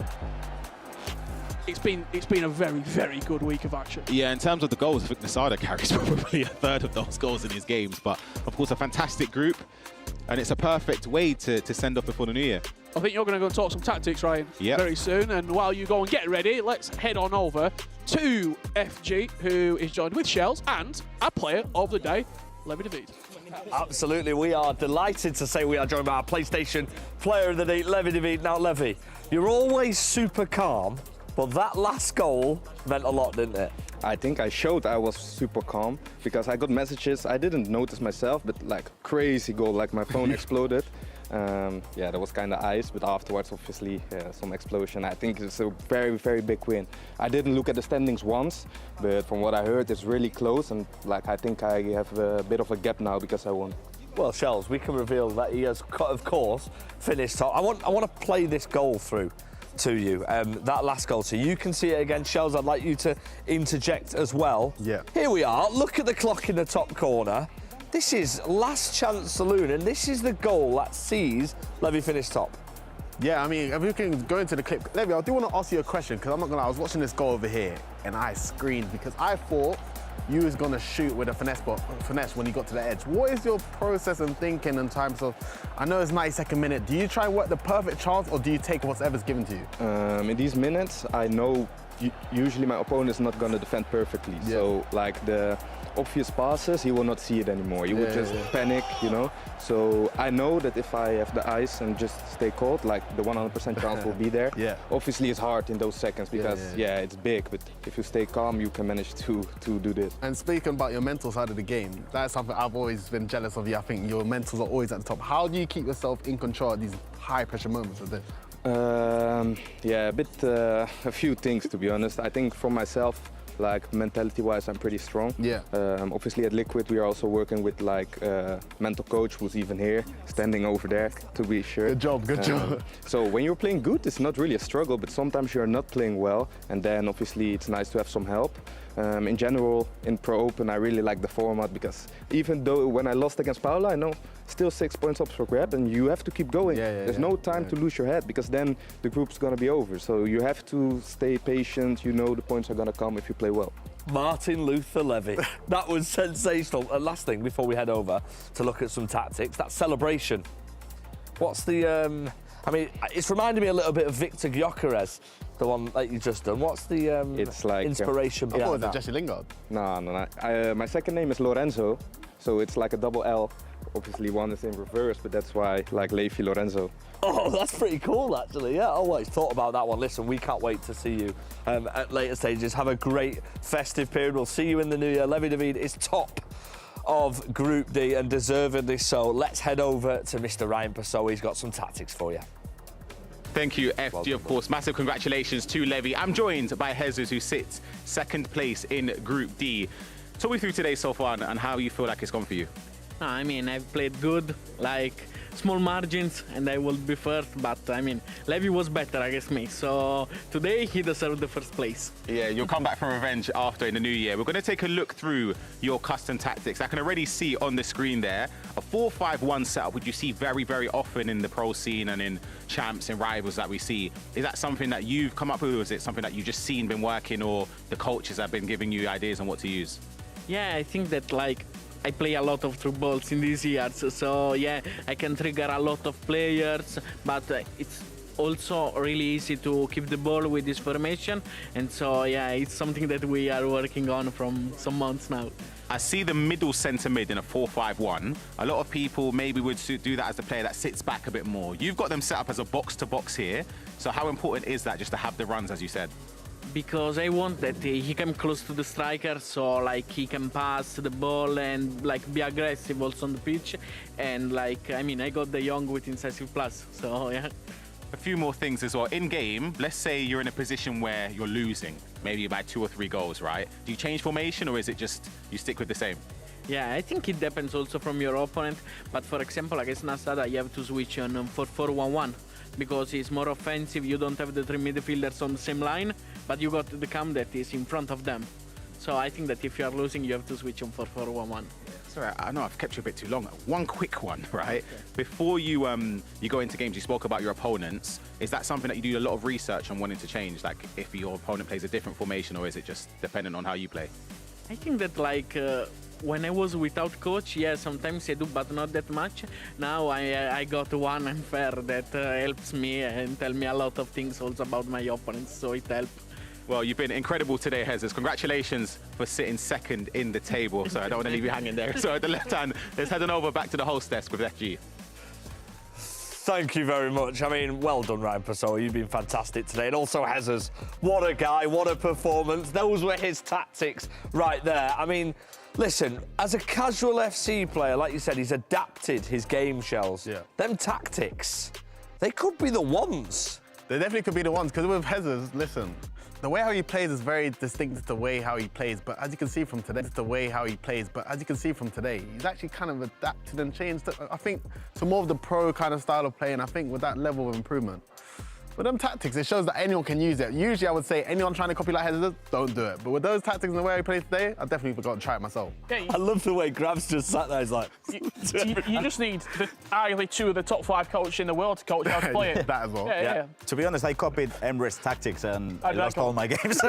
It's been a very, very good week of action. Yeah, in terms of the goals, I think Nasada carries probably a third of those goals in his games. But of course, a fantastic group, and it's a perfect way to send off before the new year. I think you're going to go and talk some tactics, Ryan, very soon. And while you go and get ready, let's head on over to FG, who is joined with Shells and our player of the day, Levi David. Absolutely, we are delighted to say we are joined by our PlayStation player of the day, Levi David. Now, Levi, you're always super calm, but that last goal meant a lot, didn't it? I think I showed I was super calm because I got messages I didn't notice myself, but like crazy goal, like my phone exploded. Yeah, that was kind of ice, but afterwards, obviously, some explosion. I think it's a very, very big win. I didn't look at the standings once, but from what I heard, it's really close, and like I think I have a bit of a gap now because I won. Well, Shells, we can reveal that he has, of course, finished top. I want to play this goal through to you, that last goal, so you can see it again. Shells, I'd like you to interject as well. Yeah. Here we are. Look at the clock in the top corner. This is last chance saloon, and this is the goal that sees Levi finish top. Yeah, I mean, if we can go into the clip. Levi, I do want to ask you a question, because I'm not going to lie, I was watching this goal over here, and I screamed, because I thought you was going to shoot with a finesse when you got to the edge. What is your process and thinking in terms of, I know it's 92nd minute, do you try and work the perfect chance, or do you take whatever's given to you? In these minutes, I know usually my opponent is not going to defend perfectly. Yeah. So, like the obvious passes, he will not see it anymore. He will just panic, you know. So I know that if I have the ice and just stay cold, like the 100% chance will be there. Yeah. Obviously, it's hard in those seconds because it's big. But if you stay calm, you can manage to do this. And speaking about your mental side of the game, that's something I've always been jealous of you. I think your mentals are always at the top. How do you keep yourself in control at these high pressure moments of this? Yeah, a few things, to be honest. I think for myself, like mentality-wise, I'm pretty strong. Yeah. Obviously at Liquid, we are also working with like mental coach who's even here, standing over there, to be sure. Good job, good job. So when you're playing good, it's not really a struggle, but sometimes you're not playing well, and then obviously it's nice to have some help. In general, in Pro Open, I really like the format because even though when I lost against Paula, I know still 6 points up for grab, and you have to keep going. There's no time to lose your head because then the group's gonna be over. So you have to stay patient. You know the points are gonna come if you play well. Martin Luther Levy. That was sensational. And last thing before we head over to look at some tactics, that celebration. What's the? I mean, it's reminding me a little bit of Victor Gyökeres, the one that you just done. What's the it's like, inspiration behind that? I thought it was Jesse Lingard. No. My second name is Lorenzo, so it's like a double L. Obviously, one is in reverse, but that's why, like Levi Lorenzo. Oh, that's pretty cool, actually. Yeah, I always thought about that one. Listen, we can't wait to see you at later stages. Have a great festive period. We'll see you in the new year. Levi David is top of Group D, and deservedly so. Let's head over to Mr. Ryan Pessoa. He's got some tactics for you. Thank you, FG, of course. Massive congratulations to Levi. I'm joined by Hezers, who sits second place in Group D. Talk me through today so far and how you feel like it's gone for you. I mean, I've played good, like small margins, and I will be first, but I mean, Levi was better against me, so today he deserved the first place. Yeah, you'll come back for revenge after in the new year. We're going to take a look through your custom tactics. I can already see on the screen there a 4-5-1 setup, which you see very, very often in the pro scene and in champs and rivals that we see. Is that something that you've come up with, or is it something that you've just seen been working, or the coaches have been giving you ideas on what to use? Yeah, I think that like I play a lot of through balls in these years, so yeah, I can trigger a lot of players, but it's also really easy to keep the ball with this formation, and so yeah, it's something that we are working on from some months now. I see the middle centre mid in a 4-5-1. A lot of people maybe would do that as a player that sits back a bit more. You've got them set up as a box-to-box here, so how important is that just to have the runs, as you said? Because I want that he come close to the striker, so like he can pass the ball and like be aggressive also on the pitch, and like I mean I got the young with incisive plus, so yeah. A few more things as well. In game, let's say you're in a position where you're losing, maybe by 2 or 3 goals, right? Do you change formation, or is it just you stick with the same? Yeah, I think it depends also from your opponent. But for example, against Nasada, you have to switch on 4-4-1-1 because it's more offensive. You don't have the three midfielders on the same line, but you got the cam that is in front of them. So I think that if you are losing, you have to switch on 4-4-1-1. Sorry, I know I've kept you a bit too long. One quick one, right? Okay. Before you you go into games, you spoke about your opponents. Is that something that you do a lot of research on wanting to change? Like if your opponent plays a different formation, or is it just dependent on how you play? I think that like when I was without coach, yeah, sometimes I do, but not that much. Now I got one unfair that helps me and tell me a lot of things also about my opponents, so it helps. Well, you've been incredible today, Hezers. Congratulations for sitting second in the table. So I don't want to leave you hanging there. So at the left hand, let's head on over back to the host desk with FG. Thank you very much. I mean, well done, Ryan Pessoa. You've been fantastic today. And also Hezers, what a guy, what a performance. Those were his tactics right there. I mean, listen, as a casual FC player, like you said, he's adapted his game, Shells. Yeah. Them tactics, they could be the ones. They definitely could be the ones, because with Hezers, listen, the way how he plays is very distinct to the way how he plays, but as you can see from today, he's actually kind of adapted and changed, I think, to more of the pro kind of style of play, and I think with that level of improvement. With them tactics, it shows that anyone can use it. Usually I would say anyone trying to copy like Hezers, don't do it. But with those tactics and the way he plays today, I definitely forgot to try it myself. Yeah, I love the way Grab's just sat there, he's like... you just need arguably two of the top 5 coaches in the world to coach how to play it. That as well. Yeah. To be honest, I copied Emre's tactics and I lost all my games.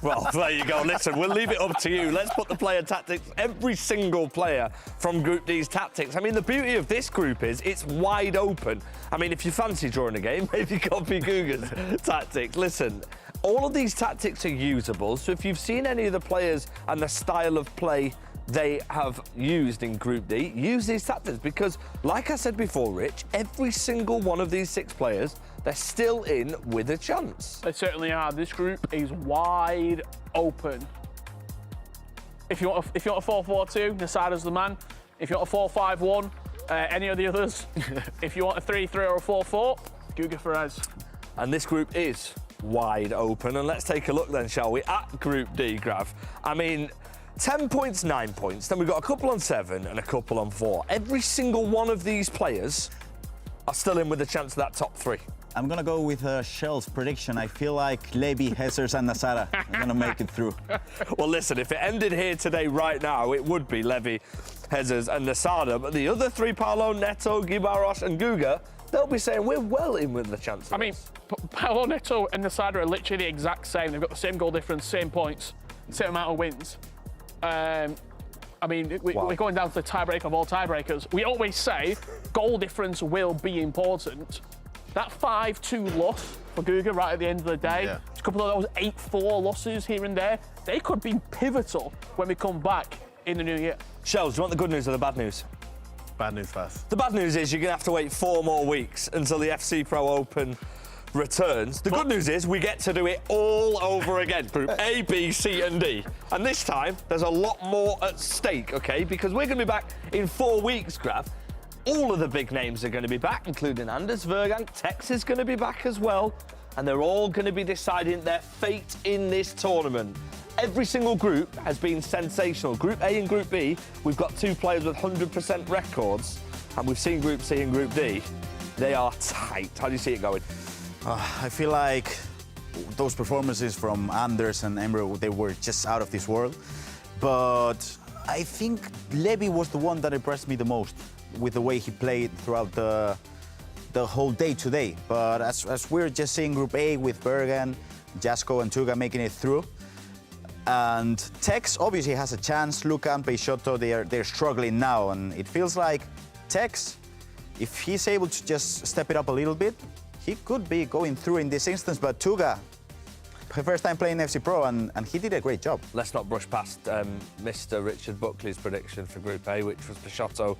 Well, there you go. Listen, we'll leave it up to you. Let's put the player tactics, every single player from Group D's tactics. I mean, the beauty of this group is it's wide open. I mean, if you fancy drawing a game, maybe copy Guga's tactics. Listen, all of these tactics are usable, so if you've seen any of the players and the style of play they have used in Group D, use these tactics, because like I said before, Rich, every single one of these 6 players, they're still in with a chance. They certainly are. This group is wide open. If you want a 4-4-2, Nasada's the man. If you want a 4-5-1, any of the others. If you want a 3-3 or a 4-4, Guga Ferez. And this group is wide open. And let's take a look then, shall we, at Group D, Grav. I mean, 10 points, 9 points. Then we've got a couple on 7 and a couple on 4. Every single one of these players are still in with a chance of that top 3. I'm going to go with Shell's prediction. I feel like Levy, Hezers and Nasada are going to make it through. Well, listen, if it ended here today, right now, it would be Levy, Hezers and Nasada. But the other 3, Paolo, Neto, Gibaros and Guga, they'll be saying we're well in with the chance. I mean, Paolo, Neto and Nasada are literally the exact same. They've got the same goal difference, same points, same amount of wins. I mean, we're going down to the tiebreaker of all tiebreakers. We always say goal difference will be important. That 5-2 loss for Guga right at the end of the day, a couple of those 8-4 losses here and there, they could be pivotal when we come back in the new year. Shells, do you want the good news or the bad news? Bad news first. The bad news is you're going to have to wait 4 more weeks until the FC Pro Open returns. The good news is we get to do it all over again. Group A, B, C and D. And this time, there's a lot more at stake, OK? Because we're going to be back in 4 weeks, Grav. All of the big names are going to be back, including Anders Vergang. Tex is going to be back as well. And they're all going to be deciding their fate in this tournament. Every single group has been sensational. Group A and Group B, we've got 2 players with 100% records. And we've seen Group C and Group D. They are tight. How do you see it going? I feel like those performances from Anders and Emre, they were just out of this world. But I think Levy was the one that impressed me the most with the way he played throughout the whole day today. But as we're just seeing Group A with Bergan, Jasko and Tuga making it through. And Tex obviously has a chance. Luca and Peixoto, they're struggling now. And it feels like Tex, if he's able to just step it up a little bit, he could be going through in this instance. But Tuga, first time playing FC Pro, and he did a great job. Let's not brush past Mr. Richard Buckley's prediction for Group A, which was Peixoto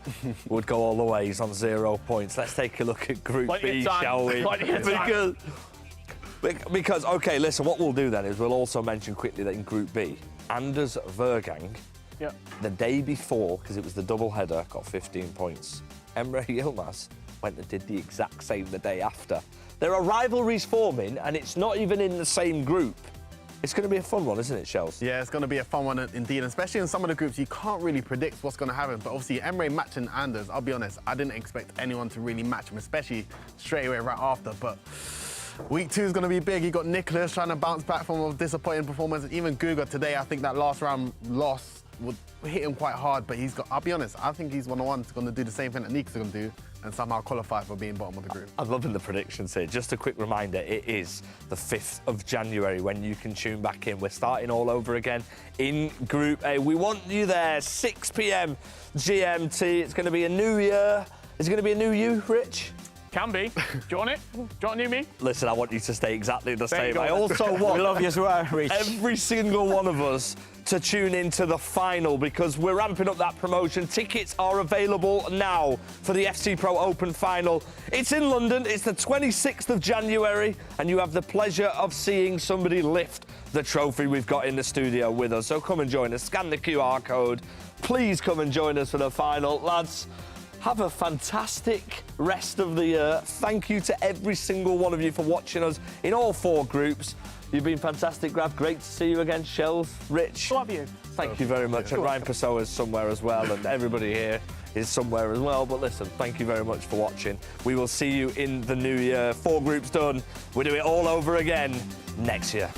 would go all the way. He's on 0 points. Let's take a look at Group B, shall we? Because, OK, listen, what we'll do then is we'll also mention quickly that in Group B, Anders Vergang, the day before, because it was the double header, got 15 points. Emre Yilmaz went and did the exact same the day after. There are rivalries forming, and it's not even in the same group. It's going to be a fun one, isn't it, Shells? Yeah, it's going to be a fun one indeed, especially in some of the groups you can't really predict what's going to happen. But obviously, Emre matching Anders, I'll be honest, I didn't expect anyone to really match him, especially straight away right after. But week 2 is going to be big. You got Nicholas trying to bounce back from a disappointing performance. Even Guga today, I think that last round loss would hit him quite hard. But he's got, I'll be honest, I think he's one of the ones going to do the same thing that Nick's going to do and somehow qualify for being bottom of the group. I'm loving the predictions here. Just a quick reminder, it is the 5th of January when you can tune back in. We're starting all over again in Group A. We want you there, 6 p.m. GMT. It's going to be a new year. Is it going to be a new you, Rich? Can be. Do you want it? Do you want a new me? Listen, I want you to stay exactly the There you same. go. I also want We love you as well, Rich. every single one of us to tune into the final because we're ramping up that promotion. Tickets are available now for the FC Pro Open final. It's in London. It's the 26th of January, and you have the pleasure of seeing somebody lift the trophy we've got in the studio with us. So come and join us. Scan the QR code. Please come and join us for the final. Lads, have a fantastic rest of the year. Thank you to every single one of you for watching us in all 4 groups. You've been fantastic, Grav. Great to see you again. Shells, Rich. Love you. Thank you very much. And Ryan Pessoa is somewhere as well, and everybody here is somewhere as well. But listen, thank you very much for watching. We will see you in the new year. 4 groups done. We'll do it all over again next year.